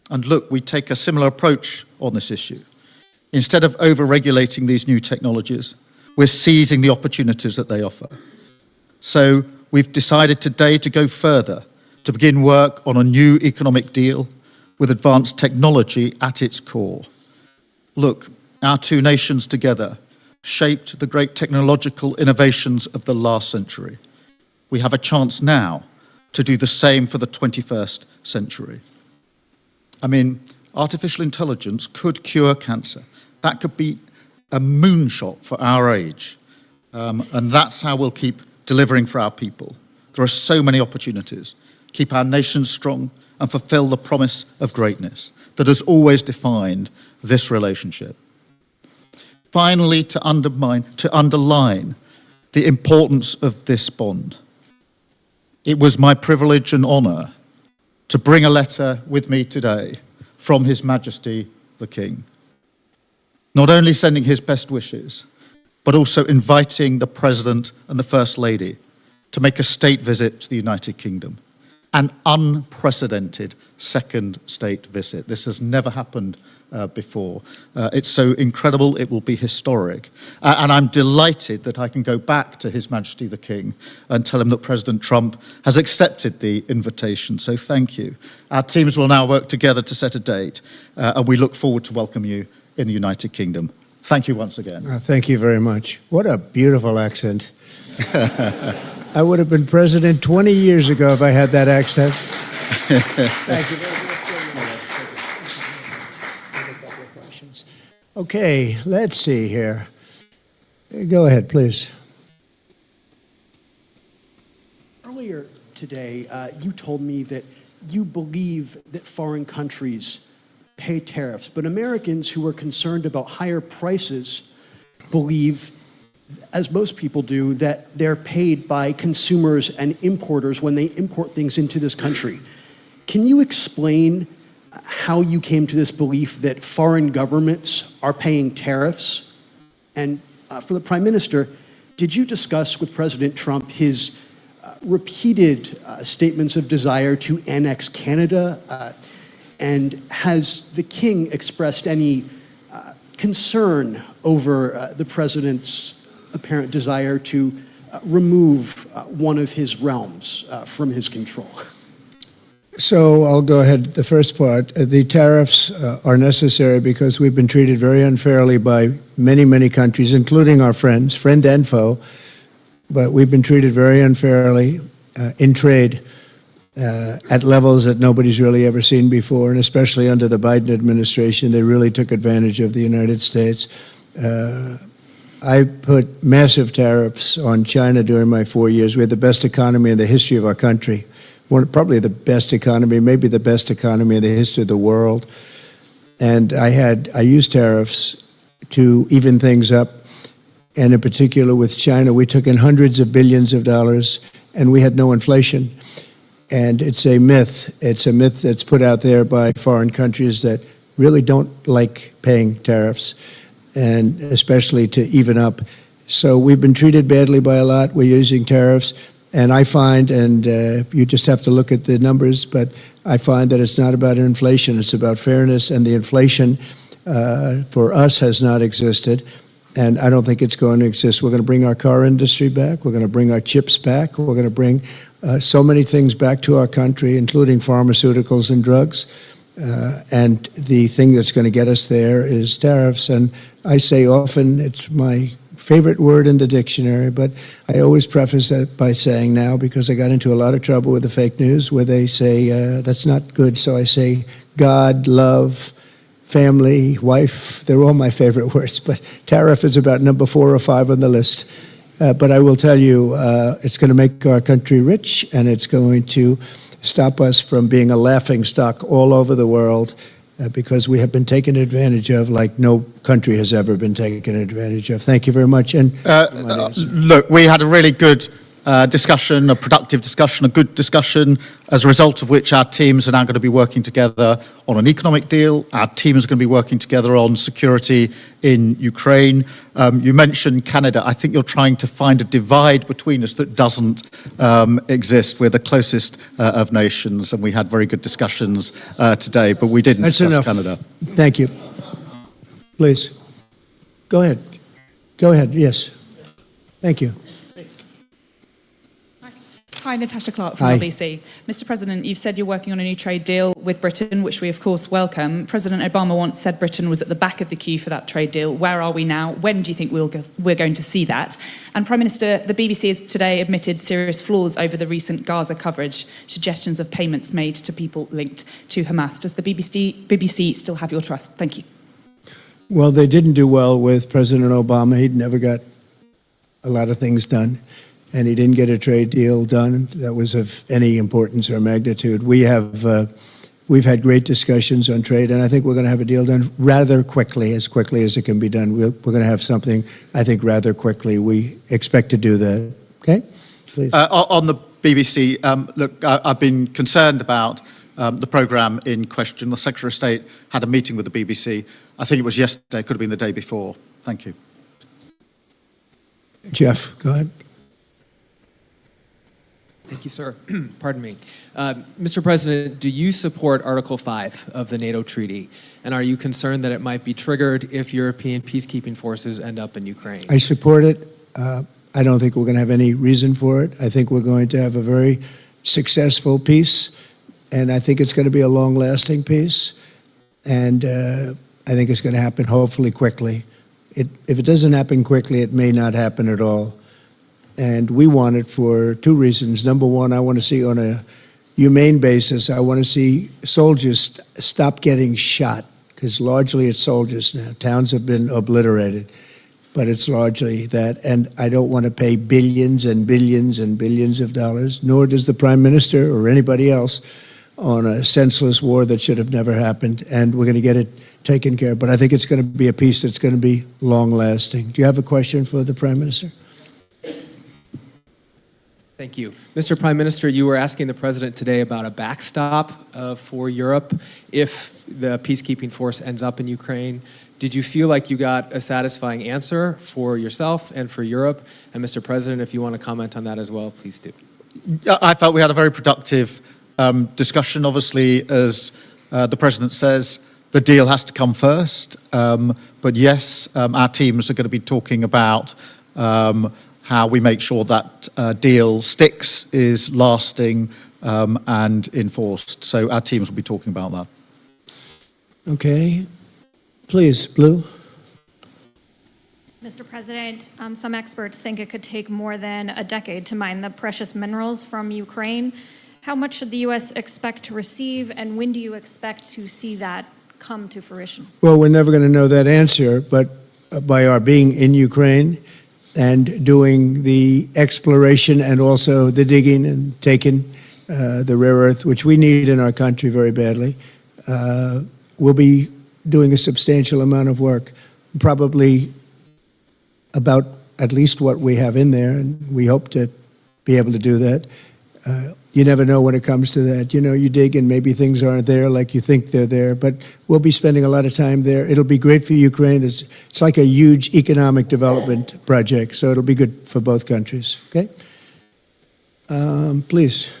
And look, we take a similar approach on this issue. Instead of over-regulating these new technologies, we're seizing the opportunities that they offer. So we've decided today to go further, to begin work on a new economic deal with advanced technology at its core. Look, our 2 nations together shaped the great technological innovations of the last century. We have a chance now to do the same for the 21st century. I mean, artificial intelligence could cure cancer. That could be a moonshot for our age. And that's how we'll keep delivering for our people. There are so many opportunities. Keep our nation strong and fulfill the promise of greatness that has always defined this relationship. Finally, to underline the importance of this bond. It was my privilege and honor to bring a letter with me today from His Majesty the King. Not only sending his best wishes, but also inviting the President and the First Lady to make a state visit to the United Kingdom. An unprecedented second state visit. This has never happened before. It's so incredible, it will be historic. And I'm delighted that I can go back to His Majesty the King and tell him that President Trump has accepted the invitation. So thank you. Our teams will now work together to set a date, and we look forward to welcome you in the United Kingdom. Thank you once again. Thank you very much. What a beautiful accent. I would have been president 20 years ago if I had that accent. Thank you very much. Okay, let's see here. Go ahead, please. Earlier today, you told me that you believe that foreign countries pay tariffs, but Americans who are concerned about higher prices believe, as most people do, that they're paid by consumers and importers when they import things into this country. Can you explain how you came to this belief that foreign governments are paying tariffs? And for the Prime Minister, did you discuss with President Trump his repeated statements of desire to annex Canada? And has the King expressed any concern over the President's apparent desire to remove one of his realms from his control? So I'll go ahead. The first part, the tariffs are necessary because we've been treated very unfairly by many, many countries, including our friends, friend and foe. But we've been treated very unfairly in trade at levels that nobody's really ever seen before, and especially under the Biden administration, they really took advantage of the United States. I put massive tariffs on China during my 4 years. We had the best economy in the history of our country. Probably the best economy, maybe the best economy in the history of the world. And I used tariffs to even things up. And in particular with China, we took in hundreds of billions of dollars and we had no inflation. And it's a myth. It's a myth that's put out there by foreign countries that really don't like paying tariffs, and especially to even up. So we've been treated badly by a lot. We're using tariffs. And I find, and you just have to look at the numbers, but I find that it's not about inflation, it's about fairness, and the inflation for us has not existed, and I don't think it's going to exist. We're going to bring our car industry back, we're going to bring our chips back, we're going to bring so many things back to our country, including pharmaceuticals and drugs, And the thing that's going to get us there is tariffs. And I say often, it's my favorite word in the dictionary, but I always preface that by saying now, because I got into a lot of trouble with the fake news where they say that's not good. So I say God, love, family, wife, they're all my favorite words, but tariff is about number 4 or 5 on the list. But I will tell you, it's going to make our country rich, and it's going to stop us from being a laughing stock all over the world, because we have been taken advantage of like no country has ever been taken advantage of. Thank you very much. And look, we had a really good discussion, a productive discussion, a good discussion, as a result of which our teams are now going to be working together on an economic deal. Our teams are going to be working together on security in Ukraine. You mentioned Canada. I think you're trying to find a divide between us that doesn't exist. We're the closest of nations, and we had very good discussions today, but we didn't discuss Canada. Thank you. Please. Go ahead. Go ahead, yes. Thank you. Hi, Natasha Clark from Hi. LBC. Mr. President, you've said you're working on a new trade deal with Britain, which we of course welcome. President Obama once said Britain was at the back of the queue for that trade deal. Where are we now? When do you think we're going to see that? And Prime Minister, the BBC has today admitted serious flaws over the recent Gaza coverage, suggestions of payments made to people linked to Hamas. Does the BBC still have your trust? Thank you. Well, they didn't do well with President Obama. He'd never got a lot of things done, and he didn't get a trade deal done that was of any importance or magnitude. We've had great discussions on trade, and I think we're going to have a deal done rather quickly as it can be done. We're going to have something, I think, rather quickly. We expect to do that. Okay? Please. On the BBC, look, I've been concerned about the programme in question. The Secretary of State had a meeting with the BBC. I think it was yesterday, could have been the day before. Thank you. Jeff, go ahead. Thank you, sir. Pardon me. Mr. President, do you support Article 5 of the NATO treaty? And are you concerned that it might be triggered if European peacekeeping forces end up in Ukraine? I support it. I don't think we're going to have any reason for it. I think we're going to have a very successful peace, and I think it's going to be a long-lasting peace. And I think it's going to happen hopefully quickly. If it doesn't happen quickly, it may not happen at all. And we want it for 2 reasons. Number one, I want to see on a humane basis, I want to see soldiers stop getting shot, because largely it's soldiers now. Towns have been obliterated, but it's largely that. And I don't want to pay billions and billions and billions of dollars, nor does the Prime Minister or anybody else, on a senseless war that should have never happened. And we're going to get it taken care of. But I think it's going to be a peace that's going to be long-lasting. Do you have a question for the Prime Minister? Thank you. Mr. Prime Minister, you were asking the President today about a backstop for Europe if the peacekeeping force ends up in Ukraine. Did you feel like you got a satisfying answer for yourself and for Europe? And Mr. President, if you want to comment on that as well, please do. I felt we had a very productive discussion. Obviously, as the President says, the deal has to come first. But yes, our teams are going to be talking about how we make sure that deal sticks, is lasting, and enforced. So our teams will be talking about that. Okay. Please, Blue. Mr. President, some experts think it could take more than a decade to mine the precious minerals from Ukraine. How much should the U.S. expect to receive, and when do you expect to see that come to fruition? Well, we're never going to know that answer, but by our being in Ukraine and doing the exploration and also the digging and taking the rare earth, which we need in our country very badly, we'll be doing a substantial amount of work, probably about at least what we have in there, and we hope to be able to do that. You never know when it comes to that. You know, you dig and maybe things aren't there like you think they're there, but we'll be spending a lot of time there. It'll be great for Ukraine. It's like a huge economic development project, so it'll be good for both countries. Okay? Please.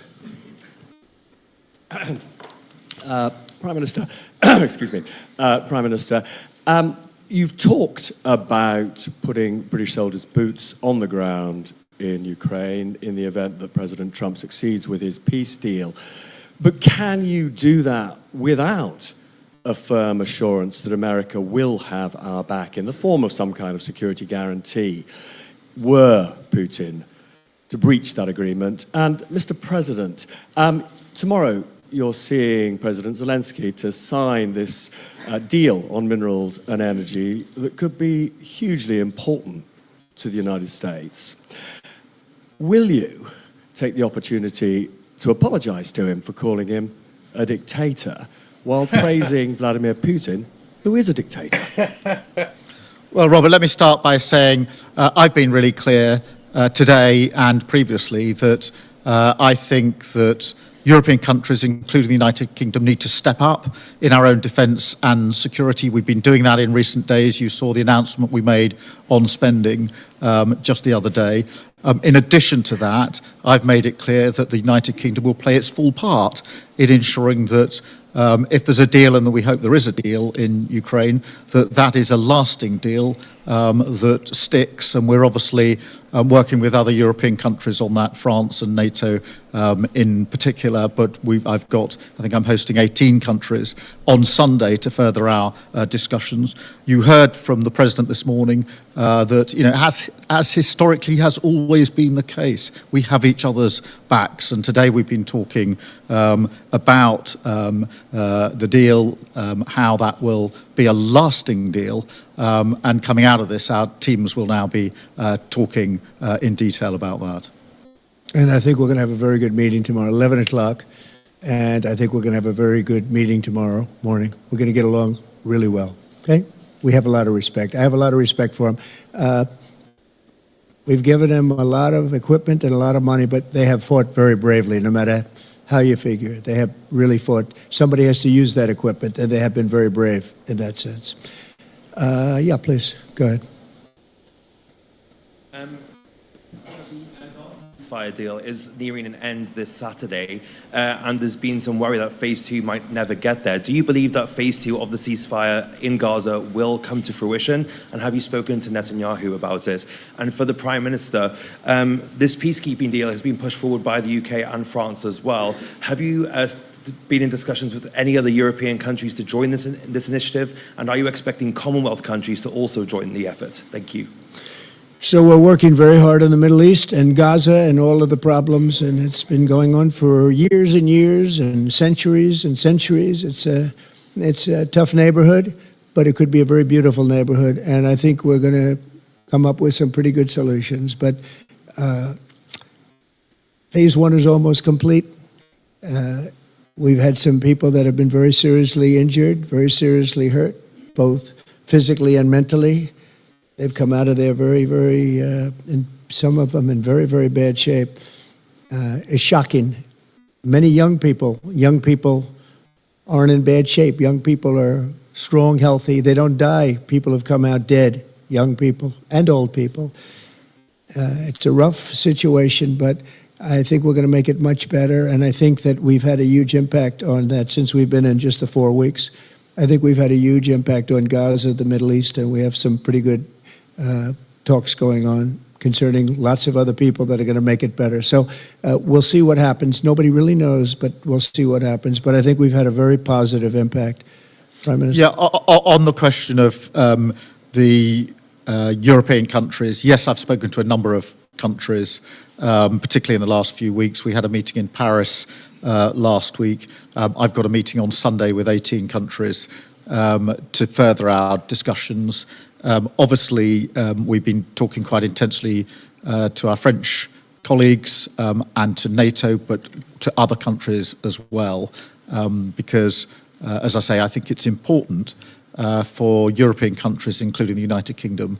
Prime Minister, excuse me, Prime Minister, you've talked about putting British soldiers' boots on the ground in Ukraine in the event that President Trump succeeds with his peace deal. But can you do that without a firm assurance that America will have our back in the form of some kind of security guarantee were Putin to breach that agreement? And Mr. President, tomorrow you're seeing President Zelensky to sign this deal on minerals and energy that could be hugely important to the United States. Will you take the opportunity to apologize to him for calling him a dictator while praising Vladimir Putin, who is a dictator? Well, Robert, let me start by saying I've been really clear today and previously that I think that European countries, including the United Kingdom, need to step up in our own defence and security. We've been doing that in recent days. You saw the announcement we made on spending just the other day. In addition to that, I've made it clear that the United Kingdom will play its full part in ensuring that if there's a deal, and we hope there is a deal in Ukraine, that is a lasting deal that sticks. And we're obviously working with other European countries on that, France and NATO in particular. But I think I'm hosting 18 countries on Sunday to further our discussions. You heard from the President this morning that, as historically has always been the case, we have each other's backs. And today we've been talking about the deal, how that will be a lasting deal. And coming out of this, our teams will now be talking in detail about that. And I think we're going to have a very good meeting tomorrow, 11 o'clock. And I think we're going to have a very good meeting tomorrow morning. We're going to get along really well, okay? We have a lot of respect. I have a lot of respect for them. We've given them a lot of equipment and a lot of money, but they have fought very bravely, no matter how you figure. They have really fought. Somebody has to use that equipment, and they have been very brave in that sense. Yeah, please, go ahead. Fire deal is nearing an end this Saturday, and there's been some worry that phase 2 might never get there. Do you believe that phase 2 of the ceasefire in Gaza will come to fruition? And have you spoken to Netanyahu about it? And for the Prime Minister, this peacekeeping deal has been pushed forward by the UK and France as well. Have you been in discussions with any other European countries to join this initiative? And are you expecting Commonwealth countries to also join the effort? Thank you. So we're working very hard in the Middle East and Gaza and all of the problems, and it's been going on for years and years and centuries and centuries. It's a tough neighborhood, but it could be a very beautiful neighborhood, and I think we're going to come up with some pretty good solutions. But phase 1 is almost complete. We've had some people that have been very seriously injured, very seriously hurt, both physically and mentally. They've come out of there very, very, and some of them in very, very bad shape. It's shocking. Many young people aren't in bad shape. Young people are strong, healthy. They don't die. People have come out dead, young people and old people. It's a rough situation, but I think we're going to make it much better. And I think that we've had a huge impact on that since we've been in just the 4 weeks. I think we've had a huge impact on Gaza, the Middle East, and we have some pretty good talks going on concerning lots of other people that are going to make it better. So we'll see what happens. Nobody really knows, but we'll see what happens. But I think we've had a very positive impact. Prime Minister? Yeah, on the question of the European countries, yes, I've spoken to a number of countries, particularly in the last few weeks. We had a meeting in Paris last week. I've got a meeting on Sunday with 18 countries to further our discussions. Obviously, we've been talking quite intensely to our French colleagues and to NATO, but to other countries as well, because, as I say, I think it's important for European countries, including the United Kingdom,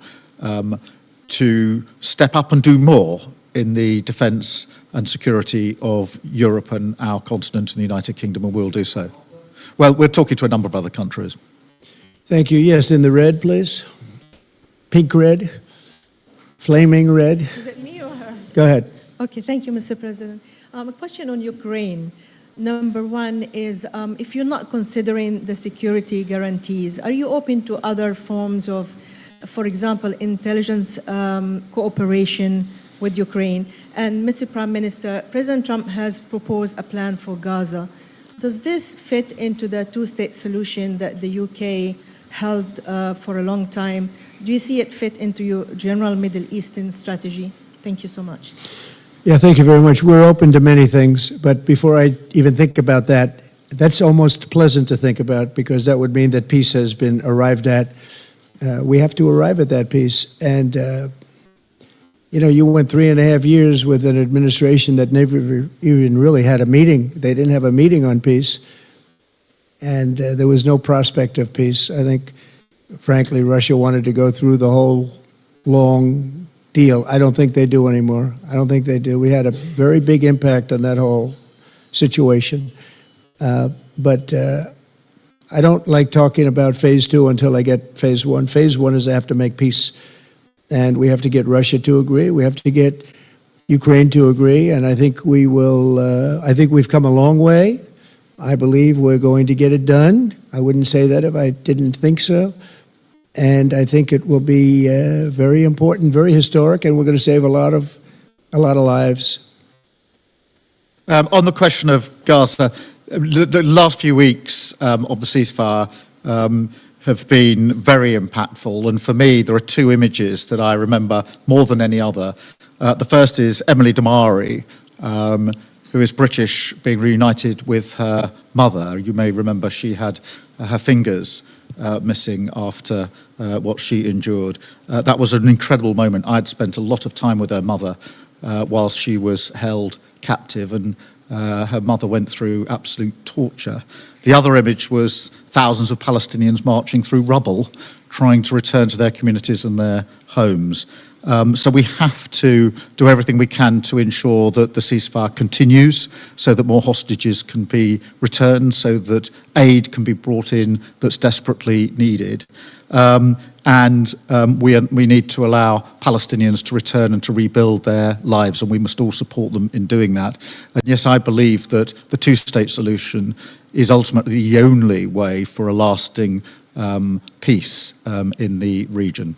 to step up and do more in the defence and security of Europe and our continent and the United Kingdom, and we'll do so. Well, we're talking to a number of other countries. Thank you. Yes, in the red, please. Pink red, flaming red. Is it me or her? Go ahead. Okay, thank you, Mr. President. A question on Ukraine. Number one is, if you're not considering the security guarantees, are you open to other forms of, for example, intelligence cooperation with Ukraine? And Mr. Prime Minister, President Trump has proposed a plan for Gaza. Does this fit into the two-state solution that the UK held for a long time? Do you see it fit into your general Middle Eastern strategy? Thank you so much. Yeah, thank you very much. We're open to many things, but before I even think about that, that's almost pleasant to think about because that would mean that peace has been arrived at. We have to arrive at that peace. And, you went 3.5 years with an administration that never even really had a meeting. They didn't have a meeting on peace. And there was no prospect of peace. I think, frankly, Russia wanted to go through the whole long deal. I don't think they do anymore. I don't think they do. We had a very big impact on that whole situation. But I don't like talking about phase 2 until I get phase 1. Phase 1 is I have to make peace. And we have to get Russia to agree. We have to get Ukraine to agree. And I think we will, I think we've come a long way. I believe we're going to get it done. I wouldn't say that if I didn't think so. And I think it will be very important, very historic, and we're going to save a lot of lives. On the question of Gaza, the last few weeks of the ceasefire have been very impactful. And for me, there are two images that I remember more than any other. The first is Emily Damari, who is British, being reunited with her mother. You may remember she had her fingers missing after what she endured. That was an incredible moment. I'd spent a lot of time with her mother whilst she was held captive, and her mother went through absolute torture. The other image was thousands of Palestinians marching through rubble, trying to return to their communities and their homes. So we have to do everything we can to ensure that the ceasefire continues, so that more hostages can be returned, so that aid can be brought in that's desperately needed. We need to allow Palestinians to return and to rebuild their lives, and we must all support them in doing that. And yes, I believe that the two-state solution is ultimately the only way for a lasting peace in the region.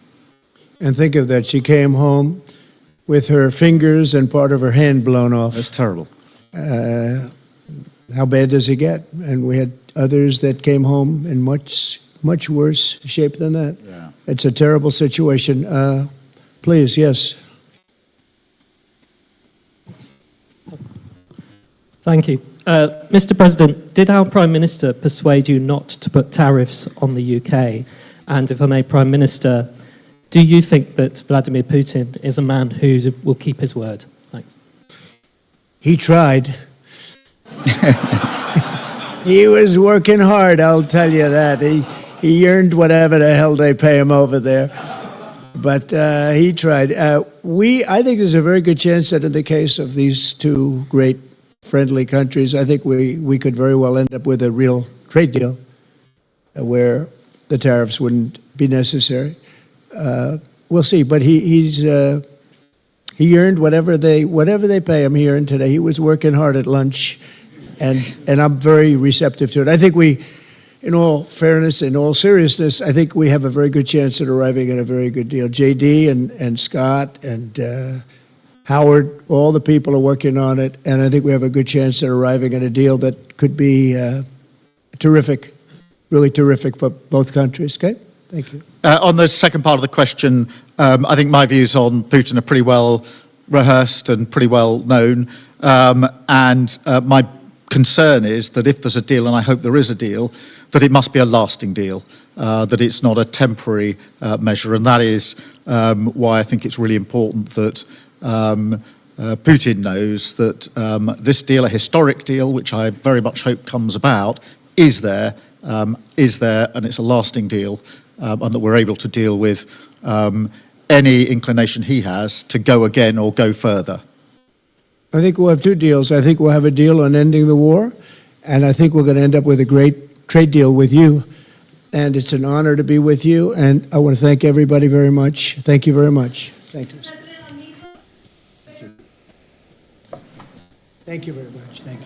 And think of that, she came home with her fingers and part of her hand blown off. That's terrible. How bad does it get? And we had others that came home in much worse shape than that. Yeah. It's a terrible situation. Please, yes. Thank you. Mr. President, did our Prime Minister persuade you not to put tariffs on the UK? And if I may, Prime Minister, do you think that Vladimir Putin is a man who will keep his word? Thanks. He tried. He was working hard, I'll tell you that. He earned whatever the hell they pay him over there. But he tried. I think there's a very good chance that in the case of these two great friendly countries, I think we could very well end up with a real trade deal where the tariffs wouldn't be necessary. We'll see, but he earned whatever they pay him. He earned today. He was working hard at lunch, and I'm very receptive to it. I think we, in all fairness, in all seriousness, I think we have a very good chance at arriving at a very good deal. JD and Scott and Howard, all the people are working on it, and I think we have a good chance at arriving at a deal that could be terrific, really terrific for both countries. Okay, thank you. On the second part of the question, I think my views on Putin are pretty well rehearsed and pretty well known. My concern is that if there's a deal, and I hope there is a deal, that it must be a lasting deal, that it's not a temporary measure. And that is why I think it's really important that Putin knows that this deal, a historic deal, which I very much hope comes about, is there, and it's a lasting deal. And that we're able to deal with any inclination he has to go again or go further. I think we'll have two deals. I think we'll have a deal on ending the war, and I think we're going to end up with a great trade deal with you. And it's an honor to be with you, and I want to thank everybody very much. Thank you very much. Thank you. Thank you very much. Thank you.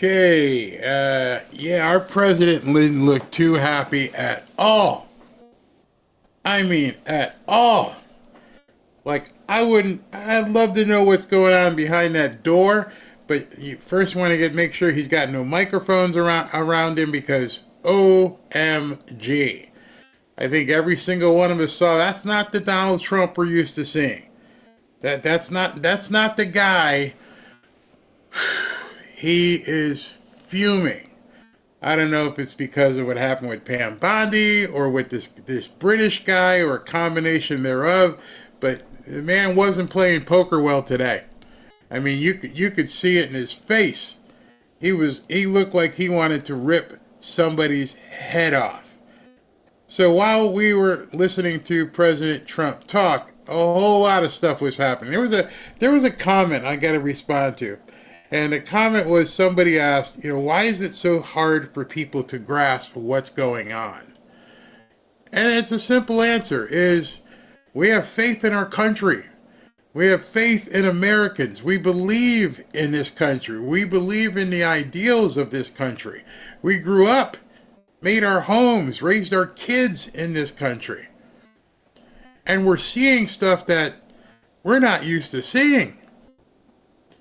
Okay, yeah, our president didn't look too happy at all. I mean, at all. Like, I'd love to know what's going on behind that door, but you first want to make sure he's got no microphones around him, because OMG. I think every single one of us saw that's not the Donald Trump we're used to seeing. That's not the guy. He is fuming. I don't know if it's because of what happened with Pam Bondi or with this British guy or a combination thereof, but the man wasn't playing poker well today. I mean, you could see it in his face. He looked like he wanted to rip somebody's head off. So while we were listening to President Trump talk, a whole lot of stuff was happening. There was a comment I got to respond to. And the comment was, somebody asked, why is it so hard for people to grasp what's going on? And it's a simple answer, is we have faith in our country. We have faith in Americans. We believe in this country. We believe in the ideals of this country. We grew up, made our homes, raised our kids in this country. And we're seeing stuff that we're not used to seeing.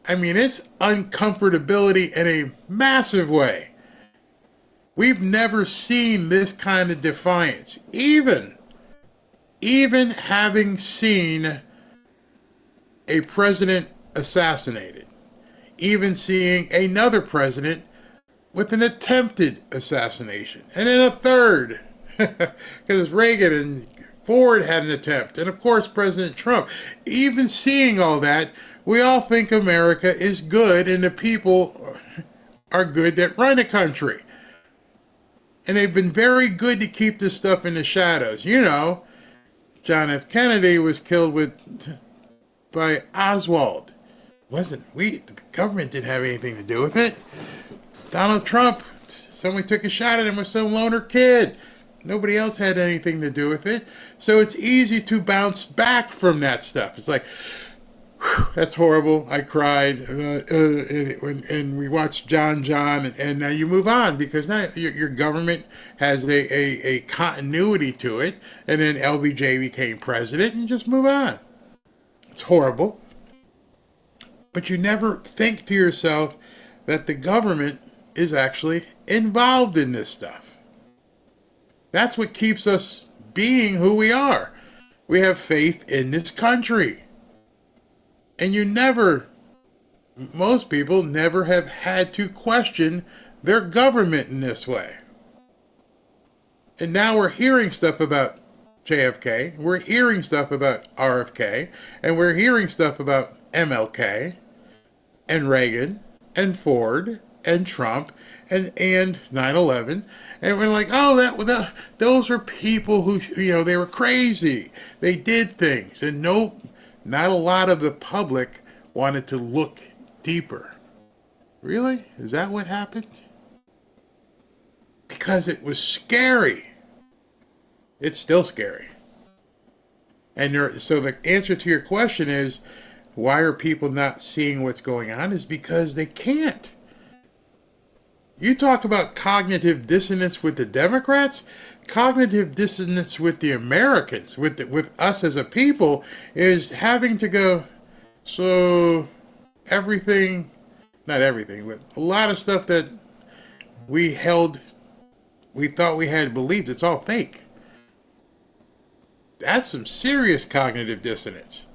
I mean, it's uncomfortability in a massive way. We've never seen this kind of defiance. Even having seen a president assassinated. Even seeing another president with an attempted assassination. And then a third. Because Reagan and Ford had an attempt. And of course, President Trump. Even seeing all that, we all think America is good and the people are good that run the country. And they've been very good to keep this stuff in the shadows. John F. Kennedy was killed by Oswald. The government didn't have anything to do with it. Donald Trump, somebody took a shot at him with some loner kid. Nobody else had anything to do with it. So it's easy to bounce back from that stuff. It's like, that's horrible. I cried. And we watched John, and now you move on, because now your government has a continuity to it. And then LBJ became president, and you just move on. It's horrible. But you never think to yourself that the government is actually involved in this stuff. That's what keeps us being who we are. We have faith in this country. And most people never have had to question their government in this way. And now we're hearing stuff about JFK, we're hearing stuff about RFK, and we're hearing stuff about MLK, and Reagan, and Ford, and Trump, and 9/11, and we're like, those were people who, they were crazy. They did things, and nope. Not a lot of the public wanted to look deeper. Really? Is that what happened? Because it was scary. It's still scary. And so the answer to your question is, why are people not seeing what's going on? Is because they can't. You talk about cognitive dissonance with the Democrats. Cognitive dissonance with the Americans, with us as a people, is having to go, so everything, not everything, but a lot of stuff that we thought we had believed, it's all fake. That's some serious cognitive dissonance.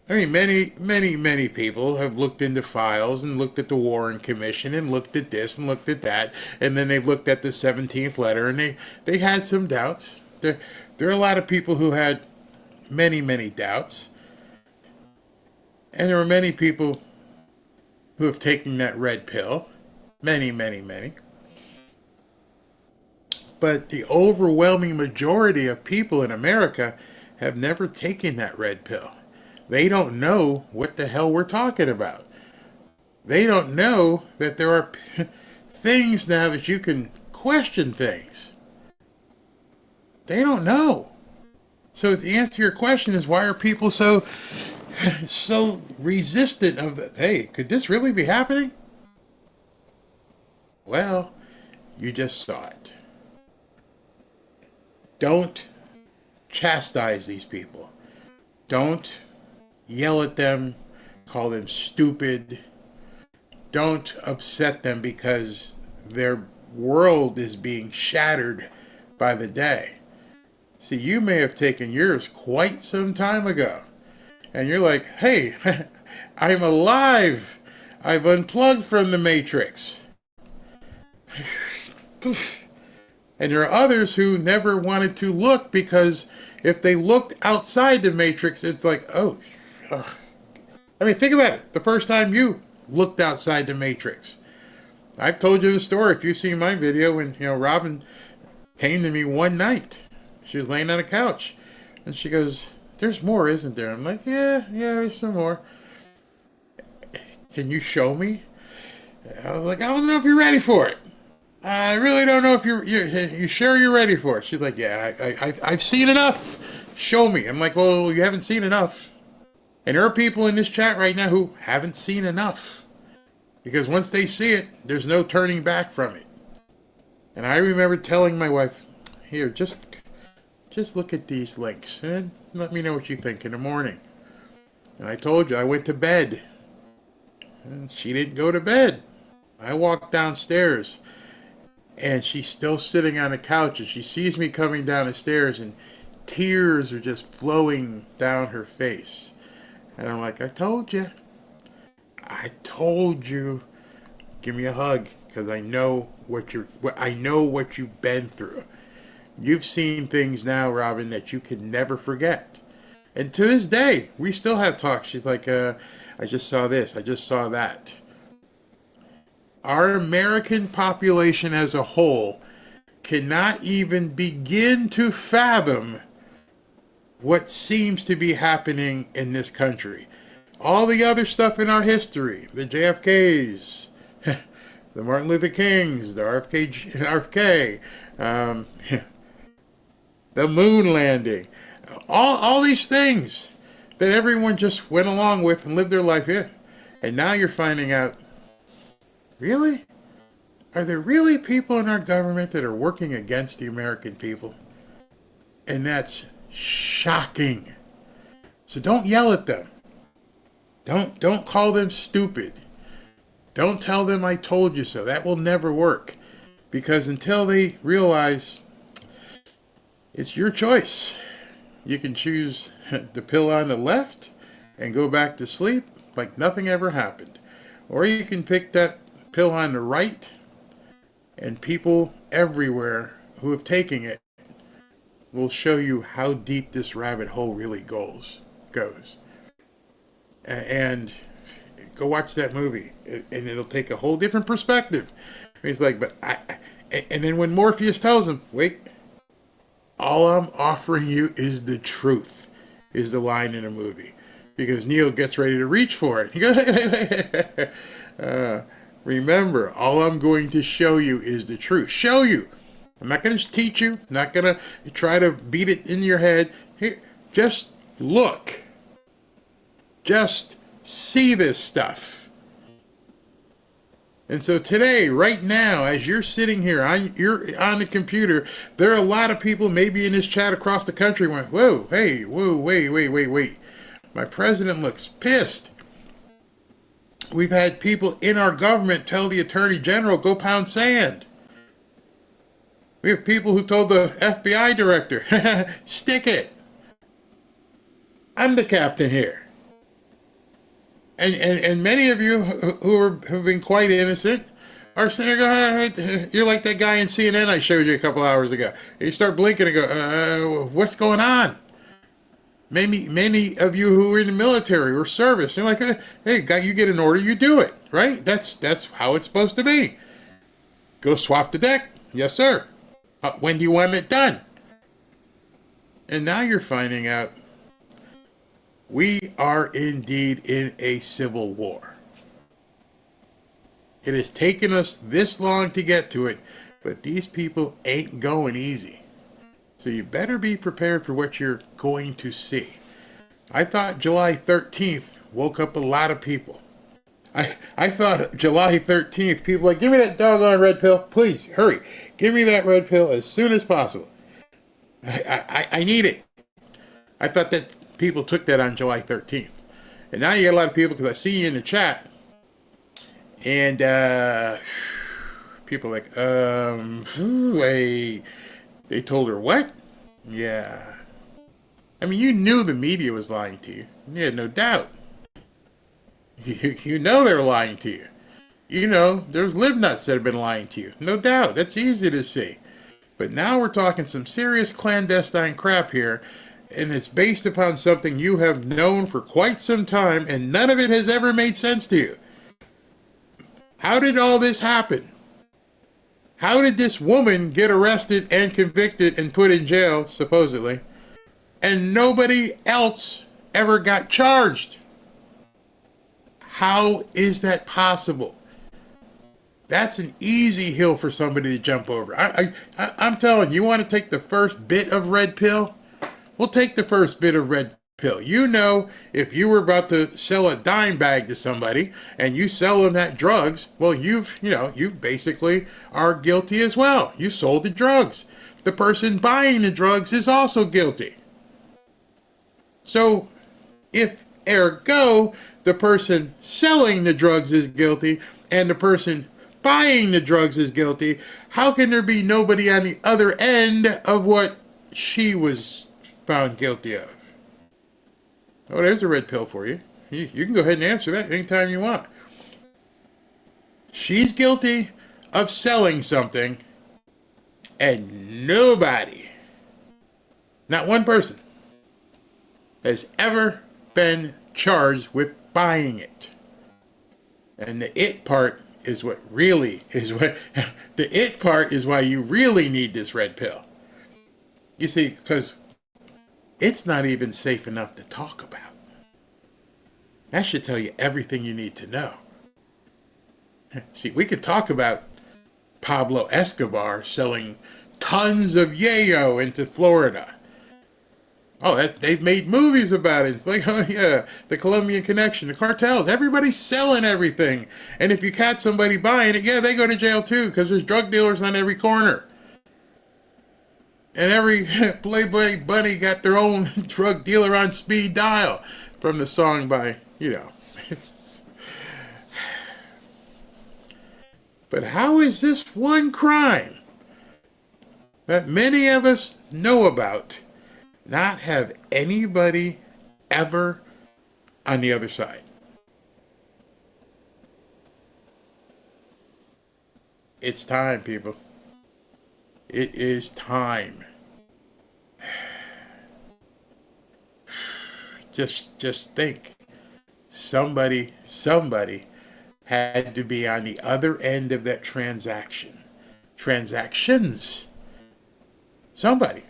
I mean, many people have looked into files and looked at the Warren Commission and looked at this and looked at that, and then they've looked at the 17th letter, and they had some doubts. There are a lot of people who had many doubts, and there are many people who have taken that red pill, many. But the overwhelming majority of people in America have never taken that red pill. They don't know what the hell we're talking about. They don't know that there are things now that you can question things. They don't know. So the answer to your question is, why are people so resistant of that? Hey, could this really be happening? Well, you just saw it. Don't chastise these people. Don't yell at them, call them stupid. Don't upset them because their world is being shattered by the day. See, you may have taken yours quite some time ago. And you're like, hey, I'm alive. I've unplugged from the Matrix. And there are others who never wanted to look because if they looked outside the Matrix, it's like, oh. I mean, think about it. The first time you looked outside the Matrix. I've told you the story. If you've seen my video, when Robin came to me one night. She was laying on a couch. And she goes, there's more, isn't there? I'm like, yeah, there's some more. Can you show me? I was like, I don't know if you're ready for it. I really don't know if you sure you're ready for it. She's like, yeah, I've seen enough. Show me. I'm like, well, you haven't seen enough. And there are people in this chat right now who haven't seen enough. Because once they see it, there's no turning back from it. And I remember telling my wife, here, just look at these links and let me know what you think in the morning. And I told you, I went to bed. And she didn't go to bed. I walked downstairs. And she's still sitting on the couch, and she sees me coming down the stairs, and tears are just flowing down her face. And I'm like, I told you. Give me a hug, because I know what you've been through. You've seen things now, Robin, that you can never forget. And to this day, we still have talks. She's like, I just saw this, I just saw that. Our American population as a whole cannot even begin to fathom what seems to be happening in this country. All the other stuff in our history, the JFKs, the Martin Luther Kings, the RFK, the moon landing, all these things that everyone just went along with and lived their life in. And now you're finding out, really? Are there really people in our government that are working against the American people? And that's shocking. So don't yell at them. Don't call them stupid. Don't tell them I told you so. That will never work. Because until they realize it's your choice. You can choose the pill on the left and go back to sleep like nothing ever happened. Or you can pick that pill on the right, and people everywhere who have taken it will show you how deep this rabbit hole really goes. And go watch that movie, and it'll take a whole different perspective. He's like, and then when Morpheus tells him, wait, all I'm offering you is the truth, is the line in the movie. Because Neo gets ready to reach for it. He goes, remember, all I'm going to show you is the truth. Show you. I'm not going to teach you. I'm not going to try to beat it in your head. Here, just look. Just see this stuff. And so today, right now, as you're sitting here, you're on the computer, there are a lot of people maybe in this chat across the country went, whoa, hey, whoa, wait. My president looks pissed. We've had people in our government tell the Attorney General, go pound sand. We have people who told the FBI director, stick it. I'm the captain here. And many of you who have been quite innocent are sitting there going, you're like that guy in CNN I showed you a couple hours ago. You start blinking and go, what's going on? Many of you who are in the military or service, you're like, hey, guy, you get an order, you do it, right? That's how it's supposed to be. Go swap the deck. Yes, sir. When do you want it done? And now you're finding out we are indeed in a civil war. It has taken us this long to get to it, but these people ain't going easy. So you better be prepared for what you're going to see. I thought July 13th woke up a lot of people. I thought July 13th, people were like, give me that doggone red pill. Please, hurry. Give me that red pill as soon as possible. I need it. I thought that people took that on July 13th. And now you got a lot of people, because I see you in the chat, and people are like, they told her what? Yeah. I mean, you knew the media was lying to you. You had no doubt. You know they're lying to you. You know, there's libnuts that have been lying to you. No doubt. That's easy to see. But now we're talking some serious clandestine crap here, and it's based upon something you have known for quite some time, and none of it has ever made sense to you. How did all this happen? How did this woman get arrested and convicted and put in jail, supposedly, and nobody else ever got charged? How is that possible? That's an easy hill for somebody to jump over. I'm telling you, want to take the first bit of red pill? We'll take the first bit of red pill. You know, if you were about to sell a dime bag to somebody and you sell them that drugs, well, you basically are guilty as well. You sold the drugs. The person buying the drugs is also guilty. So, if ergo, the person selling the drugs is guilty and the person buying the drugs is guilty, how can there be nobody on the other end of what she was found guilty of? Oh, there's a red pill for you. You can go ahead and answer that anytime you want. She's guilty of selling something, and nobody, not one person, has ever been charged with buying it. And the it part is what really is what the it part is why you really need this red pill. You see, because it's not even safe enough to talk about. That should tell you everything you need to know. See, we could talk about Pablo Escobar selling tons of yayo into Florida. Oh, they've made movies about it. It's like, oh yeah, the Colombian Connection, the cartels, everybody's selling everything. And if you catch somebody buying it, yeah, they go to jail too, because there's drug dealers on every corner. And every Playboy bunny got their own drug dealer on speed dial, from the song by, But how is this one crime that many of us know about not have anybody ever on the other side? It's time, people. It is time. Just think. Somebody had to be on the other end of that transaction. Transactions. Somebody.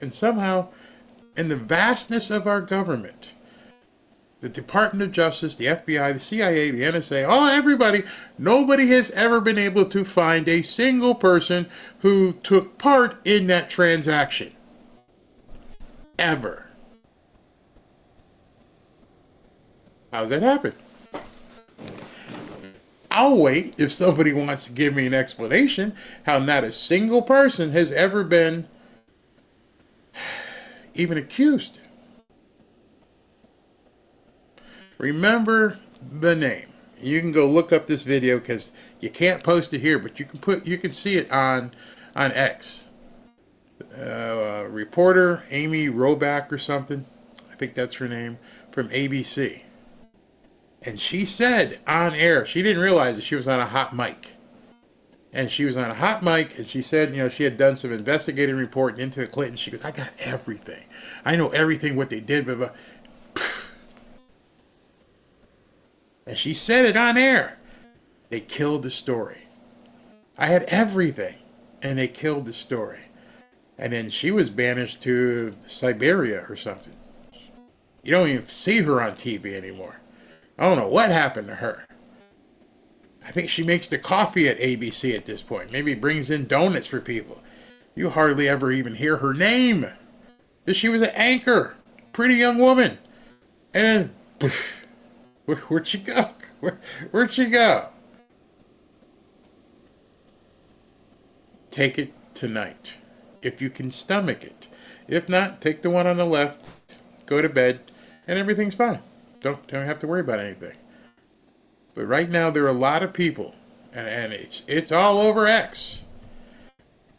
And somehow, in the vastness of our government, the Department of Justice, the FBI, the CIA, the NSA, everybody, nobody has ever been able to find a single person who took part in that transaction. Ever. How's that happen? I'll wait if somebody wants to give me an explanation how not a single person has ever been even accused. Remember the name. You can go look up this video because you can't post it here, but you can see it on X. Reporter Amy Roback or something, I think that's her name, from ABC. And she said on air, she didn't realize that she was on a hot mic. And she was on a hot mic, and she said, she had done some investigative reporting into the Clintons. She goes, I got everything. I know everything, what they did, blah, blah. And she said it on air. They killed the story. I had everything, and they killed the story. And then she was banished to Siberia or something. You don't even see her on TV anymore. I don't know what happened to her. I think she makes the coffee at ABC at this point. Maybe brings in donuts for people. You hardly ever even hear her name. She was an anchor. Pretty young woman. And poof. Where'd she go? Where'd she go? Take it tonight, if you can stomach it. If not, take the one on the left, go to bed, and everything's fine. Don't have to worry about anything. But right now, there are a lot of people, and it's all over X.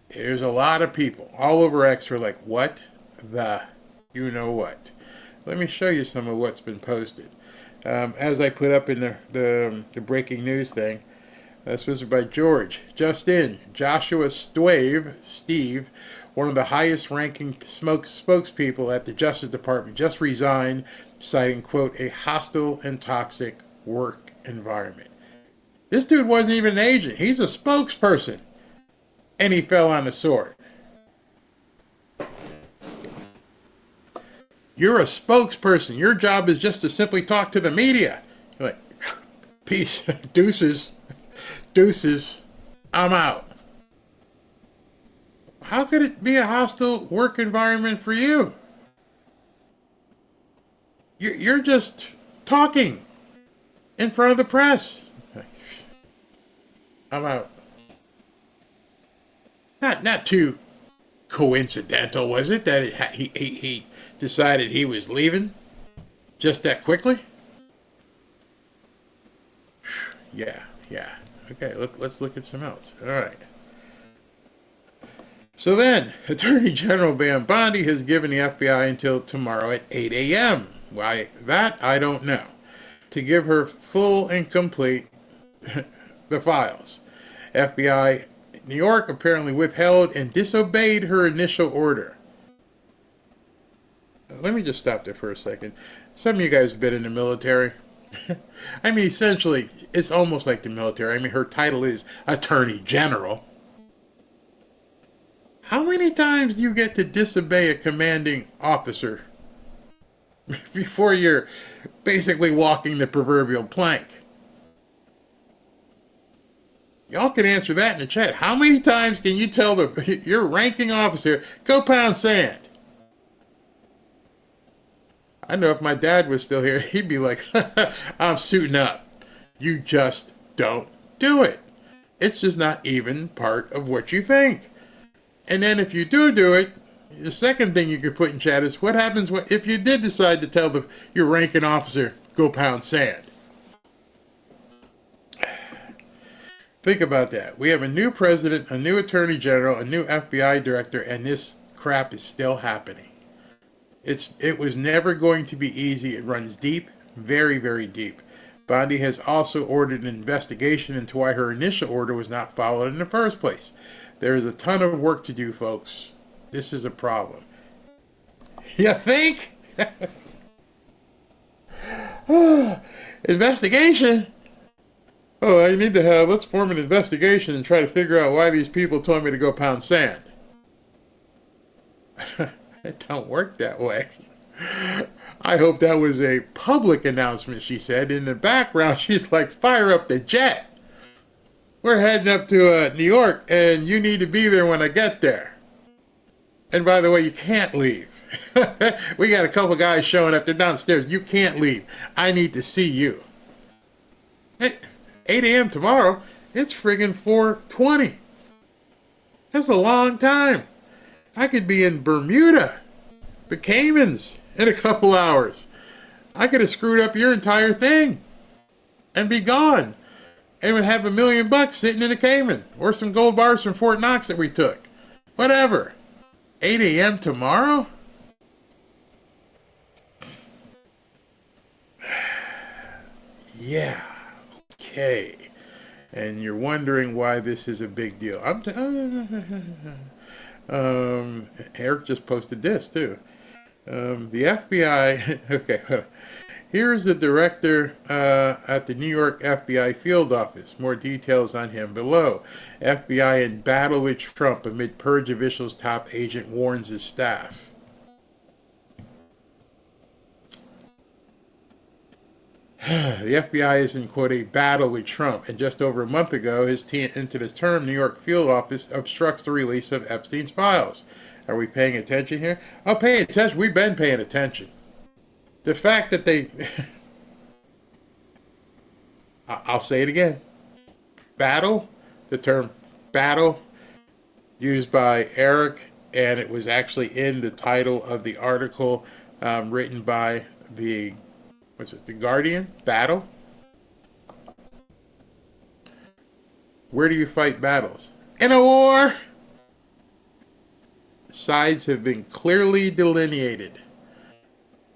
There's a lot of people all over X who are like, what the you know what? Let me show you some of what's been posted. As I put up in the breaking news thing, this was by George. Just in, Joshua Steve, one of the highest ranking spokespeople at the Justice Department, just resigned, citing, quote, a hostile and toxic work environment. This dude wasn't even an agent. He's a spokesperson. And he fell on the sword. You're a spokesperson. Your job is just to simply talk to the media. You're like, peace, deuces, I'm out. How could it be a hostile work environment for you? You're just talking in front of the press. I'm out. Not too coincidental, was it, that he decided he was leaving just that quickly? Yeah. Okay, let's look at some else. All right. So then, Attorney General Bondi has given the FBI until tomorrow at 8 a.m. Why that, I don't know. To give her full and complete the files. FBI New York apparently withheld and disobeyed her initial order. Let me just stop there for a second. Some of you guys have been in the military. I mean, essentially, it's almost like the military. I mean, her title is Attorney General. How many times do you get to disobey a commanding officer before you're basically walking the proverbial plank? Y'all can answer that in the chat. How many times can you tell your ranking officer, go pound sand? I know if my dad was still here, he'd be like, I'm suiting up. You just don't do it. It's just not even part of what you think. And then if you do it, the second thing you could put in chat is, what happens if you did decide to tell your ranking officer, go pound sand? Think about that. We have a new president, a new attorney general, a new FBI director, and this crap is still happening. It was never going to be easy. It runs deep, very, very deep. Bondi has also ordered an investigation into why her initial order was not followed in the first place. There is a ton of work to do, folks. This is a problem. You think? Investigation? Oh, I need to let's form an investigation and try to figure out why these people told me to go pound sand. It don't work that way. I hope that was a public announcement, she said. In the background, she's like, fire up the jet. We're heading up to New York, and you need to be there when I get there. And by the way, you can't leave. We got a couple guys showing up. They're downstairs. You can't leave. I need to see you. Hey, 8 a.m. tomorrow, it's friggin' 4:20. That's a long time. I could be in Bermuda, the Caymans, in a couple hours. I could have screwed up your entire thing and be gone. And would have $1 million sitting in a Cayman or some gold bars from Fort Knox that we took. Whatever. 8 a.m. tomorrow? Yeah. Okay. And you're wondering why this is a big deal. Eric just posted this too. The FBI, okay, here's the director at the New York FBI field office. More details on him below. FBI in battle with Trump amid purge officials, top agent warns his staff. The FBI is in, quote, a battle with Trump, and just over a month ago, into this term, New York field office obstructs the release of Epstein's files. Are we paying attention here? Oh, paying attention. We've been paying attention. The fact that they... I'll say it again. Battle, the term battle, used by Eric, and it was actually in the title of the article written by the Guardian, battle. Where do you fight battles? In a war. Sides have been clearly delineated,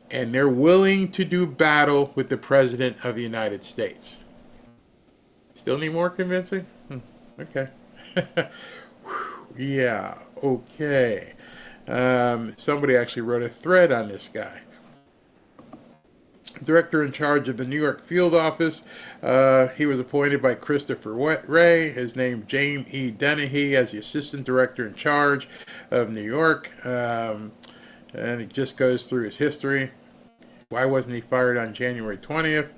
and they're willing to do battle with the President of the United States. Still need more convincing? Okay. Yeah, okay. Somebody actually wrote a thread on this guy. Director in charge of the New York field office. He was appointed by Christopher Wray. His name, James E. Dennehy, as the assistant director in charge of New York. And it just goes through his history. Why wasn't he fired on January 20th?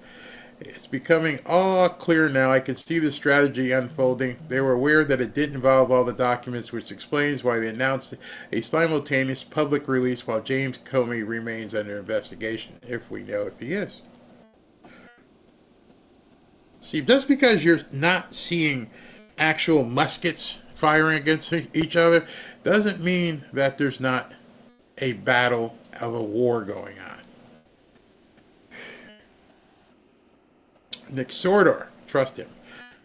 It's becoming all clear now. I can see the strategy unfolding. They were aware that it didn't involve all the documents, which explains why they announced a simultaneous public release while James Comey remains under investigation, if we know if he is. See, just because you're not seeing actual muskets firing against each other doesn't mean that there's not a battle of a war going on. Nick Sordor, trust him.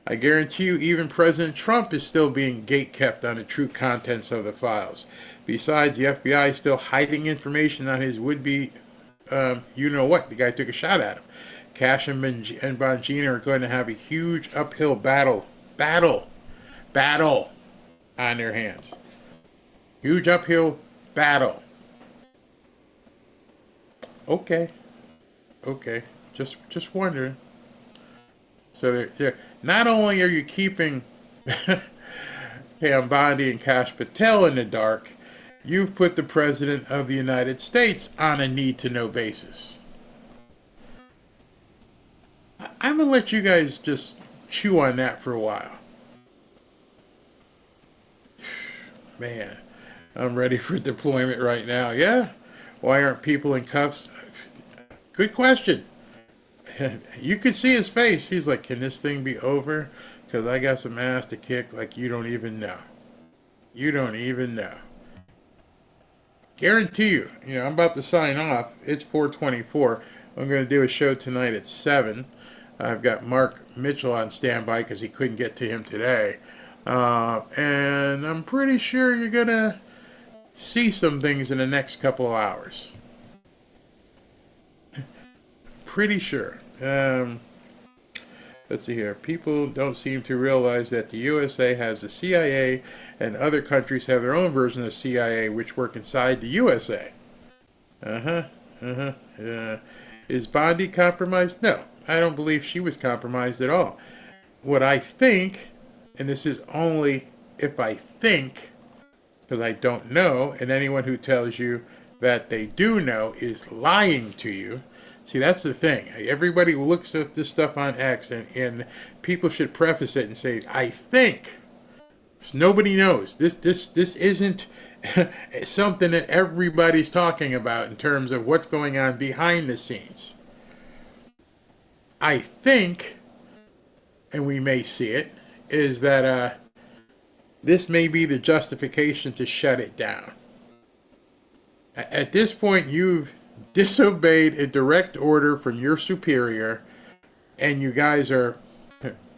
I guarantee you even President Trump is still being gatekept on the true contents of the files. Besides, the FBI is still hiding information on his would-be, you-know-what. The guy took a shot at him. Cash and Bongino are going to have a huge uphill battle on their hands. Huge uphill battle. Okay. Just wondering. So they're not only are you keeping Pam Bondi and Kash Patel in the dark, you've put the President of the United States on a need-to-know basis. I'm going to let you guys just chew on that for a while. Man, I'm ready for deployment right now. Yeah? Why aren't people in cuffs? Good question. You could see his face. He's like, can this thing be over? Because I got some ass to kick like you don't even know. You don't even know. Guarantee you, I'm about to sign off. It's 4:24. I'm going to do a show tonight at 7. I've got Mark Mitchell on standby because he couldn't get to him today. And I'm pretty sure you're going to see some things in the next couple of hours. Pretty sure. Let's see here. People don't seem to realize that the USA has the CIA and other countries have their own version of CIA which work inside the USA. Is Bondi compromised? No, I don't believe she was compromised at all. What I think, and this is only if I think, because I don't know, and anyone who tells you that they do know is lying to you. See, that's the thing. Everybody looks at this stuff on X, and people should preface it and say, I think. Nobody knows. This isn't something that everybody's talking about in terms of what's going on behind the scenes. I think, and we may see it, is that this may be the justification to shut it down. At this point, you've disobeyed a direct order from your superior, and you guys are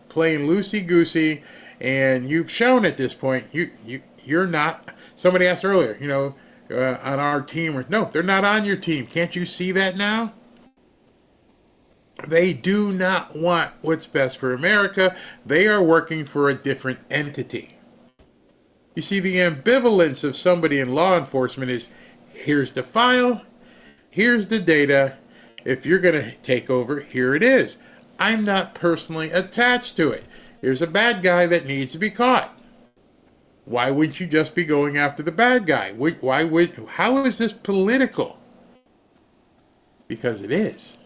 playing loosey-goosey, and you've shown at this point you're not. Somebody asked earlier, on our team. No, they're not on your team. Can't you see that now? They do not want what's best for America. They are working for a different entity. You see, the ambivalence of somebody in law enforcement is, here's the file, here's the data. If you're going to take over, here it is. I'm not personally attached to it. Here's a bad guy that needs to be caught. Why wouldn't you just be going after the bad guy? How is this political? Because it is.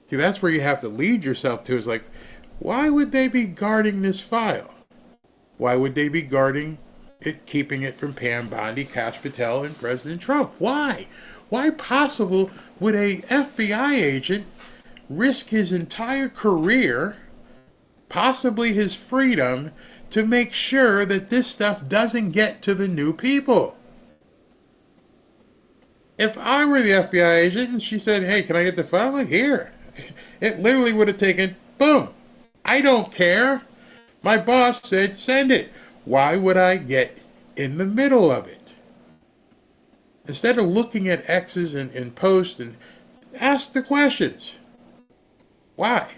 See, that's where you have to lead yourself to, is like, why would they be guarding this file? Why would they be guarding it, keeping it from Pam Bondi, Kash Patel, and President Trump? Why? Why possible would a FBI agent risk his entire career, possibly his freedom, to make sure that this stuff doesn't get to the new people? If I were the FBI agent and she said, hey, can I get the file? Like, here. It literally would have taken, boom. I don't care. My boss said send it. Why would I get in the middle of it? Instead of looking at X's and posts, and ask the questions. Why?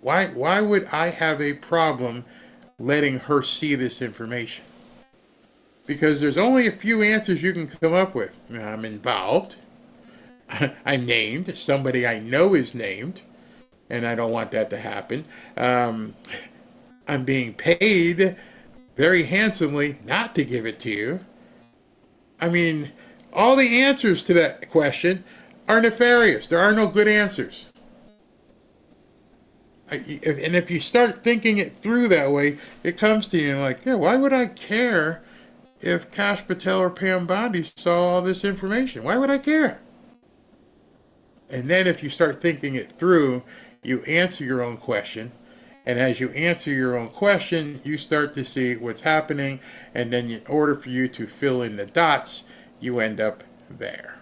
Why would I have a problem letting her see this information? Because there's only a few answers you can come up with. I'm involved. I'm named. Somebody I know is named. And I don't want that to happen. I'm being paid very handsomely not to give it to you. I mean, all the answers to that question are nefarious. There are no good answers. And if you start thinking it through that way, it comes to you and like, yeah, why would I care if Kash Patel or Pam Bondi saw all this information? Why would I care? And then if you start thinking it through, you answer your own question. And as you answer your own question, you start to see what's happening. And then in order for you to fill in the dots, you end up there.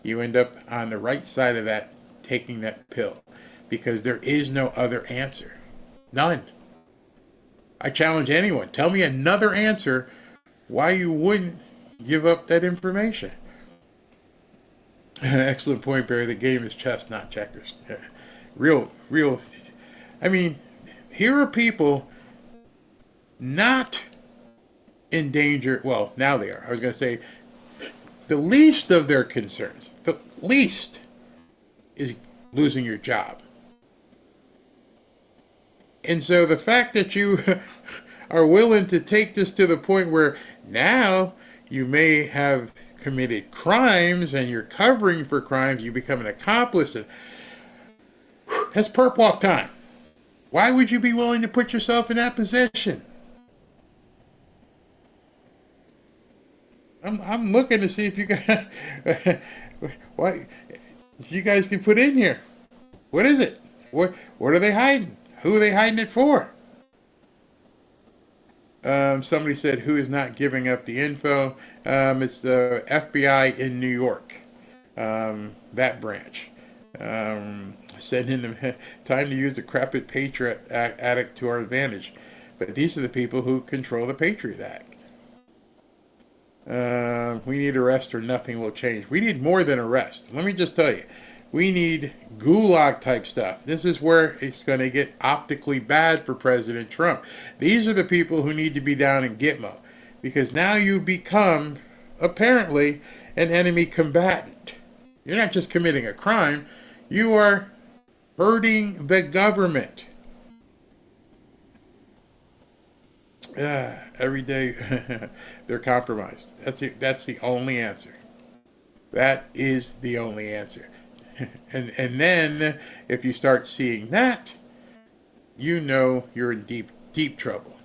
You end up on the right side of that, taking that pill. Because there is no other answer. None. I challenge anyone. Tell me another answer why you wouldn't give up that information. Excellent point, Barry. The game is chess, not checkers. Real. I mean, here are people not in danger. Well, now they are. I was going to say the least of their concerns, the least, is losing your job. And so the fact that you are willing to take this to the point where now you may have committed crimes and you're covering for crimes, you become an accomplice. And that's perp walk time. Why would you be willing to put yourself in that position? I'm looking to see if you guys, what you guys can put in here. What is it? What are they hiding? Who are they hiding it for? Somebody said, who is not giving up the info? It's the FBI in New York, that branch. Sending them time to use the Crapid Patriot Act to our advantage. But these are the people who control the Patriot Act. We need arrest or nothing will change. We need more than arrest. Let me just tell you. We need gulag type stuff. This is where it's going to get optically bad for President Trump. These are the people who need to be down in Gitmo. Because now you become, apparently, an enemy combatant. You're not just committing a crime. You are hurting the government. Every day they're compromised. That's the only answer. That is the only answer. And then if you start seeing that, you know you're in deep trouble.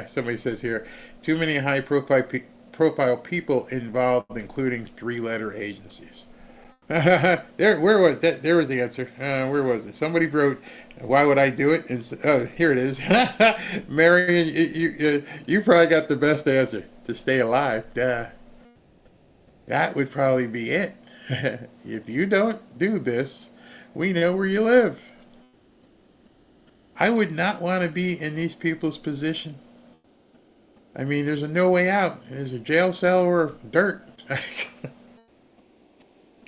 Somebody says here, too many high profile people involved, including 3-letter agencies. There was the answer. Where was it? Somebody wrote, "Why would I do it?" And here it is. Marion, you probably got the best answer. To stay alive. That would probably be it. If you don't do this, we know where you live. I would not want to be in these people's position. I mean, there's no way out. There's a jail cell or dirt.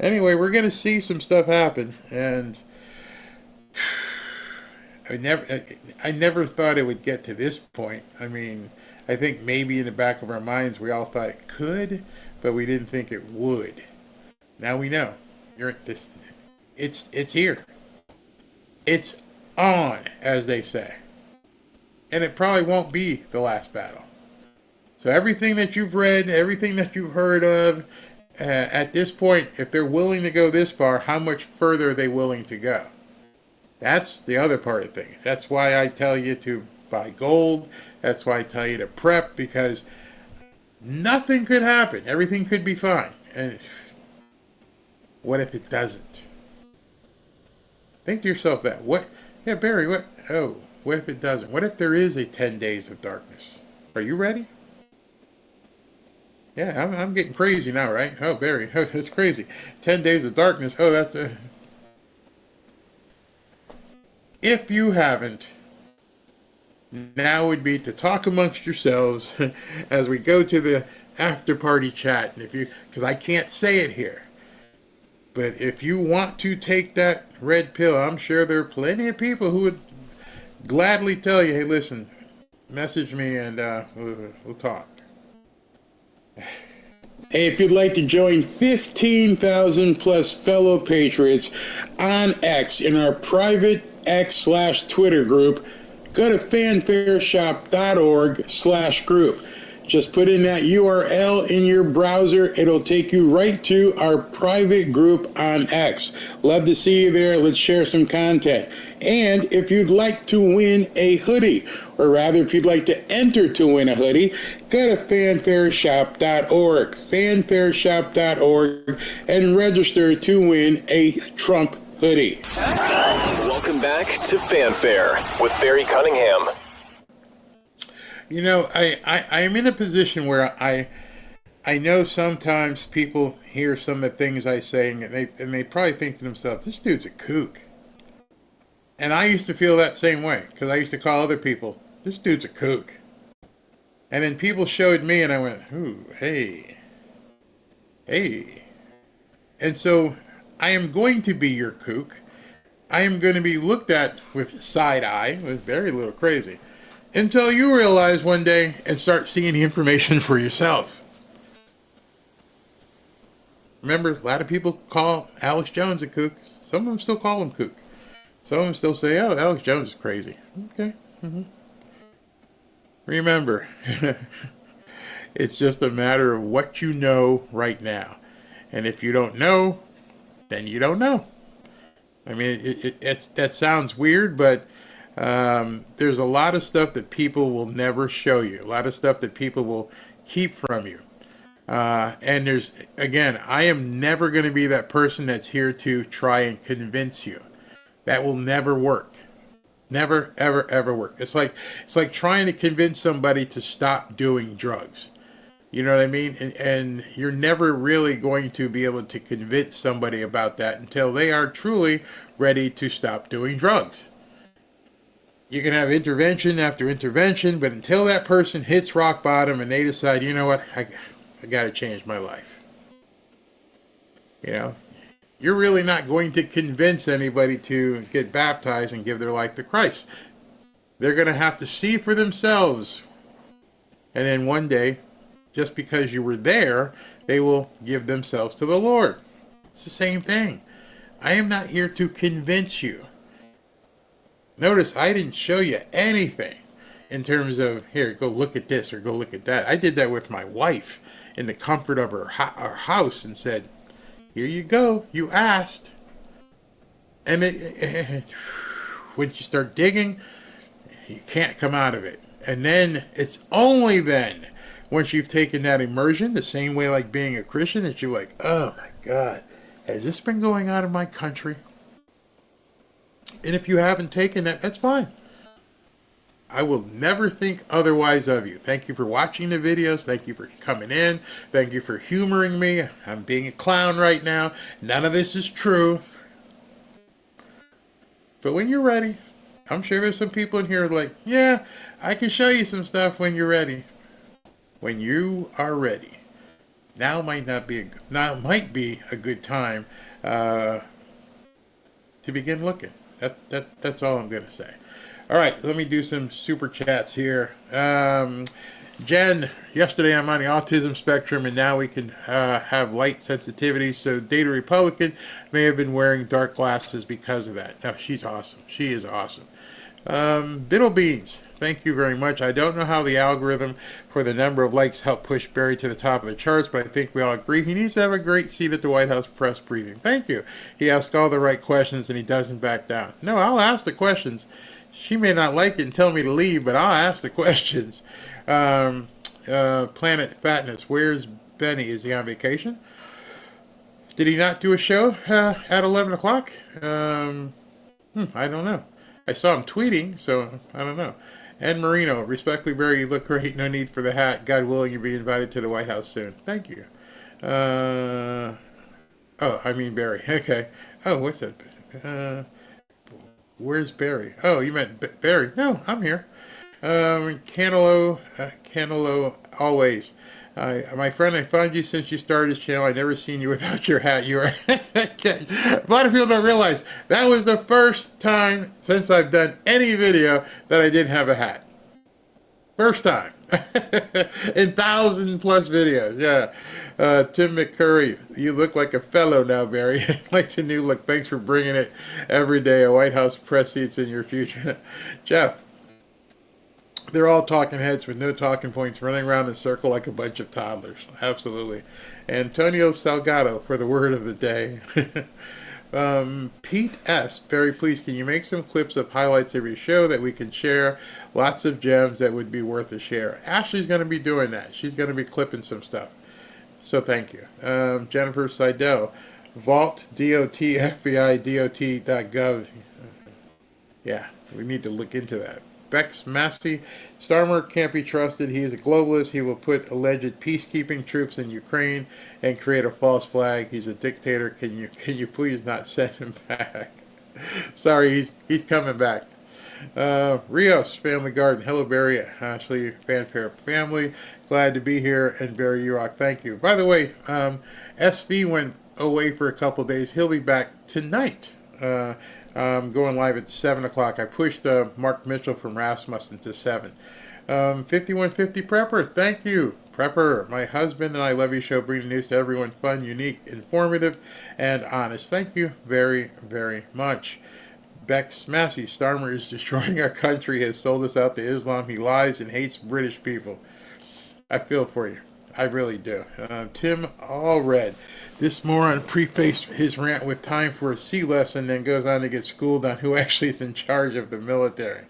Anyway, we're going to see some stuff happen, and I never thought it would get to this point. I mean, I think maybe in the back of our minds we all thought it could, but we didn't think it would. Now we know. It's here. It's on, as they say. And it probably won't be the last battle. So everything that you've read, everything that you've heard of, at this point, if they're willing to go this far, how much further are they willing to go? That's the other part of things. That's why I tell you to buy gold. That's why I tell you to prep, because nothing could happen. Everything could be fine. And what if it doesn't? Think to yourself that. What? Yeah, Barry, what? Oh, what if it doesn't? What if there is a 10 days of darkness? Are you ready? Yeah, I'm getting crazy now, right? Oh, Barry, oh, that's crazy. 10 days of darkness. Oh, that's a... If you haven't, now would be to talk amongst yourselves as we go to the after party chat. And if you, because I can't say it here, but if you want to take that red pill, I'm sure there are plenty of people who would gladly tell you, hey, listen, message me and we'll talk. Hey, if you'd like to join 15,000 plus fellow patriots on X in our private X/Twitter group, go to fanfareshop.org/group. Just put in that URL in your browser. It'll take you right to our private group on X. Love to see you there. Let's share some content. And if you'd like to win a hoodie, or rather if you'd like to enter to win a hoodie, go to fanfareshop.org, fanfareshop.org, and register to win a Trump hoodie. Welcome back to Fanfare with Barry Cunningham. You know, I am in a position where I know sometimes people hear some of the things I say and they probably think to themselves, this dude's a kook. And I used to feel that same way because I used to call other people, this dude's a kook. And then people showed me and I went, ooh, hey. And so I am going to be your kook. I am going to be looked at with side eye, with very little crazy. Until you realize one day and start seeing the information for yourself. Remember, a lot of people call Alex Jones a kook. Some of them still call him kook. Some of them still say, oh, Alex Jones is crazy. Okay. Remember, it's just a matter of what you know right now. And if you don't know, then you don't know. I mean, that sounds weird, but there's a lot of stuff that people will never show you. A lot of stuff that people will keep from you. And there's, again, I am never going to be that person that's here to try and convince you. That will never work. Never, ever, ever work. It's like trying to convince somebody to stop doing drugs. You know what I mean? And you're never really going to be able to convince somebody about that until they are truly ready to stop doing drugs. You can have intervention after intervention, but until that person hits rock bottom and they decide, you know what, I got to change my life. You know, you're really not going to convince anybody to get baptized and give their life to Christ. They're going to have to see for themselves. And then one day, just because you were there, they will give themselves to the Lord. It's the same thing. I am not here to convince you. Notice I didn't show you anything in terms of, here, go look at this or go look at that. I did that with my wife in the comfort of her house and said, here you go, you asked. And when you start digging, you can't come out of it. And then it's only then, once you've taken that immersion, the same way like being a Christian, that you're like, oh my God, has this been going on in my country? And if you haven't taken that, that's fine. I will never think otherwise of you. Thank you for watching the videos. Thank you for coming in. Thank you for humoring me. I'm being a clown right now. None of this is true. But when you're ready, I'm sure there's some people in here like, yeah, I can show you some stuff when you're ready. When you are ready. Now might be a good time to begin looking. That's all I'm going to say. All right, let me do some super chats here. Jen, yesterday I'm on the autism spectrum, and now we can have light sensitivity. So Data Republican may have been wearing dark glasses because of that. No, she's awesome. She is awesome. Biddle Beans, thank you very much. I don't know how the algorithm for the number of likes helped push Barry to the top of the charts, but I think we all agree he needs to have a great seat at the White House press briefing. Thank you. He asks all the right questions, and he doesn't back down. No, I'll ask the questions. She may not like it and tell me to leave, but I'll ask the questions. Planet Fatness, where's Benny? Is he on vacation? Did he not do a show at 11 o'clock? I don't know. I saw him tweeting, so I don't know. Ed Marino, respectfully, Barry, you look great. No need for the hat. God willing, you'll be invited to the White House soon. Thank you. Barry. Okay. Oh, what's that? Where's Barry? Oh, you meant Barry. No, I'm here. Canelo, always. My friend, I found you since you started this channel. I never seen you without your hat. You are. A lot of people don't realize that was the first time since I've done any video that I didn't have a hat. First time. In 1,000+ videos. Yeah. Tim McCurry, you look like a fellow now, Barry. Like the new look. Thanks for bringing it every day. A White House press seats in your future. Jeff. They're all talking heads with no talking points, running around in a circle like a bunch of toddlers. Absolutely. Antonio Salgado for the word of the day. Pete S. Barry, please, can you make some clips of highlights of your show that we can share? Lots of gems that would be worth a share. Ashley's going to be doing that. She's going to be clipping some stuff. So thank you. Jennifer Seidel. Vault, DOT, FBI, DOT.gov. Yeah, we need to look into that. Bex Massey, Starmer can't be trusted. He is a globalist. He will put alleged peacekeeping troops in Ukraine and create a false flag. He's a dictator. Can you please not send him back? Sorry, he's coming back. Rios Family Garden. Hello, Barry, Ashley, Fanfare family. Glad to be here, and Barry, you rock. Thank you. By the way, SV went away for a couple days. He'll be back tonight. Going live at 7 o'clock. I pushed Mark Mitchell from Rasmussen to 7. 5150 Prepper, thank you. Prepper, my husband and I love your show, bringing news to everyone, fun, unique, informative, and honest. Thank you very, very much. Bex Massey, Starmer is destroying our country, has sold us out to Islam. He lies and hates British people. I feel for you. I really do. Tim Allred. This moron prefaced his rant with time for a sea lesson, then goes on to get schooled on who actually is in charge of the military.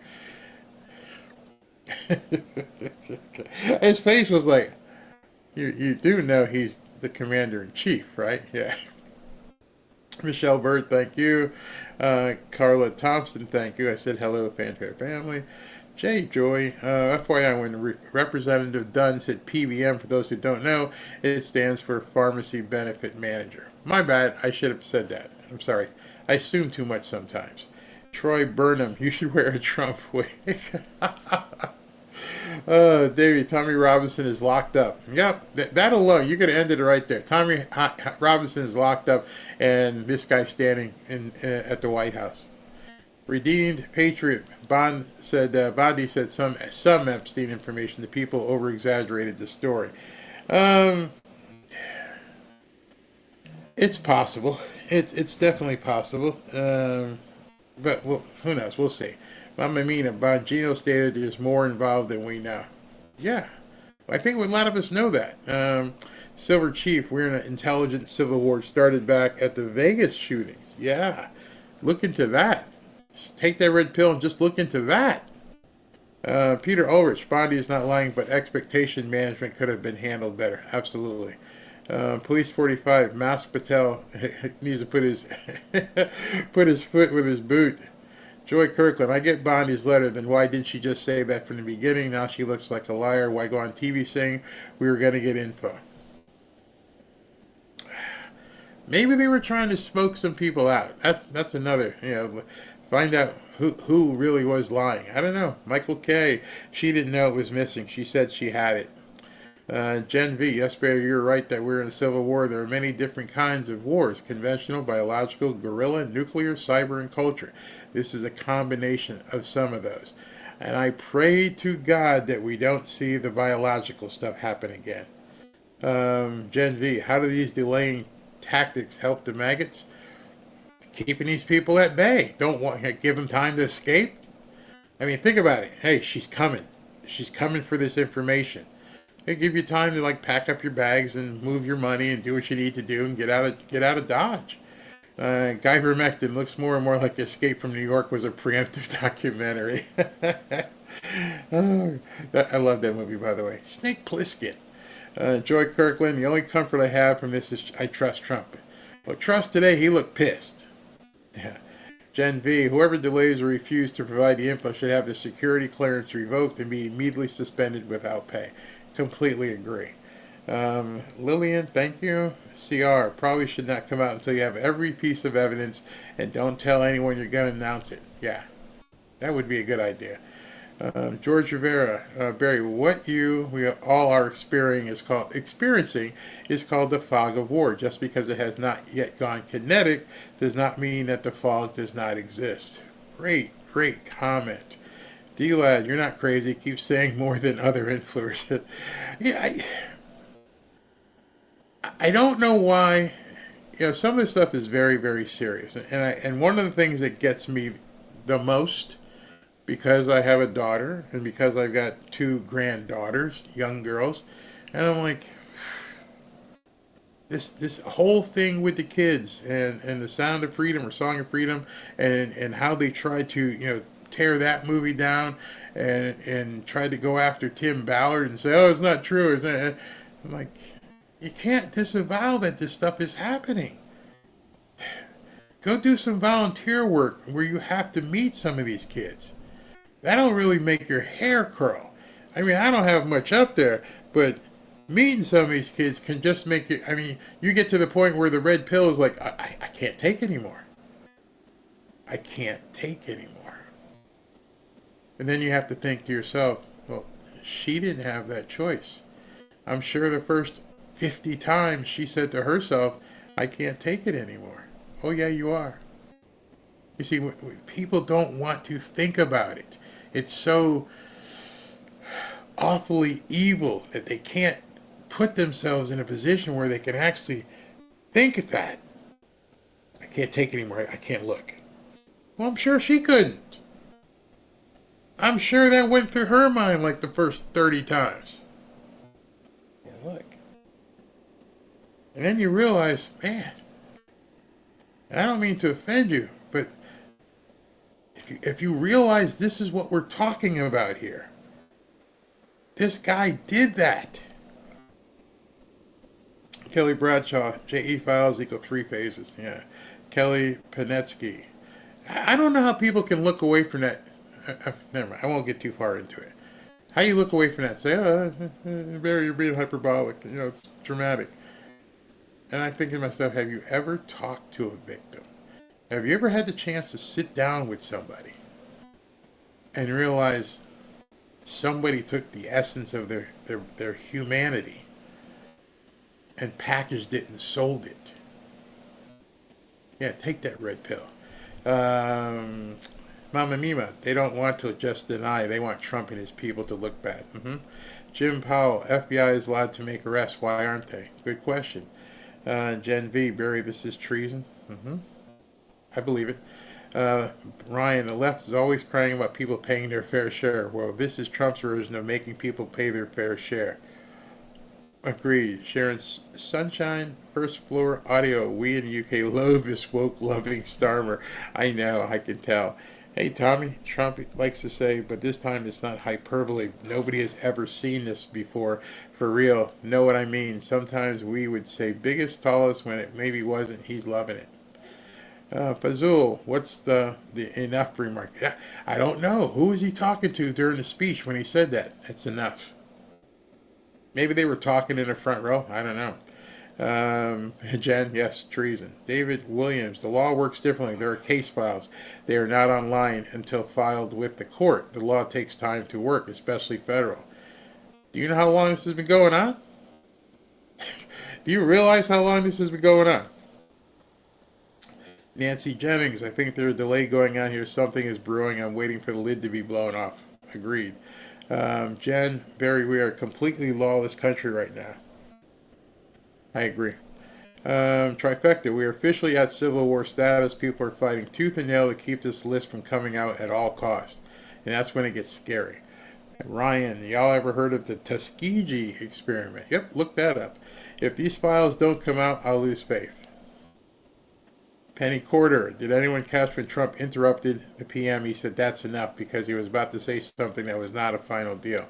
His face was like, you do know he's the commander-in-chief, right? Yeah. Michelle Bird, thank you. Carla Thompson, thank you. I said hello, Fanfare family. Jay Joy, FYI, when Representative Dunn said PBM, for those who don't know, it stands for Pharmacy Benefit Manager. My bad, I should have said that. I'm sorry. I assume too much sometimes. Troy Burnham, you should wear a Trump wig. Davey, Tommy Robinson is locked up. Yep, that alone, you could have ended it right there. Tommy Robinson is locked up, and this guy's standing at the White House. Redeemed Patriot. Bondi said some Epstein information. The people over-exaggerated the story. It's possible. It's definitely possible. But who knows? We'll see. Mamma Mia, Bongino stated there's more involved than we know. Yeah. I think a lot of us know that. Silver Chief, we're in an intelligent civil war started back at the Vegas shootings. Yeah. Look into that. Just take that red pill and just look into that. Peter Ulrich, Bondi is not lying, but expectation management could have been handled better. Absolutely. Police 45, Mas Patel needs to put his foot with his boot. Joy Kirkland, I get Bondi's letter, then why didn't she just say that from the beginning? Now she looks like a liar. Why go on TV saying we were going to get info? Maybe they were trying to smoke some people out. That's another, find out who really was lying. I don't know. Michael K., she didn't know it was missing. She said she had it. Gen V, yes, Barry, you're right that we're in a civil war. There are many different kinds of wars: conventional, biological, guerrilla, nuclear, cyber, and culture. This is a combination of some of those. And I pray to God that we don't see the biological stuff happen again. Gen V, how do these delaying tactics help the maggots? Keeping these people at bay. Don't give them time to escape. I mean, think about it. Hey, she's coming. She's coming for this information. They give you time to pack up your bags and move your money and do what you need to do and get out of Dodge. Guy Vermectin looks more and more like Escape from New York was a preemptive documentary. I love that movie, by the way. Snake Plissken. Joy Kirkland, the only comfort I have from this is I trust Trump. Well, trust today, he looked pissed. Yeah. Gen V, whoever delays or refuses to provide the info should have their security clearance revoked and be immediately suspended without pay. Completely agree. Lillian, thank you. CR, probably should not come out until you have every piece of evidence, and don't tell anyone you're going to announce it. Yeah, that would be a good idea. George Rivera, Barry, what we all are experiencing is called the fog of war. Just because it has not yet gone kinetic does not mean that the fog does not exist. Great comment. D-Lad, you're not crazy. Keep saying more than other influencers. Yeah, I don't know why. Some of this stuff is very, very serious. And one of the things that gets me the most, because I have a daughter and because I've got 2 granddaughters, young girls, and I'm like, this whole thing with the kids and the Sound of Freedom or Song of Freedom and how they tried to tear that movie down and tried to go after Tim Ballard and say, oh, it's not true. I'm like, you can't disavow that this stuff is happening. Go do some volunteer work where you have to meet some of these kids. That'll really make your hair curl. I mean, I don't have much up there, but meeting some of these kids can just make you, you get to the point where the red pill is like, I can't take anymore. I can't take anymore. And then you have to think to yourself, well, she didn't have that choice. I'm sure the first 50 times she said to herself, I can't take it anymore. Oh yeah, you are. You see, people don't want to think about it. It's so awfully evil that they can't put themselves in a position where they can actually think of that. I can't take it anymore. I can't look. Well, I'm sure she couldn't. I'm sure that went through her mind like the first 30 times. Yeah, look. And then you realize, man, and I don't mean to offend you, but if you realize this is what we're talking about here, this guy did that. Kelly Bradshaw, JE files equal 3 phases. Yeah. Kelly Panetsky. I don't know how people can look away from that. Never mind. I won't get too far into it. How you look away from that? Say, Barry, you're being hyperbolic. It's dramatic. And I think to myself, have you ever talked to a victim? Have you ever had the chance to sit down with somebody and realize somebody took the essence of their humanity and packaged it and sold it? Yeah, take that red pill. Mama Mima, they don't want to just deny. They want Trump and his people to look bad. Jim Powell, FBI is allowed to make arrests. Why aren't they? Good question. Gen V, Barry, this is treason. I believe it. Ryan, the left is always crying about people paying their fair share. Well, this is Trump's version of making people pay their fair share. Agreed. Sharon Sunshine, first floor audio. We in the UK loathe this woke-loving Starmer. I know, I can tell. Hey, Tommy, Trump likes to say, but this time it's not hyperbole. Nobody has ever seen this before. For real. Know what I mean? Sometimes we would say biggest, tallest when it maybe wasn't. He's loving it. Fazul, what's the enough remark? I don't know. Who was he talking to during the speech when he said that? That's enough. Maybe they were talking in the front row. I don't know. Jen, yes, treason. David Williams, the law works differently. There are case files. They are not online until filed with the court. The law takes time to work, especially federal. Do you know how long this has been going on? Do you realize how long this has been going on? Nancy Jennings, I think there's a delay going on here. Something is brewing. I'm waiting for the lid to be blown off. Agreed. Jen, Barry, we are a completely lawless country right now. I agree. Trifecta, we are officially at civil war status. People are fighting tooth and nail to keep this list from coming out at all costs. And that's when it gets scary. Ryan, y'all ever heard of the Tuskegee experiment? Yep, look that up. If these files don't come out, I'll lose faith. Penny Quarter, did anyone catch when Trump interrupted the PM? He said that's enough because he was about to say something that was not a final deal.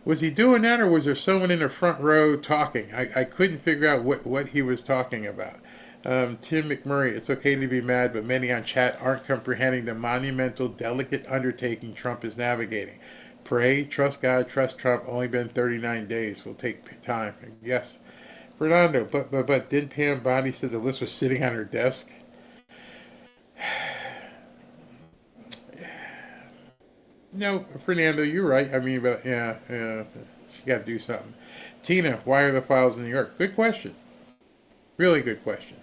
Was he doing that, or was there someone in the front row talking? I couldn't figure out what he was talking about. Tim McMurray, it's okay to be mad, but many on chat aren't comprehending the monumental, delicate undertaking Trump is navigating. Pray, trust God, trust Trump. Only been 39 days. Will take time. Yes. Fernando, but didn't Pam Bondi say the list was sitting on her desk? No, Fernando, you're right. I mean, but yeah, she got to do something. Tina, why are the files in New York? Good question. Really good question.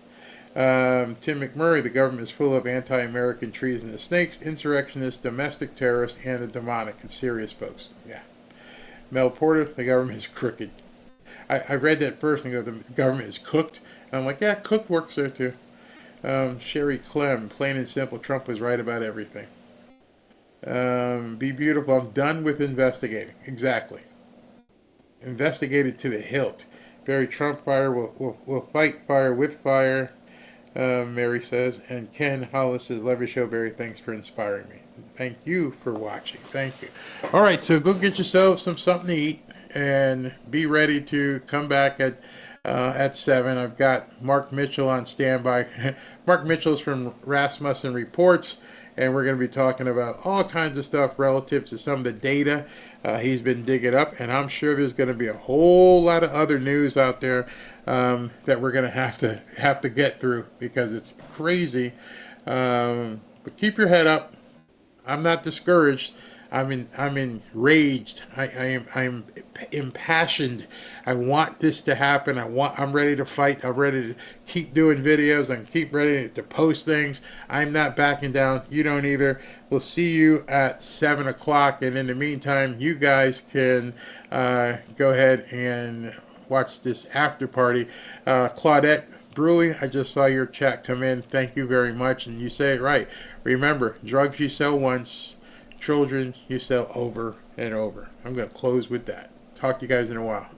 Tim McMurray, the government is full of anti-American treasonous snakes, insurrectionists, domestic terrorists, and the demonic. It's serious, folks. Yeah. Mel Porter, the government is crooked. I read that first and go, the government is cooked. And I'm like, yeah, cooked works there too. Sherry Clem, plain and simple, Trump was right about everything. Be beautiful, I'm done with investigating. Exactly. Investigated to the hilt. Barry Trump fire will fight fire with fire, Mary says. And Ken Hollis says, love your show, Barry. Thanks for inspiring me. Thank you for watching. Thank you. All right, so go get yourself something to eat and be ready to come back at 7. I've got Mark Mitchell on standby. Mark Mitchell's from Rasmussen Reports, and we're going to be talking about all kinds of stuff relative to some of the data he's been digging up, and I'm sure there's going to be a whole lot of other news out there that we're going to have to get through because it's crazy. But keep your head up. I'm not discouraged. I'm enraged. I'm impassioned. I want this to happen. I'm ready to fight. I'm ready to keep doing videos. I'm keep ready to post things. I'm not backing down. You don't either. We'll see you at 7 o'clock. And in the meantime, you guys can go ahead and watch this after party. Claudette Brewley, I just saw your chat come in. Thank you very much. And you say it right. Remember, drugs you sell once, children you sell over and over. I'm going to close with that. Talk to you guys in a while.